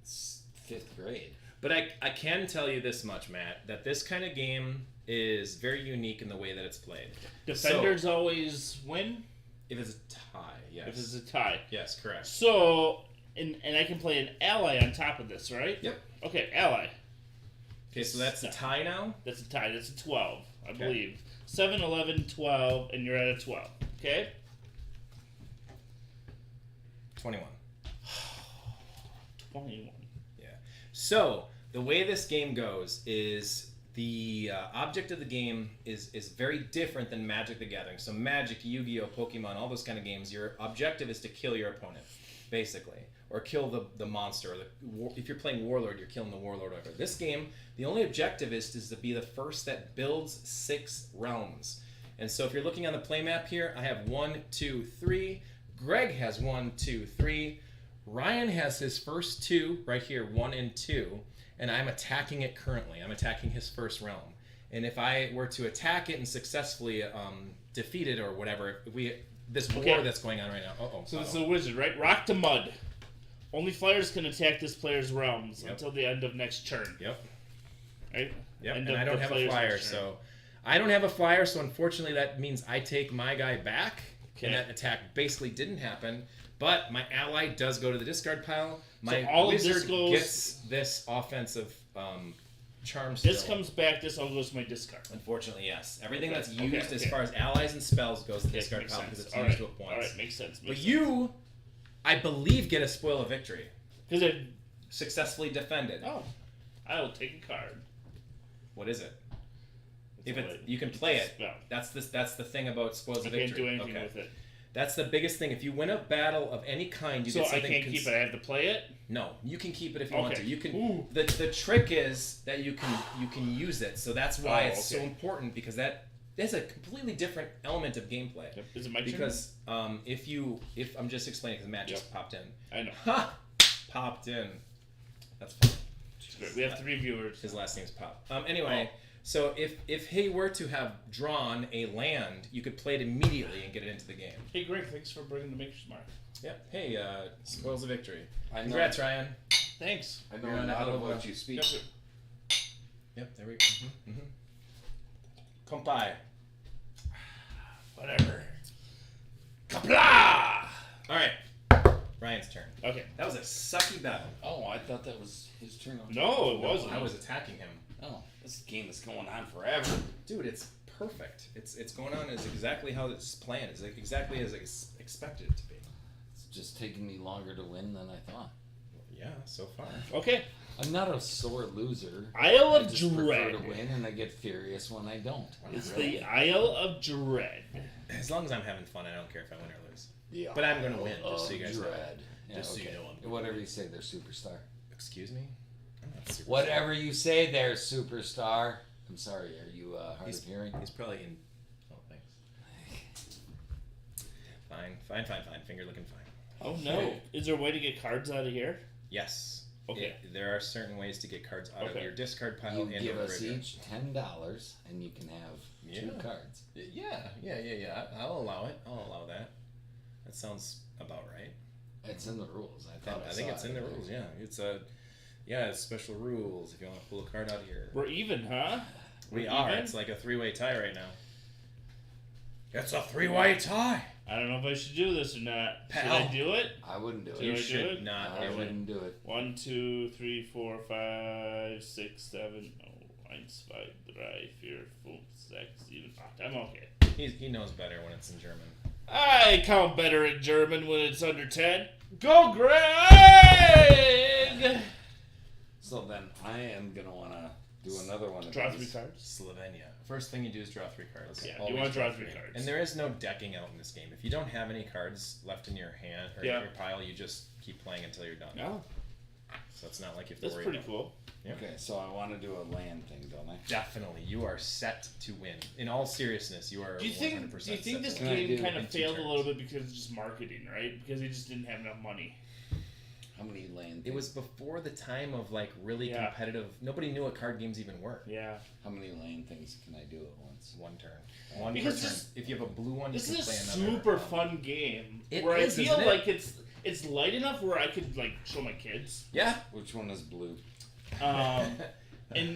5th grade. But I can tell you this much, Matt, that this kind of game is very unique in the way that it's played. Defenders always win If it's a tie, yes. if it's a tie. Yes, correct. So, and I can play an ally on top of this, right? Yep. Okay, ally. Okay, so that's a tie now? That's a tie. That's a 12, I Okay. believe. 7, 11, 12, and you're at a 12. Okay? 21. 21. Yeah. So, the way this game goes is the object of the game is very different than Magic the Gathering. So Magic, Yu-Gi-Oh, Pokemon, all those kind of games, your objective is to kill your opponent, basically. Or kill the monster. If you're playing Warlord, you're killing the Warlord over. This game, the only objective is to be the first that builds 6 realms. And so if you're looking on the play map here, I have 1, 2, 3. Greg has 1, 2, 3. Ryan has his first 2 right here, 1 and 2. And I'm attacking it currently. I'm attacking his first realm. And if I were to attack it and successfully defeat it or whatever, this war that's going on right now. So this is a wizard, right? Rock to mud. Only flyers can attack this player's realms until the end of next turn. Yep. Right? Yep. End And of I don't the have a player's flyer, next turn. so I don't have a flyer, so unfortunately that means I take my guy back, Okay. and that attack basically didn't happen. But my ally does go to the discard pile. My all of this wizard goes- gets this offensive charm still. This comes back. This all goes to my discard. Unfortunately, yes. Everything Okay, that's used okay, as okay. far as allies and spells goes to the Okay, discard makes pile sense. because it's All used right. to All right, makes sense. But you, I believe, get a spoil of victory. because it. Successfully defended. Oh, I will take a card. What is it? If It's it, a- you can play it. spell. That's the thing about spoils I of can't victory. do anything Okay. with it. That's the biggest thing. If you win a battle of any kind, you So get I something. can't keep it. I have to play it. No, you can keep it if you want Okay. to. You can. Ooh. The trick is that you can use it. So that's why Oh, it's so okay. important because that's a completely different element of gameplay. Yep. Is it my turn? Because if I'm just explaining because Matt just Yep. popped in. I know. Ha! Popped in. That's fine. It's great. We have 3 viewers. His last name's Pop. Anyway, Oh. so if he were to have drawn a land, you could play it immediately and get it into the game. Hey, Greg, thanks for bringing the Maker's Mark. Yep. Hey, spoils of victory. I know. Congrats, Ryan. Thanks. I know You're a on that lot of little what bit. you speak. Yep. There we go. Compai. Whatever. Kapla! All right. Ryan's turn. Okay. That was a sucky battle. Oh, I thought that was his turn. No, it wasn't. I was attacking him. Oh, this game is going on forever. Dude, it's perfect. It's going on as exactly how it's planned. It's exactly as expected it to be. It's just taking me longer to win than I thought. Yeah, so far. Okay. I'm not a sore loser. Isle I of just prefer Dread. to win, and I get furious when I don't. It's the Isle of Dread. As long as I'm having fun, I don't care if I win or lose. Yeah. But I'm gonna win, just so you guys know. Dread. Yeah, Just so you okay. know I'm gonna Whatever you say, they're superstar. Excuse me? I'm not super Whatever you say, there, superstar. I'm sorry. Are you hard He's, of hearing? he's probably in. Oh, thanks. Fine. Finger looking fine. Oh no. Is there a way to get cards out of here? Yes. Okay. There are certain ways to get cards out of Okay. your discard pile You and give or us graveyard. each $10, and you can have 2 Yeah. cards. Yeah. I'll allow it. I'll allow that. That sounds about right. It's in the rules. I thought I think it's in the rules. Yeah, it's special rules. If you want to pull a card out of here, We're even, huh? we We're are. even? It's like a 3-way tie right now. It's a 3-way tie. I don't know if I should do this or not. Pal. Should I do it? I wouldn't do Should it. You I do should it? not. I do it. wouldn't do it. 1, 2, 3, 4, 5, 6, 7. Oh, 1, 2, 3, 4, 5, 6, 7, 8. I'm okay. He knows better when it's in German. I count better in German when it's under 10. Go, Greg! So then I am going to want to do another one of Draw 3 these. cards. Slovenia. First thing you do is draw 3 cards. Yeah, you Always want to draw draw 3 cards. And there is no decking out in this game. If you don't have any cards left in your hand or Yeah. in your pile, you just keep playing until you're done. Oh, So it's not like you have to that's worry pretty about cool. Yeah. Okay, so I want to do a land thing, don't I? Definitely, you are set to win. In all seriousness, you are. Do you 100% think this set to win. Can I game do kind in of 2 failed a turns? little bit because it's just marketing, right? Because they just didn't have enough money. How many land It things? was before the time of like really Yeah. competitive. Nobody knew what card games even were. Yeah. How many land things can I do at once? 1 turn. One Because per turn. this- If you have a blue one, you This can is a play another. super fun game. It where is, I feel isn't it? like it's light enough where I could like show my kids. Yeah. Which one is blue? And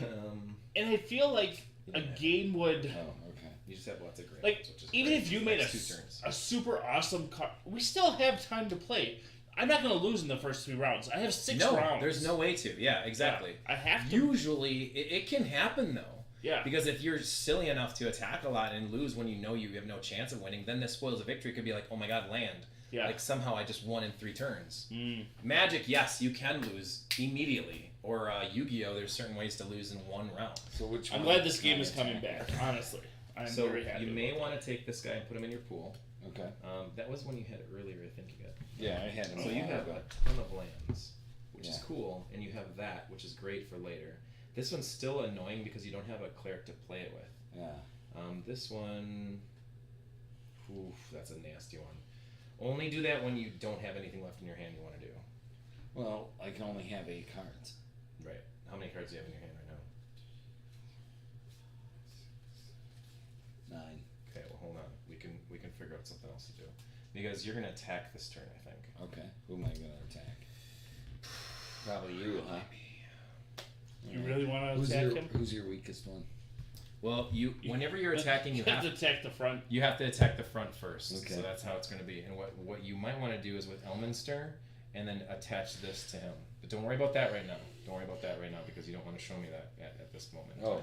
Um, and I feel like a game would Oh, okay. you just have lots of great. like even if you made two turns. a super awesome card, we still have time to play. I'm not gonna lose in the first 3 rounds. I have 6 no, rounds. there's no way to. Yeah, exactly. Yeah, I have to. Usually, it can happen though. Yeah. Because if you're silly enough to attack a lot and lose when you know you have no chance of winning, then this spoils a victory could be like, oh my god, land. Yeah. Like somehow I just won in 3 turns. Mm. Magic, yes, you can lose immediately. Or Yu-Gi-Oh, there's certain ways to lose in 1 round. So which I'm one glad this can game I is coming attack? back. Honestly, I'm So very happy. you may about want to take this guy and put him in your pool. Okay. That was when you had it earlier, I think you got. Yeah, I had him. So a you while have ago. a ton of lands, which is Yeah. cool, and you have that, which is great for later. This one's still annoying because you don't have a cleric to play it with. Yeah. This one, oof, that's a nasty one. Only do that when you don't have anything left in your hand you want to do. Well, I can only have 8 cards. Right. How many cards do you have in your hand right now? 9. Okay, well hold on. We can figure out something else to do. Because you're gonna attack this turn, I think. Okay. Who am I going to attack? Probably you, huh? You really want to Who's attack your, him? Who's your weakest one? Well, whenever you're attacking, you have to attack the front. You have to attack the front first. Okay. So that's how it's going to be. And what you might want to do is with Elminster, and then attach this to him. But don't worry about that right now. Don't worry about that right now because you don't want to show me that at this moment. Oh.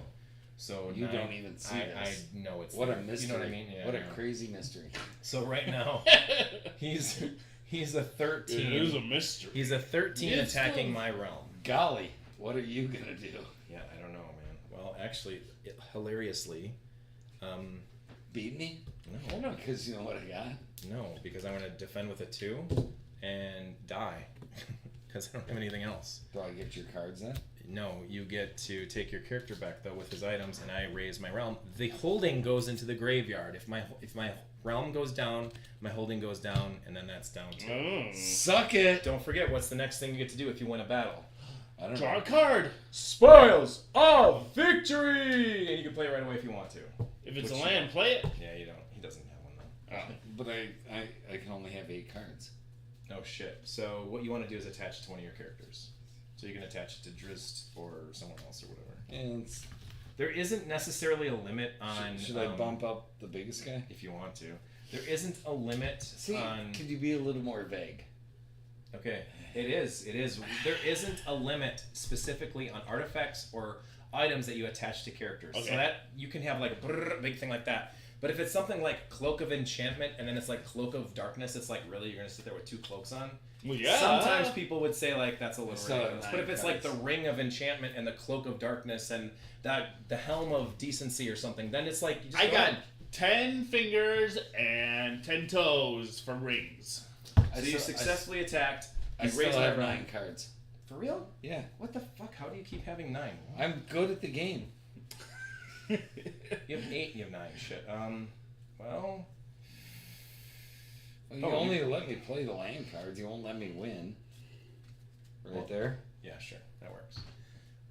So You 9, don't even see this. I know it's What there. a mystery. You know what I mean? Yeah, what I a know. crazy mystery. So right now, he's a 13. It is a mystery. He's a 13 It's attacking still- my realm. Golly, what are you gonna do? Yeah, I don't know, man. Well, actually, hilariously, Beat me? no, No, because you know what I got? no, because I'm gonna defend with a 2 and die because I don't have anything else. Do I get your cards then? No, you get to take your character back though with his items, and I raise my realm. The holding goes into the graveyard. If my realm goes down, my holding goes down, and then that's down too. Mm. Suck it! Don't forget, what's the next thing you get to do if you win a battle? I don't Draw a know. card. Spoils of victory, and you can play it right away if you want to. If it's Which a you land, play it. Yeah, you don't. He doesn't have one though. Oh. But I can only have 8 cards. Oh shit. So what you want to do is attach it to one of your characters. So you can attach it to Drizzt or someone else or whatever. And There isn't necessarily a limit on. should I bump up the biggest guy? if you want to? There isn't a limit See, on. could you be a little more vague? Okay, it is. It is. There isn't a limit specifically on artifacts or items that you attach to characters. Okay. So that you can have like a big thing like that. But if it's something like Cloak of Enchantment and then it's like Cloak of Darkness, it's like really you're gonna sit there with 2 cloaks on. Well, yeah. Sometimes people would say like that's a little So, ridiculous. But if it's like the nice. Ring of Enchantment and the Cloak of Darkness and the Helm of Decency or something, then it's like you just I go got ahead. 10 fingers and 10 toes for rings. So you successfully attacked. I You still raised my have rank. 9 cards. For real? Yeah. What the fuck? How do you keep having 9? I'm good at the game. You have 8. You have 9. Shit. Well. Well, you Oh, only let me play the land cards. You won't let me win. Right Well, there. Yeah, sure. That works.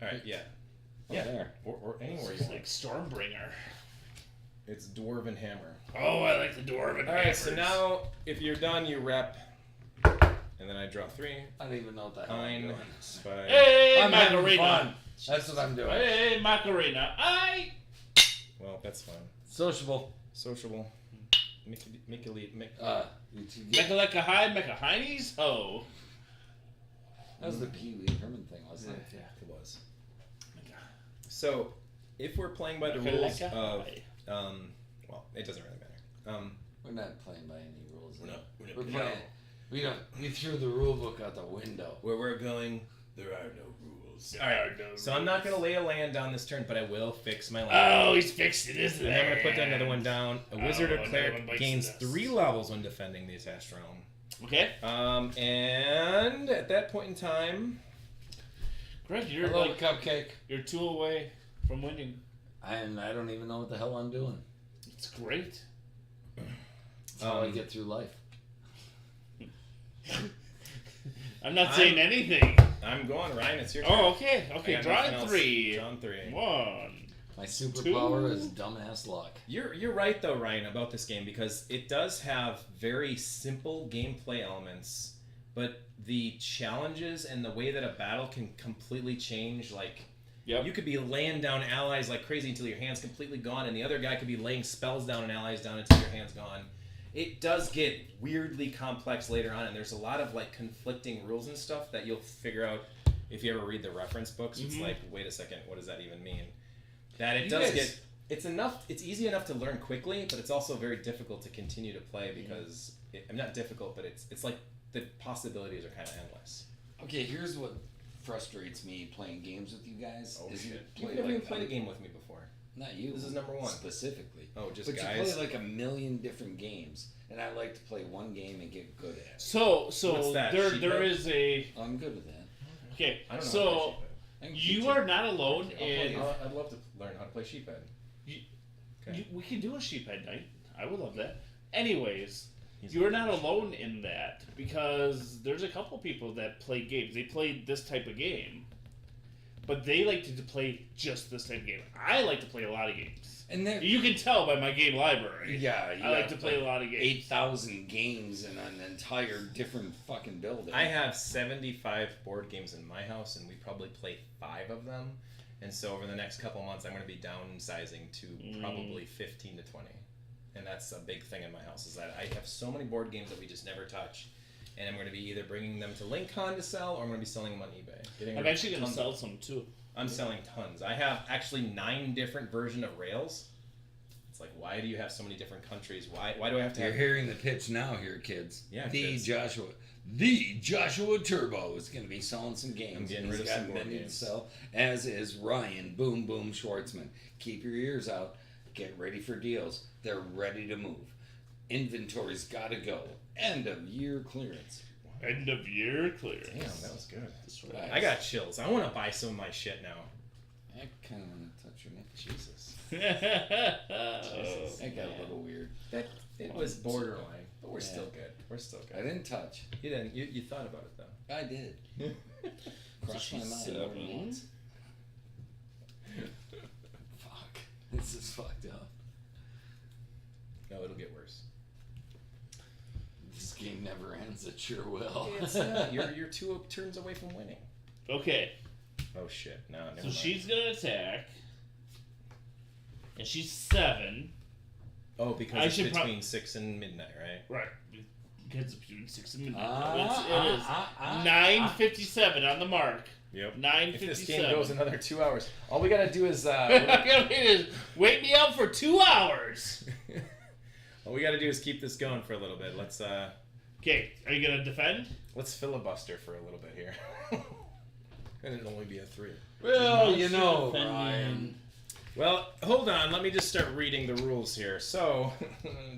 All right. Yeah. Oh, Yeah. there. Or anywhere you It's want. like Stormbringer. It's Dwarven Hammer. Oh, I like the dwarven. All right. So hammers. now, if you're done, you rep, and then I draw 3. I don't even know what the hell I'm 9, doing. Spy. Hey, I'm having Macarena. fun. That's what I'm doing. Hey, Macarena. Well, that's fine. Sociable. Sociable. Make it lead. Make. You two get. Mechaleka high, Mecha heinies. Oh. That was the Pee Wee Herman thing, wasn't it? Yeah, it was. So, if we're playing by the Mechaleka rules of, high. well, it doesn't really matter. We're not playing by any rules. We're not We're playing. We threw the rule book out the window. Where we're going, there are no rules. All right. No So I'm not gonna lay a land down this turn, but I will fix my land. Oh, he's fixed it, isn't And it? then I'm gonna put another one down. A wizard or another cleric one bites gains the dust. 3 levels when defending the attached realm. Okay. And at that point in time, Greg, you're Hello, like cupcake. you're 2 away from winning. And I don't even know what the hell I'm doing. It's great. That's how I get through life. I'm not saying anything. I'm going. Ryan, it's your turn. Oh, okay. I Okay, got draw nothing else. 3. Drawn 3. 1. My superpower 2. is dumbass luck. You're right though, Ryan, about this game because it does have very simple gameplay elements, but the challenges and the way that a battle can completely change. Like, Yep. you could be laying down allies like crazy until your hand's completely gone, and the other guy could be laying spells down and allies down until your hand's gone. It does get weirdly complex later on, and there's a lot of like conflicting rules and stuff that you'll figure out if you ever read the reference books. It's like, wait a second, what does that even mean? That it You does guys- get. It's easy enough to learn quickly, but it's also very difficult to continue to play because I'm not difficult, but it's like the possibilities are kind of endless. Okay, here's what frustrates me playing games with you guys. Oh is you shit! play You've never like even played a game with me before. Not you. This is number 1. specifically. Oh, just but guys. you play like a million different games, and I like to play one game and get good at it. So What's that, there sheephead? is a I'm good with that. okay. I don't know. So I can teach you are not alone in. I'd love to learn how to play sheephead. Okay. We can do a sheephead night. I would love that. Anyways, He's you're not alone in that because there's a couple people that play games. They play this type of game, but they like to play just this type of game. I like to play a lot of games. And there, You can tell by my game library. yeah, I like to play a lot of games. 8,000 games in an entire different fucking building. I have 75 board games in my house, and we probably play 5 of them. And so over the next couple months, I'm going to be downsizing to probably 15 to 20. And that's a big thing in my house, is that I have so many board games that we just never touch. And I'm going to be either bringing them to LinkCon to sell, or I'm going to be selling them on eBay. I'm actually going to sell some too. I'm selling tons. I have actually 9 different versions of Rails. It's like, why do you have so many different countries? Why do I have to You're have... hearing the pitch now here, kids. Yeah, The kids. Joshuaturbo is going to be selling some games. I'm getting He's rid of got some board many games. to sell, as is Ryan Boom Boom Schwartzman. Keep your ears out. Get ready for deals. They're ready to move. Inventory's got to go. End of year clearance. End of year clearance. Damn, that was good. Nice. I got chills. I want to buy some of my shit now. I kind of want to touch your neck. Jesus. That got a little weird. It was borderline, but we're still good. We're still I good. didn't touch. You didn't. You thought about it though. I did. Crossed my mind more than once. Fuck. This is fucked up. No, it'll get worse. This game never ends. It sure will. It's not. You're 2 turns away from winning. Okay, Oh shit! No, never so mind. she's going to attack. And she's 7. Oh, because I it's should between 6 and midnight, right? Right. Because it's between 6 and midnight. Ah, It is 9:57 on the mark. Yep. 9:57. If this game goes another 2 hours, all we gotta do is wait me up for 2 hours. all we gotta do is keep this going for a little bit. Let's Okay, are you gonna defend? filibuster for a little bit here. And it'll only be a 3. Well, you Monster know, defending. Ryan. Well, hold on. Let me just start reading the rules here. So,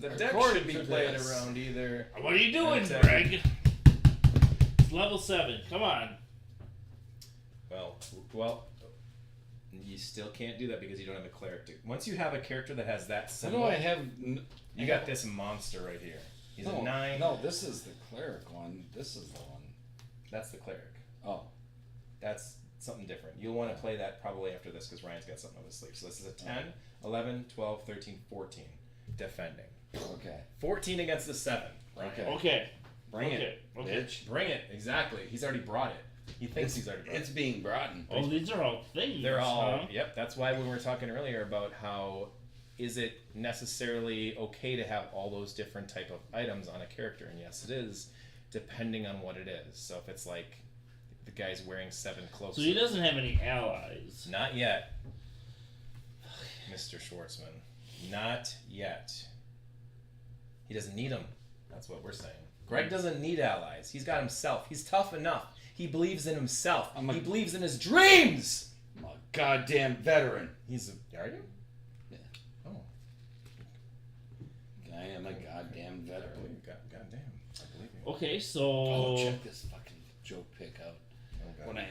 the deck According should be to played this. around either. What are you doing, Attack. Greg? It's level 7. Come on. Well, you still can't do that because you don't have a cleric. Once you have a character that has that What symbol, do I have? you got this monster right here. He's a 9. No, this is the cleric one. This is the one. That's the cleric. Oh. That's something different. You'll want to play that probably after this because Ryan's got something on his sleeve. So this is a 10, 11, 12, 13, 14. Defending. Okay. 14 against the 7. Ryan. Okay. Okay. Bring Okay. it. Okay. Bitch. Bring it. Exactly. He's already brought it. He thinks he's already brought It's it. being brought in. Oh, these are all things. They're all, huh? yep. That's why when we were talking earlier about how is it necessarily okay to have all those different type of items on a character? And yes, it is, depending on what it is. So if it's like the guy's wearing 7 cloaks. So he doesn't have any allies. Not yet, Mr. Schwartzman. Not yet. He doesn't need them. That's what we're saying. Greg doesn't need allies. He's got himself. He's tough enough. He believes in himself. He believes in his dreams. I'm a goddamn veteran. He's a... Are you? Yeah. Oh. I am a goddamn I veteran. believe you. Goddamn. I believe you. Okay, so... Oh, check this fucking joke pick out. Oh, God. When I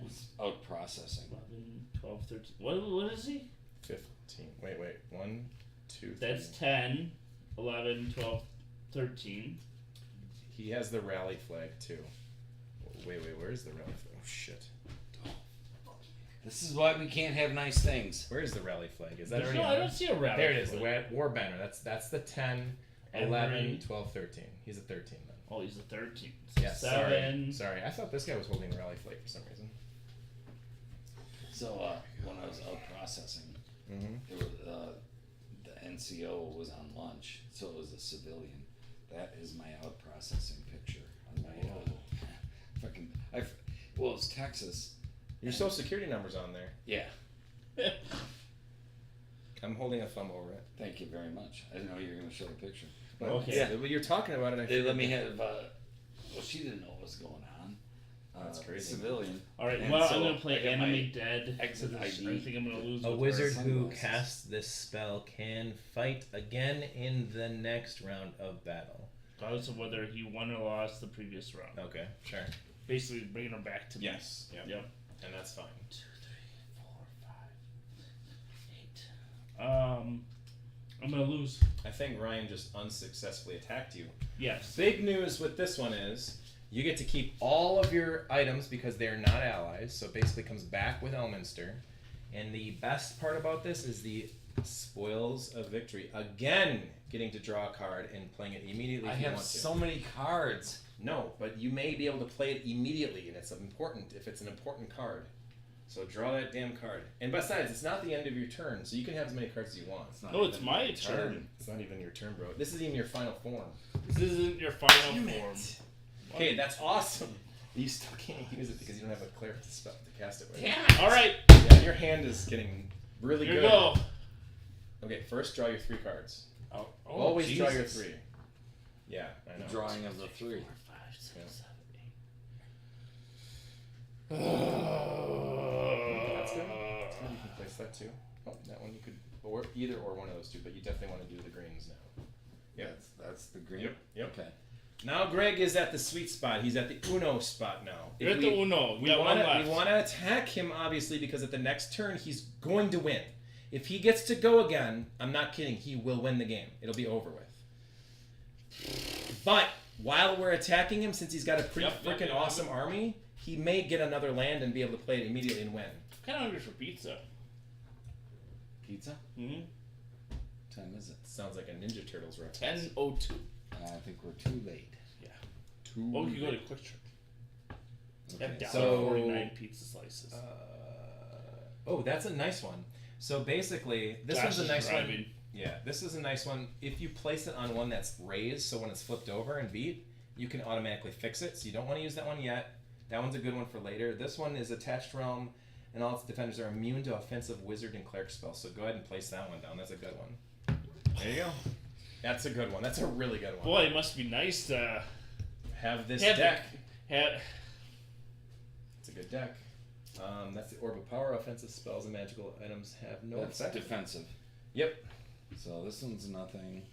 was out processing. 11, 12, 13. What is he? 15. Wait. 1, 2, 3. That's 10, 11, 12, 13. He has the rally flag too. Wait. Where's the rally flag? Oh shit. This is why we can't have nice things. Where's the rally flag? Is that No, already I on? don't see a rally. There it is. flag. The war banner. That's the 10, Every- 11, 12, 13. He's a 13 then. Oh, he's a 13. So Yeah. 7. Sorry. I thought this guy was holding the rally flag for some reason. So when I was out processing, Mm-hmm. it was, the NCO was on lunch, so it was a civilian. That is my out processing picture on my fucking. Well, it's Texas. Your social security number's on there. Yeah. I'm holding a thumb over it. Thank you very much. I didn't know you were going to show the picture. But Okay. Yeah. Well, you're talking about it. I They let me figured- have. Well, she didn't know what was going on. That's crazy. Civilian. All right, And well, so I'm going to play I got my Enemy Dead. exit I ID. think I'm going to lose A with wizard her. who sunglasses. casts this spell can fight again in the next round of battle. Regardless of whether he won or lost the previous round. Okay, sure. Basically, bringing her back to me. Yes. Yep. Yep. And that's fine. 2, 3, 4, 5, 8. I'm going to lose. I think Ryan just unsuccessfully attacked you. Yes. Big news with this one is you get to keep all of your items because they're not allies, so it basically comes back with Elminster. And the best part about this is the spoils of victory. Again, getting to draw a card and playing it immediately I if you have want to. so many cards. No, but you may be able to play it immediately, and it's important if it's an important card. So draw that damn card. And besides, it's not the end of your turn, so you can have as many cards as you want. It's not No, it's even my my turn. It's not even your turn, bro. This isn't even your final form. This isn't your final form. Okay, that's awesome. You still can't use it because you don't have a cleric to cast it with. All right, Yeah, your hand is getting really here good. you go. Okay, first draw your 3 cards. Oh, Always draw your Jesus. 3. Yeah, I know. Drawing of the 3. 5, 6, Yeah. 7, 8. That's good. That's good. You can place that too. Oh, that one you could, or either or one of those two, but you definitely want to do the greens now. Yep. That's the green. Yep. Okay. Now Greg is at the sweet spot. He's at the Uno spot now. You're at the Uno. We got one left. want to attack him, obviously, because at the next turn, he's going to win. If he gets to go again, I'm not kidding, he will win the game. It'll be over with. But while we're attacking him, since he's got a pretty freaking awesome army, he may get another land and be able to play it immediately and win. I'm kind of hungry for pizza. Pizza? Mm-hmm. What time is it? Sounds like a Ninja Turtles reference. 10:02. I think we're too late. Yeah. Too Oh, you can go to late. Quick Trip. Okay. Have So- $1.49 pizza slices. Oh, that's a nice one. So basically, this Josh one's a is nice driving. one. Yeah, this is a nice one. If you place it on one that's raised, so when it's flipped over and beat, you can automatically fix it. So you don't want to use that one yet. That one's a good one for later. This one is attached realm, and all its defenders are immune to offensive wizard and cleric spells. So go ahead and place that one down. That's a good one. There you go. That's a good one. That's a really good one. Boy, it must be nice to Have this have deck. It's a good deck. That's the Orb of Power. Offensive spells and magical items have no That's effect. defensive. Yep. So this one's nothing.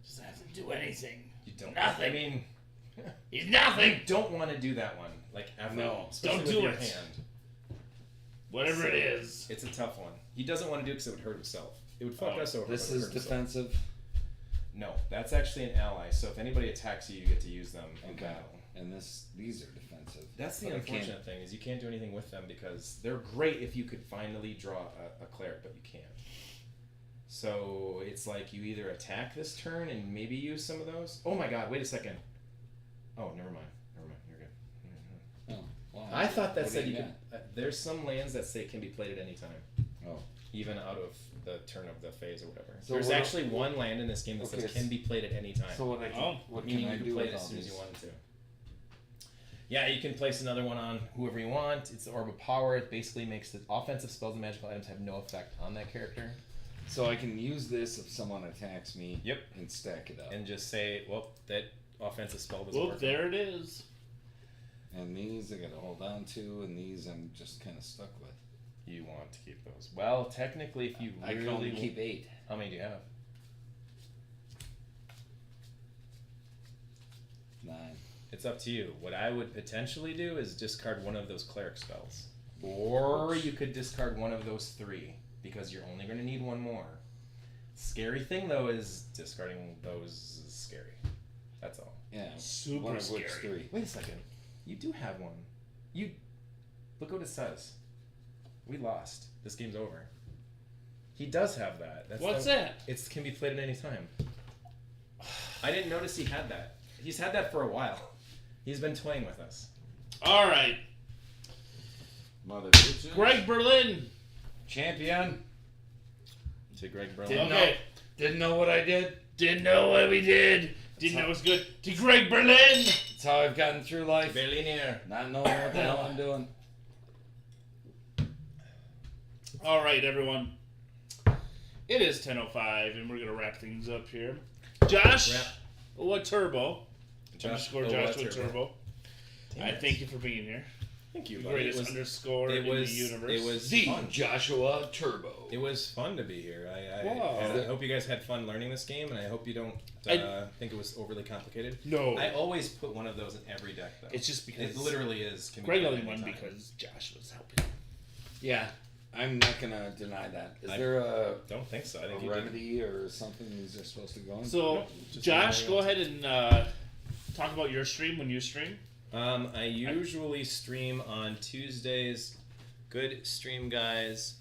Doesn't have to do anything. You don't. Nothing. I mean, He's you nothing. don't want to do that one. Like ever. No. Especially Don't with do your it. hand. Whatever it is. It's a tough one. He doesn't want to do it because it would hurt himself. It would fuck Oh, us over. This but it is would hurt himself. defensive. No, that's actually an ally. So if anybody attacks you, you get to use them in Okay. battle. And these are defensive. That's the But I can't- unfortunate thing is you can't do anything with them because they're great if you could finally draw a cleric, but you can't. So it's like you either attack this turn and maybe use some of those. Oh my god! Wait a second. Oh, never mind. Never mind. You're good. Oh, wow. I thought that What said do you got? could. There's some lands that say can be played at any time, Oh. even out of the turn of the phase or whatever. So There's what- actually one land in this game that Okay, says can be played at any time. So what I can, Oh, what Meaning can I you can do play with it as all soon as these? you wanted to. Yeah, you can place another one on whoever you want. It's the Orb of Power. It basically makes the offensive spells and magical items have no effect on that character. So I can use this if someone attacks me. Yep. And stack it up. And just say, well, that offensive spell doesn't Well, work. there it is. And these I gotta hold on to, and these I'm just kind of stuck with. You want to keep those. Well, technically, if you I really can only keep 8. How many do you have? 9. It's up to you. What I would potentially do is discard one of those cleric spells. Or you could discard one of those 3, because you're only going to need one more. Scary thing, though, is discarding those is scary. That's all. Yeah. Super one of which scary. 3. Wait a second. You do have one. You look what it says. We lost. This game's over. He does have that. That's What's the, that? It can be played at any time. I didn't notice he had that. He's had that for a while. He's been toying with us. All right. Mother bitches. Greg Berlin. Champion. To Greg Berlin. Didn't Okay. Didn't know what I did. Didn't know what we did. Didn't know it was good. To Greg Berlin. That's how I've gotten through life. Berliner. Not knowing what the hell I'm doing. All right, everyone. It is 10:05, and we're gonna wrap things up here. Josh, Turbo. Underscore Joshuaturbo. I thank you for being here. Thank you, The buddy. greatest underscore in the universe. It was The fun. Joshua Turbo. It was fun to be here. Wow. I hope you guys had fun learning this game, and I hope you don't think it was overly complicated. No. I always put one of those in every deck, though. It's just because it literally is. Can be Greg played only won anytime. because Josh was helping. Yeah, I'm not gonna deny that. Is I there a Don't think so. I a think you did. remedy or something these are supposed to go in? So, Nope, just Josh, anything go else. ahead and talk about your stream when you stream. I usually stream on Tuesdays. Good stream, guys.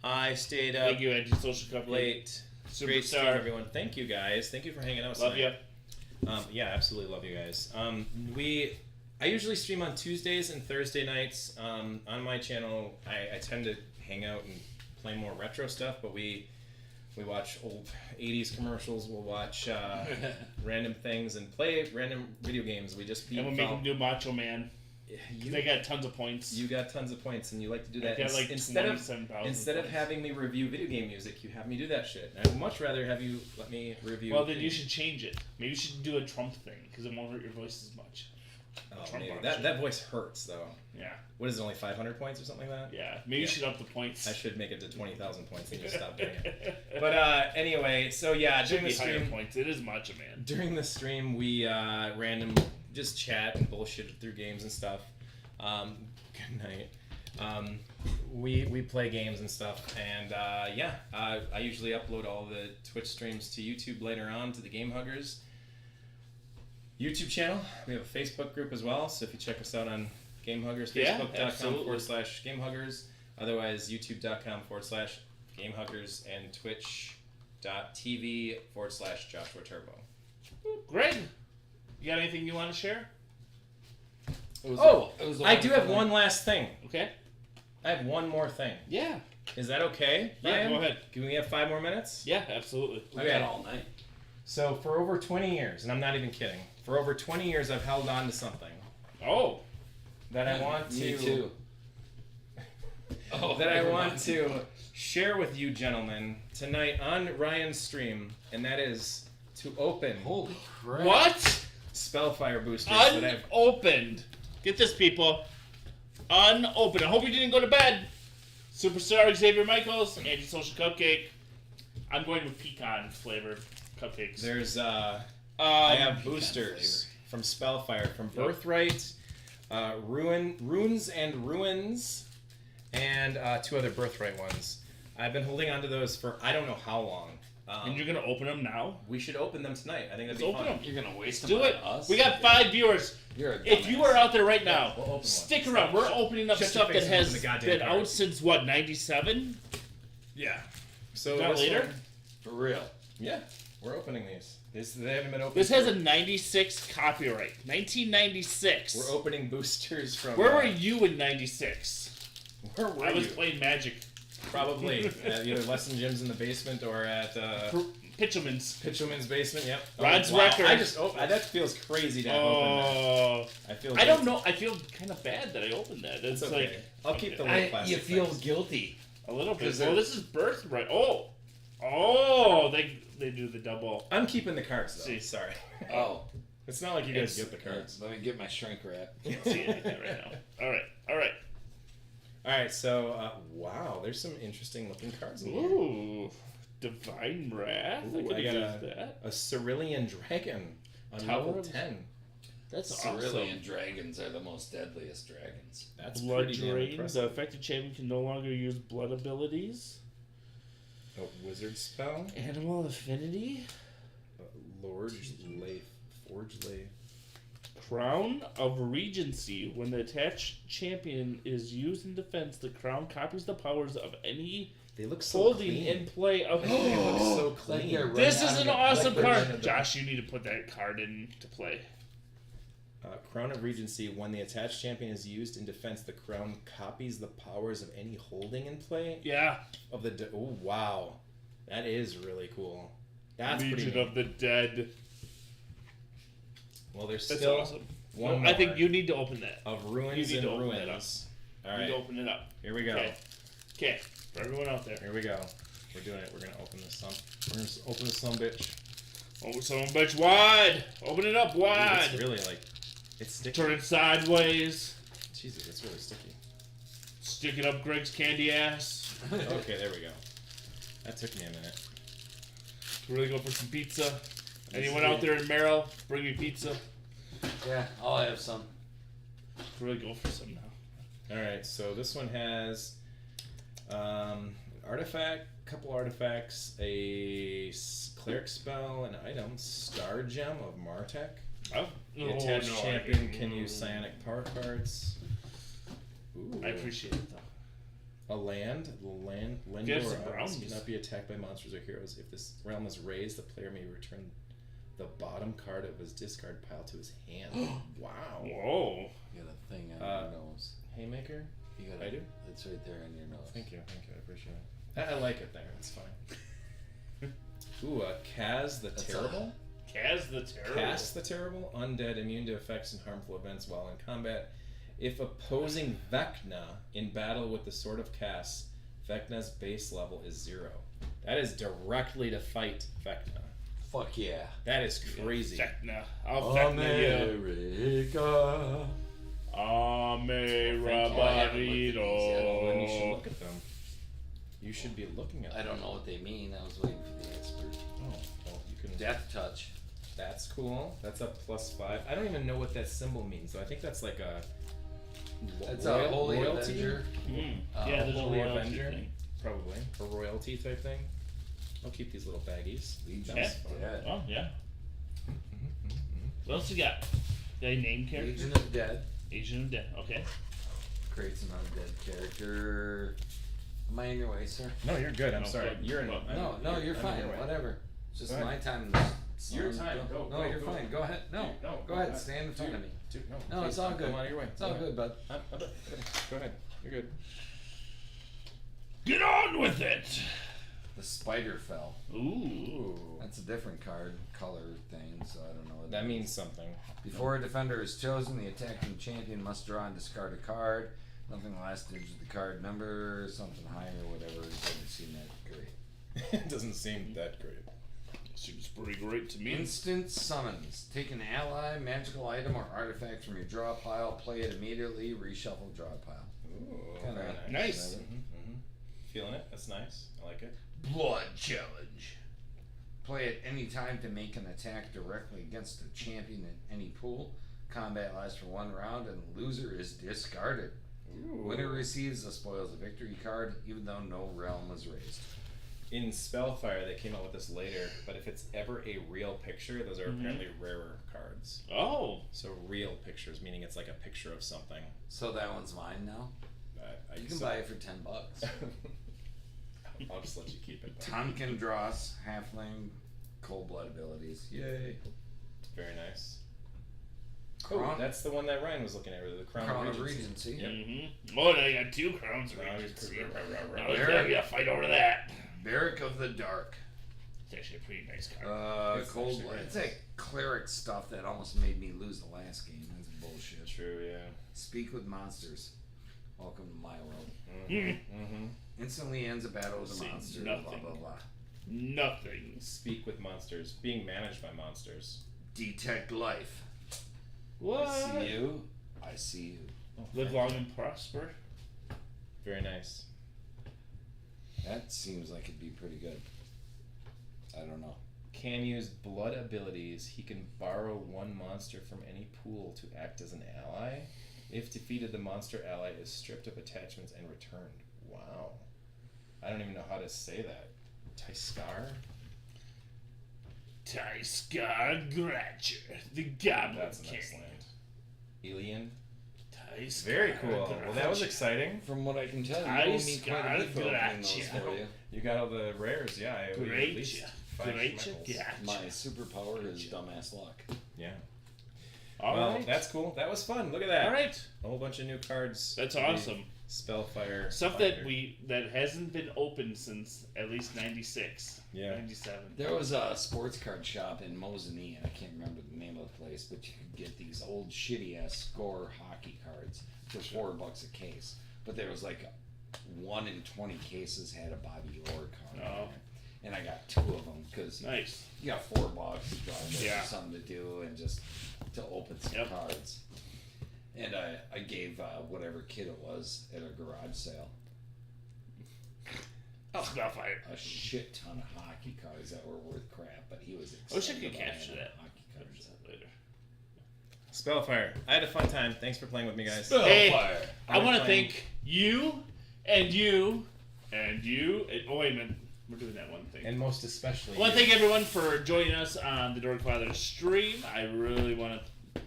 I stayed up Thank you, Anti-Social Cup. late. Great stream, Superstar. everyone. Thank you, guys. Thank you for hanging out. Love you. Yeah, absolutely love you guys. We I usually stream on Tuesdays and Thursday nights. On my channel, I tend to hang out and play more retro stuff, but we watch old 80s commercials. We'll watch random things and play random video games. We just beat And we'll make them do Macho Man. They got tons of points. You got tons of points, and you like to do that. Got like instead of 27,000 having me review video game music, you have me do that shit. I'd much rather have you let me review. Well, then you should change it. Maybe you should do a Trump thing because it won't hurt your voice as much. Oh, maybe. That voice hurts though. Yeah. What is it? Only 500 points or something like that? Yeah. Maybe you should up the points. I should make it to 20,000 points and just stop doing it. But anyway, so yeah, during the higher stream, points. It is Macho Man. during the stream, we random just chat and bullshit through games and stuff. Good night. We play games and stuff, and I usually upload all the Twitch streams to YouTube later on to the Game Huggers YouTube channel. We have a Facebook group as well, so if you check us out on Game Huggers, facebook.com/GameHuggers, otherwise youtube.com/GameHuggers, and twitch.tv/Joshuaturbo. Greg, you got anything you want to share? I do have one last thing. Okay. I have one more thing. Yeah. Is that okay? Yeah, Ryan? go ahead. Can we have 5 more minutes? Yeah, absolutely. We got all night. So for over 20 years, and I'm not even kidding, for over 20 years I've held on to something Oh. that I want to Me too. that I want to share with you gentlemen tonight on Ryan's stream, and that is to open Holy crap. What? Spellfire boosters that I've Unopened. Get this, people. Unopened. I hope you didn't go to bed. Superstar Xavier Michaels, Anti-Social Cupcake. I'm going with pecan flavored cupcakes. There's I have boosters from Spellfire, from Birthright, Runes and Ruins, and 2 other Birthright ones. I've been holding on to those for I don't know how long. And you're gonna open them now? We should open them tonight. I think that'd Let's be open fun. them. You're gonna waste them Do on it. us? We got 5 viewers. You're a If you dumbass. are out there right now, We'll open one. stick around. We're opening up Shut your stuff face that and open has the goddamn been card. out since what, 97? Yeah. So Not this later? one- For real. yeah, we're opening these. They haven't been opened. This has a 96 copyright. 1996. We're opening boosters from. Where were you in 96? Where were I was you? playing Magic. Probably at either lesson gyms in the basement or at Pitchelman's. Pitchelman's basement. Yep. Rod's wow. record. I just that feels crazy to have opened Oh. that. I feel. I don't guilty. know. I feel kind of bad that I opened that. It's It's okay. like I'll keep the okay. little plastic. You feel things. guilty. a little bit. 'Cause Well, they're- this is Birthright. They do the double. I'm keeping the cards though. See. Sorry. Oh. It's not like you guys get the cards. Let me get my shrink wrap. Can't see anything right now. All right. All right. So wow, there's some interesting looking cards in here. Ooh, Divine Wrath. Ooh, I I could got use that. A Cerulean Dragon on Tower level of- 10. That's Cerulean awesome. dragons are the most deadliest dragons. That's Blood pretty damn Drain. impressive. The affected champion can no longer use blood abilities. A wizard spell. Animal Affinity. Lord Laith. Forge Laith. Crown of Regency. When the attached champion is used in defense, the crown copies the powers of any They look so holding clean. in play of They look so Like clean. they're This right is out an of the- awesome like they're right out card. of the- Josh, you need to put that card into play. Crown of Regency. When the attached champion is used in defense, the crown copies the powers of any holding in play Yeah. of the. Oh wow, that is really cool. That's pretty Legion neat. of the Dead. Well, there's That's still awesome. one I think more you need to open that. of you ruins need and to open that ruins. All You need right, to open it up. here we go. Okay. For everyone out there. Here we go. We're doing it. We're gonna open this some. We're gonna open this some bitch. Open some bitch wide. Open it up wide. It's really like it's sticky. Turn it sideways. Jesus, it's really sticky. Stick it up Greg's candy ass. Okay, there we go. That took me a minute. Really go for some pizza. Anyone out there in Merrill, bring me pizza. Yeah, I'll have some. Really go for some now. All right, so this one has artifact, couple artifacts, a cleric spell, an item, Star Gem of Martek. Oh, The attached champion can use psionic power cards. Ooh. I appreciate it though. A land, You have some Lendor brownies. cannot be attacked by monsters or heroes. If this realm is raised, the player may return the bottom card of his discard pile to his hand. Wow. Whoa. You got a thing on your nose. Haymaker? You got I do? It's right there on your nose. Thank you. I appreciate it. I like it there. It's fine. Ooh, Kaz the Terrible? Kaz the Terrible. Cast the Terrible, undead, immune to effects and harmful events while in combat. If opposing Vecna in battle with the Sword of Cass, Vecna's base level is 0. That is directly to fight Vecna. Fuck yeah. That is crazy. Vecna. I'll Vecna you. America. Ame Well, then you should Rabarito. look at them. You should be looking at them. I don't know what they mean. I was waiting for the expert. Oh, well, you can. Death touch. That's cool. That's a +5. I don't even know what that symbol means, so I think that's like a. It's a holy royalty? avenger. Yeah, there's a Holy royalty Avenger, thing. probably a royalty type thing. I'll keep these little baggies. Legion Yeah. of Dead. Oh, yeah. What else you got? Got any name character? Legion of Dead. Agent of Death. Okay. Creates an undead character. Am I in your way, sir? No, you're good. I'm No, sorry. go- You're in. go. No, you're I'm fine. in your way. Whatever. It's just Go my ahead. time. Your time. Go. No, Go, you're go. fine. Go ahead. No. Go ahead. Stand in front of me. Dude, No, it's all good. Come out of your way. It's all good, bud. Go ahead. You're good. Get on with it. The spider fell. Ooh. Ooh. That's a different card color thing, so I don't know what That means something. Before a defender is chosen, the attacking champion must draw and discard a card. Nothing the last digit of the card number, something higher, whatever. It doesn't seem that great. It doesn't seem that great. Seems pretty great to me. Instant summons. Take an ally, magical item, or artifact from your draw pile, play it immediately, reshuffle draw pile. Ooh. Kinda very nice. Feeling it. That's nice. I like it. Blood challenge. Play at any time to make an attack directly against a champion in any pool. Combat lasts for 1 round and the loser is discarded. Ooh. Winner receives the spoils of victory card, even though no realm was raised. In Spellfire, they came out with this later, but if it's ever a real picture, those are apparently rarer cards. Oh. So real pictures, meaning it's like a picture of something. So that one's mine now. You can buy it for $10. I'll just let you keep it. Tonkin Dross, Halfling, Cold Blood abilities. Yay. Very nice. Crown, That's the one that Ryan was looking at, the Crown of Regency. Regency. Yep. Mm-hmm. Oh, now you got 2 crowns of Now Regency. he's- Now we gotta fight over that. Barrack of the Dark. It's actually a pretty nice card. It's Cold actually Blood. very It's nice. like cleric stuff that almost made me lose the last game. That's bullshit. True, yeah. Speak with monsters. Welcome to my world. Mm-hmm. Instantly ends a battle with a See monster. nothing. Blah blah blah. Nothing. Speak with monsters. Being managed by monsters. Detect life. What? I see you. I see you. Live long and prosper. Very nice. That seems like it'd be pretty good. I don't know. Can use blood abilities. He can borrow 1 monster from any pool to act as an ally. If defeated, the monster ally is stripped of attachments and returned. Wow. I don't even know how to say that. Tyskar? Tyskar Gratcher, the Goblin That's a King. nice land. Alien? Tyskar Very cool. Well, that was Gratcher. exciting. From what I can tell, I you owe me quite a bit for opening those gotcha. for you. You got all the rares, yeah. I owe you at least Great. 5 Great. schmeckles. Gotcha. My superpower is dumbass luck. Yeah. All Well, right. that's cool. That was fun. Look at that. All right. A whole bunch of new cards. That's for the awesome. Spellfire. Stuff binder. that hasn't been opened since at least 96. Yeah. 97. There was a sports card shop in Mosinee, and I can't remember the name of the place, but you could get these old shitty ass score hockey cards for $4 a case. But there was like 1 in 20 cases had a Bobby Orr card. in Oh. there. And I got 2 of them because Nice. you got $4 to draw Yeah. something to do and just to open some Yep. cards. And I gave whatever kid it was at a garage sale Spellfire. a shit ton of hockey cards that were worth crap, but he was I wish I excited could about capture having that. hockey cards. Later. Spellfire. I had a fun time. Thanks for playing with me, guys. Hey, Spellfire. I want to playing- thank you and you and you. Oh, wait a minute. We're doing that one thing. And most especially. I want to you. thank everyone for joining us on the Dork Father stream. I really want to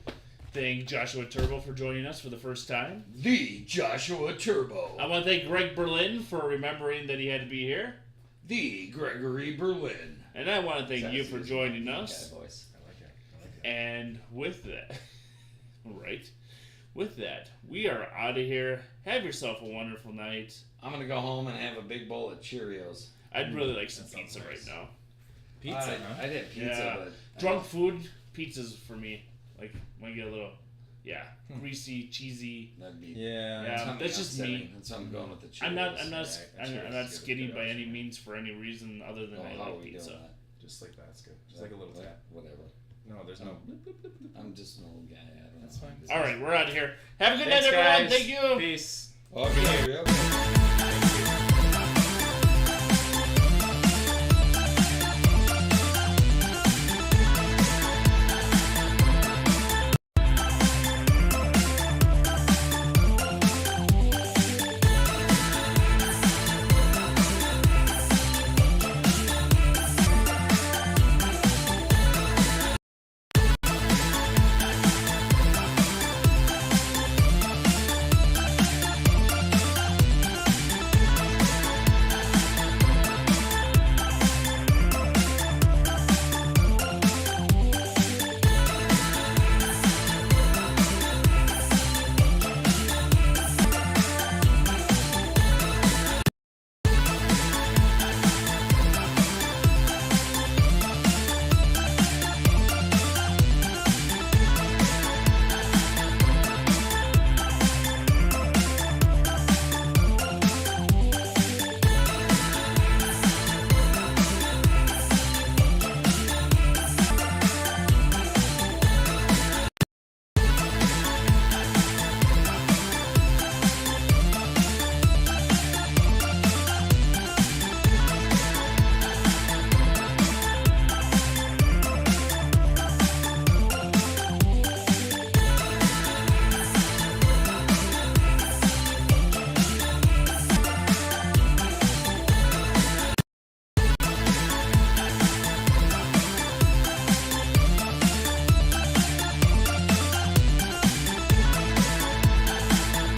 thank Joshuaturbo for joining us for the first time. The Joshuaturbo. I want to thank Greg Berlin for remembering that he had to be here. The Gregory Berlin. And I want to thank you for joining us. Guy voice. And with that, right? With that, we are out of here. Have yourself a wonderful night. I'm gonna go home and have a big bowl of Cheerios. I'd really like some That sounds pizza nice. right now. Pizza, huh? I did pizza, Yeah. but Drunk food, pizza's for me. Like, when I get a little, greasy, cheesy. That'd be Yeah, tummy that's just me. upsetting. That's why I'm going with the Cheerios. I'm not Cheers, I'm not give it skinny a by any option. means for any reason other than Oh, I how are like we pizza. doing that? Just like that. It's good. Just like a little tap. Whatever. No, there's no. I'm just an old guy. I don't That's know. fine. All right, we're out of here. Have a good Thanks, night, everyone. guys. Thank you. Peace. Okay. Yep.